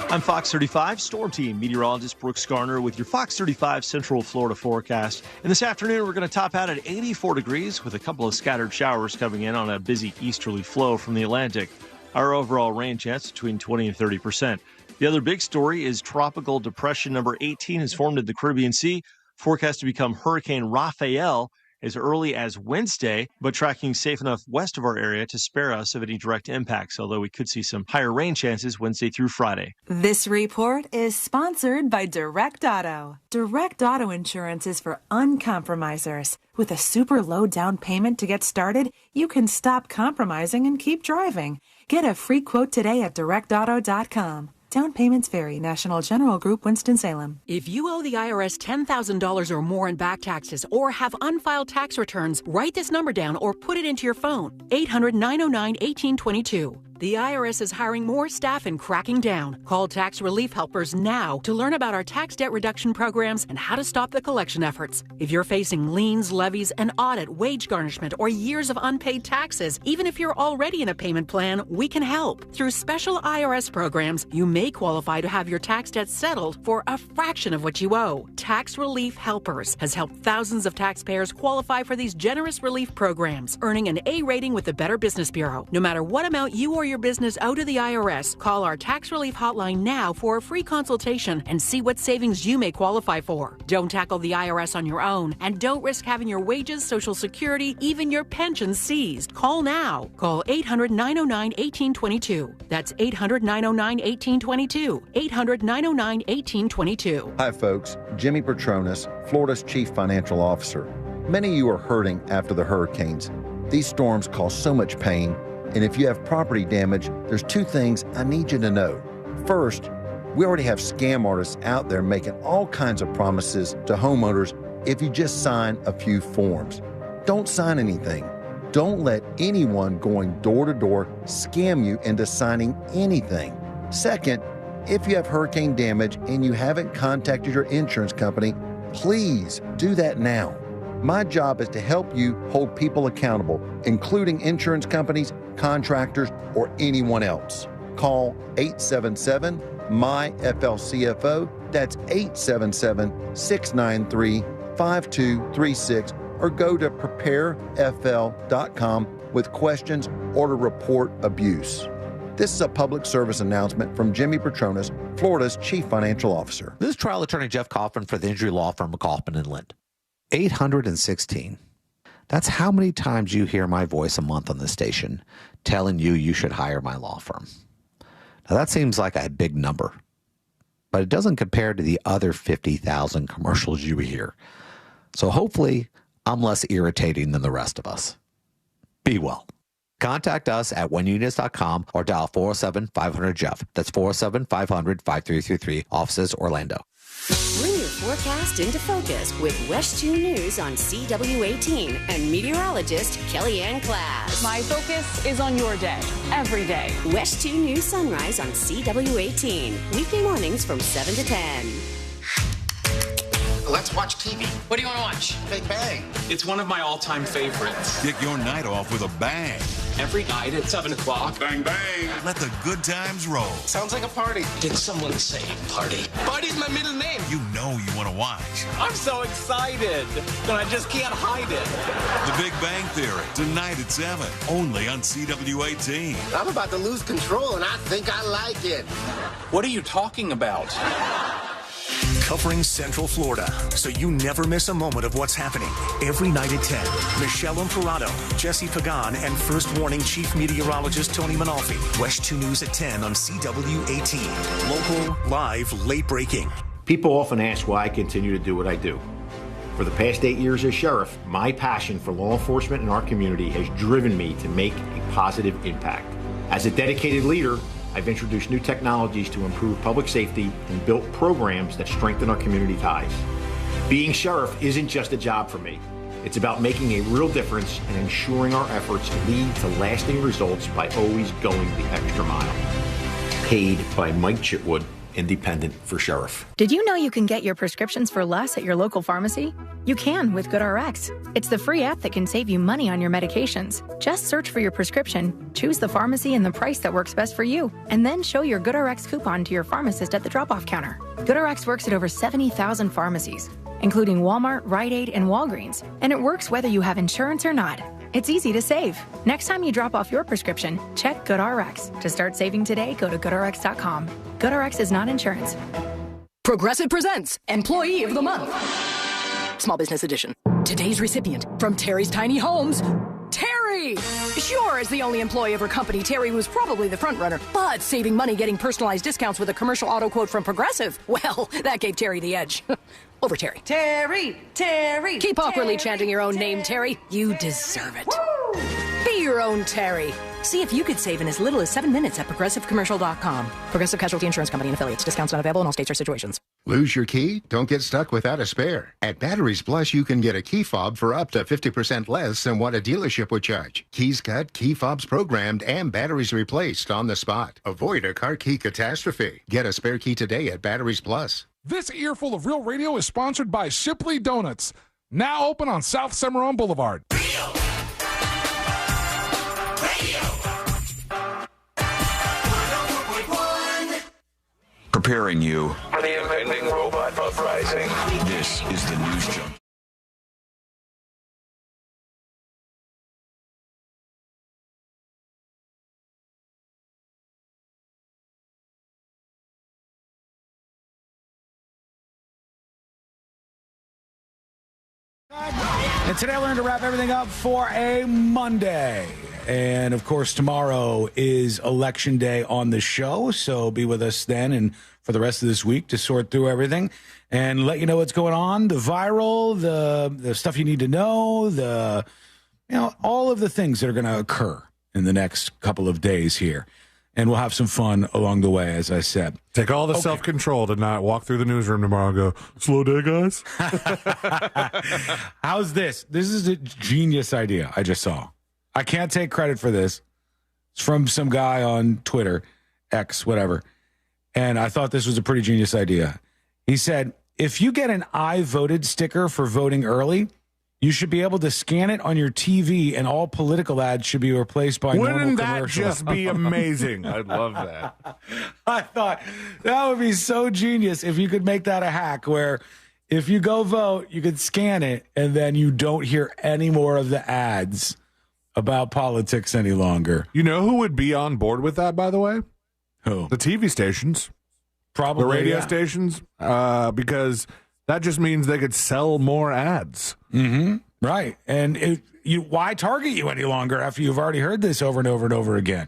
I'm Fox 35 Storm Team meteorologist Brooks Garner with your Fox 35 Central Florida forecast. And this afternoon, we're going to top out at 84 degrees with a couple of scattered showers coming in on a busy easterly flow from the Atlantic. Our overall rain chance between 20 and 30%. The other big story is Tropical Depression number 18 has formed in the Caribbean Sea, forecast to become Hurricane Rafael as early as Wednesday, but tracking safe enough west of our area to spare us of any direct impacts, although we could see some higher rain chances Wednesday through Friday. This report is sponsored by Direct Auto. Direct Auto Insurance is for uncompromisers. With a super low down payment to get started, you can stop compromising and keep driving. Get a free quote today at directauto.com. Down payments vary. National General Group, Winston-Salem. If you owe the IRS $10,000 or more in back taxes or have unfiled tax returns, write this number down or put it into your phone. 800-909-1822. The IRS is hiring more staff and cracking down. Call Tax Relief Helpers now to learn about our tax debt reduction programs and how to stop the collection efforts. If you're facing liens, levies, an audit, wage garnishment, or years of unpaid taxes, even if you're already in a payment plan, we can help. Through special IRS programs, you may qualify to have your tax debt settled for a fraction of what you owe. Tax Relief Helpers has helped thousands of taxpayers qualify for these generous relief programs, earning an A rating with the Better Business Bureau. No matter what amount you or your business out of the IRS, call our tax relief hotline now for a free consultation and see what savings you may qualify for. Don't tackle the IRS on your own, and don't risk having your wages, Social Security, even your pension seized. Call now. Call 800-909-1822. That's 800-909-1822. 800-909-1822. Hi, folks. Jimmy Petronas, Florida's Chief Financial Officer. Many of you are hurting after the hurricanes. These storms cause so much pain, and if you have property damage, there's two things I need you to know. First, we already have scam artists out there making all kinds of promises to homeowners if you just sign a few forms. Don't sign anything. Don't let anyone going door to door scam you into signing anything. Second, if you have hurricane damage and you haven't contacted your insurance company, please do that now. My job is to help you hold people accountable, including insurance companies, contractors, or anyone else. Call 877-MY-FLCFO. That's 877-693-5236, or go to preparefl.com with questions or to report abuse. This is a public service announcement from Jimmy Petronas, Florida's Chief Financial Officer. This is trial attorney Jeff Kaufman for the injury law firm of Kaufman and Lind. 816. That's how many times you hear my voice a month on this station telling you should hire my law firm. Now that seems like a big number, but it doesn't compare to the other 50,000 commercials you hear. So hopefully I'm less irritating than the rest of us. Be well. Contact us at whenyouneedus.com or dial 407-500-JEFF. That's 407-500-5333, offices Orlando. Bring your forecast into focus with West 2 News on CW18 and meteorologist Kellyanne Klass. My focus is on your day, every day. West 2 News Sunrise on CW18. Weekday mornings from 7 to 10. Let's watch TV. What do you want to watch? Big Bang. It's one of my all-time favorites. Kick your night off with a bang. Every night at 7 o'clock. Bang, bang. Let the good times roll. Sounds like a party. Did someone say party? Party's my middle name. You know you want to watch. I'm so excited, but I just can't hide it. The Big Bang Theory, tonight at 7, only on CW18. I'm about to lose control, and I think I like it. What are you talking about? Covering Central Florida, so you never miss a moment of what's happening. Every night at 10, Michelle Imparato, Jesse Pagan, and First Warning Chief Meteorologist Tony Manalfi. West 2 News at 10 on CW18. Local, live, late breaking. People often ask why I continue to do what I do. For the past 8 years as sheriff, my passion for law enforcement in our community has driven me to make a positive impact. As a dedicated leader, I've introduced new technologies to improve public safety and built programs that strengthen our community ties. Being sheriff isn't just a job for me. It's about making a real difference and ensuring our efforts lead to lasting results by always going the extra mile. Paid by Mike Chitwood, Independent for Sheriff. Did you know you can get your prescriptions for less at your local pharmacy? You can with GoodRx. It's the free app that can save you money on your medications. Just search for your prescription, choose the pharmacy and the price that works best for you, and then show your GoodRx coupon to your pharmacist at the drop-off counter. GoodRx works at over 70,000 pharmacies, including Walmart, Rite Aid, and Walgreens, and it works whether you have insurance or not. It's easy to save. Next time you drop off your prescription, check GoodRx. To start saving today, go to GoodRx.com. GoodRx is not insurance. Progressive presents Employee of the Month. Small Business Edition. Today's recipient from Terry's Tiny Homes, Terry! Sure, as the only employee of her company, Terry was probably the front runner, but saving money getting personalized discounts with a commercial auto quote from Progressive, well, that gave Terry the edge. Over Terry. Terry! Terry! Keep awkwardly Terry, chanting your own Terry. name, Terry. You deserve it. Woo! Be your own Terry. See if you could save in as little as 7 minutes at ProgressiveCommercial.com. Progressive Casualty Insurance Company and Affiliates. Discounts not available in all states or situations. Lose your key? Don't get stuck without a spare. At Batteries Plus, you can get a key fob for up to 50% less than what a dealership would charge. Keys cut, key fobs programmed, and batteries replaced on the spot. Avoid a car key catastrophe. Get a spare key today at Batteries Plus. This earful of Real Radio is sponsored by Shipley Donuts, now open on South Cimarron Boulevard. Preparing you. For the impending robot uprising. This is the News Jump. And today I learned to wrap everything up for a Monday. And, of course, tomorrow is Election Day on the show, so be with us then and for the rest of this week to sort through everything and let you know what's going on, the viral, the stuff you need to know, all of the things that are going to occur in the next couple of days here. And we'll have some fun along the way, as I said. Take all the self-control to not walk through the newsroom tomorrow and go, slow day, guys. How's this? This is a genius idea I just saw. I can't take credit for this. It's from some guy on Twitter, X, whatever. And I thought this was a pretty genius idea. He said, if you get an I voted sticker for voting early, you should be able to scan it on your TV and all political ads should be replaced by normal commercials. Wouldn't that just be amazing? I'd love that. I thought that would be so genius if you could make that a hack where if you go vote, you could scan it and then you don't hear any more of the ads about politics any longer. You know who would be on board with that, by the way? Who? The TV stations. Probably. The radio stations. Because that just means they could sell more ads. Mm-hmm. Right. And why target you any longer after you've already heard this over and over and over again?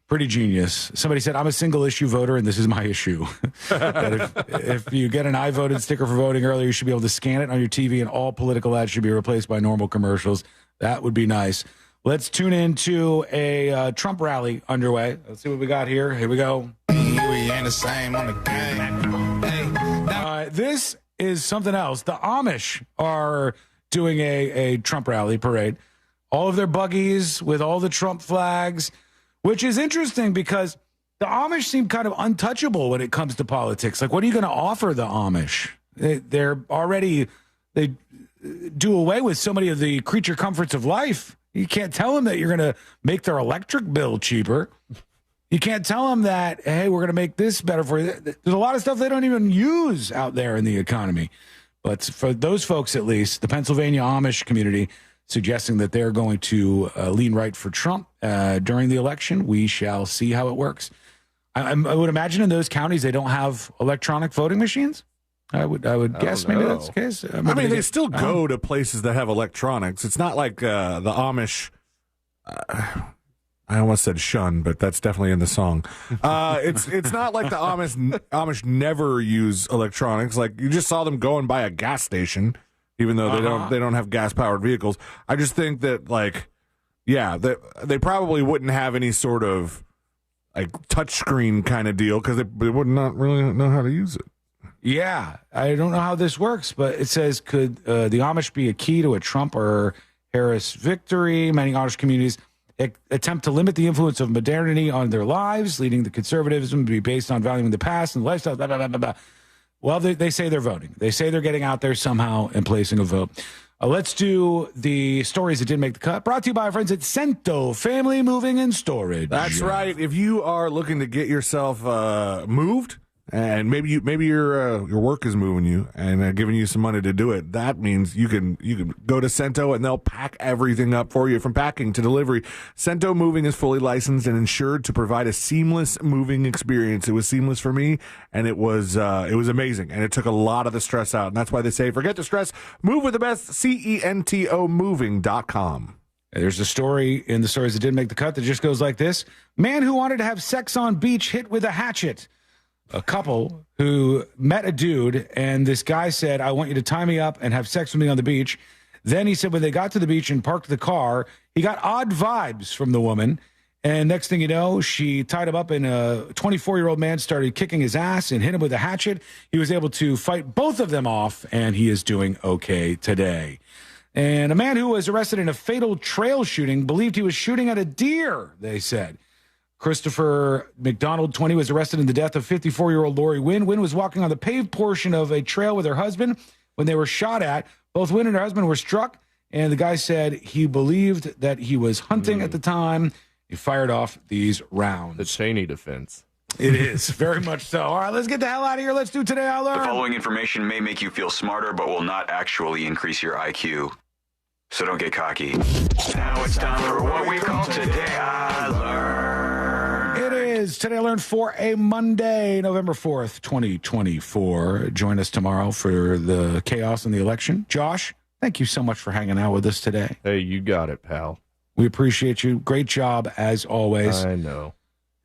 Pretty genius. Somebody said, I'm a single issue voter, and this is my issue. That if you get an I voted sticker for voting earlier, you should be able to scan it on your TV, and all political ads should be replaced by normal commercials. That would be nice. Let's tune into a Trump rally underway. Let's see what we got here. Here we go. We ain't the same on the game. This is something else. The Amish are doing a Trump rally parade. All of their buggies with all the Trump flags, which is interesting because the Amish seem kind of untouchable when it comes to politics. Like, what are you going to offer the Amish? They do away with so many of the creature comforts of life. You can't tell them that you're going to make their electric bill cheaper. You can't tell them that, hey, we're going to make this better for you. There's a lot of stuff they don't even use out there in the economy. But for those folks, at least, the Pennsylvania Amish community suggesting that they're going to lean right for Trump during the election. We shall see how it works. I would imagine in those counties they don't have electronic voting machines. I would guess maybe that's the case. They still go to places that have electronics. It's not like the Amish. I almost said shun, but that's definitely in the song. It's not like the Amish never use electronics. Like, you just saw them going by a gas station, even though they don't have gas powered vehicles. I just think that they probably wouldn't have any sort of like touchscreen kind of deal because they would not really know how to use it. Yeah, I don't know how this works, but it says, could the Amish be a key to a Trump or Harris victory? Many Amish communities attempt to limit the influence of modernity on their lives, leading the conservatism to be based on valuing the past and lifestyle, blah, blah, blah, blah, blah. Well, they say they're voting. They say they're getting out there somehow and placing a vote. Let's do the stories that didn't make the cut. Brought to you by our friends at Cento Family Moving and Storage. That's right. If you are looking to get yourself moved, and maybe your work is moving you and giving you some money to do it, that means you can go to Cento and they'll pack everything up for you from packing to delivery. Cento Moving is fully licensed and insured to provide a seamless moving experience. It was seamless for me, and it was amazing, and it took a lot of the stress out. And that's why they say, forget the stress, move with the best. CentoMoving.com. There's a story in the stories that didn't make the cut that just goes like this: man who wanted to have sex on beach hit with a hatchet. A couple who met a dude, and this guy said, I want you to tie me up and have sex with me on the beach. Then he said when they got to the beach and parked the car, he got odd vibes from the woman. And next thing you know, she tied him up, and a 24-year-old man started kicking his ass and hit him with a hatchet. He was able to fight both of them off, and he is doing okay today. And a man who was arrested in a fatal trail shooting believed he was shooting at a deer, they said. Christopher McDonald, 20, was arrested in the death of 54-year-old Lori Wynn. Wynn was walking on the paved portion of a trail with her husband when they were shot at. Both Wynn and her husband were struck, and the guy said he believed that he was hunting at the time. He fired off these rounds. The Cheney defense. It is, very much so. All right, let's get the hell out of here. Let's do Today I Learned. The following information may make you feel smarter, but will not actually increase your IQ. So don't get cocky. Now it's time for what we call Today I Learned. It is Today I Learned for a Monday, November 4th, 2024. Join us tomorrow for the chaos in the election. Josh, thank you so much for hanging out with us today. Hey, you got it, pal. We appreciate you. Great job, as always. I know.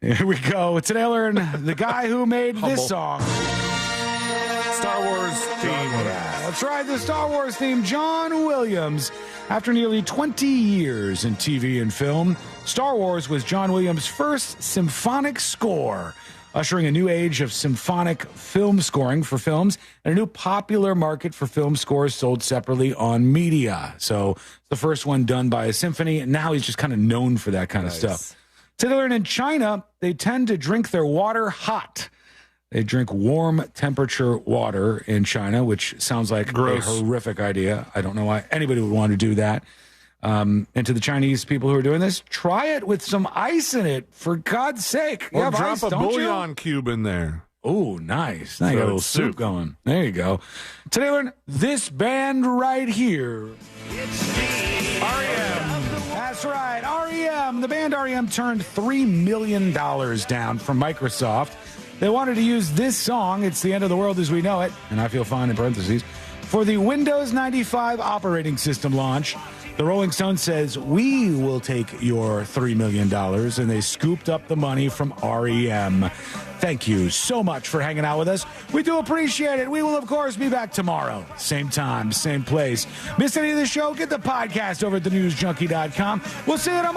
Here we go. Today I learned the guy who made this song. Star Wars theme. Yeah, that's right, the Star Wars theme, John Williams. After nearly 20 years in TV and film, Star Wars was John Williams' first symphonic score, ushering a new age of symphonic film scoring for films and a new popular market for film scores sold separately on media. So the first one done by a symphony, and now he's just kind of known for that kind of stuff. Today I learned in China, they tend to drink their water hot. They drink warm temperature water in China, which sounds like a horrific idea. I don't know why anybody would want to do that. And to the Chinese people who are doing this, try it with some ice in it, for God's sake. Or you drop ice, a bouillon cube in there. Oh, nice. Now you got a little soup going. There you go. Today I learned this band right here. R.E.M. That's right, R.E.M. The band R.E.M. turned $3 million down from Microsoft. They wanted to use this song, It's the End of the World as We Know It, and I Feel Fine in parentheses, for the Windows 95 operating system launch. The Rolling Stone says, we will take your $3 million, and they scooped up the money from REM. Thank you so much for hanging out with us. We do appreciate it. We will, of course, be back tomorrow. Same time, same place. Miss any of the show? Get the podcast over at thenewsjunkie.com. We'll see you tomorrow.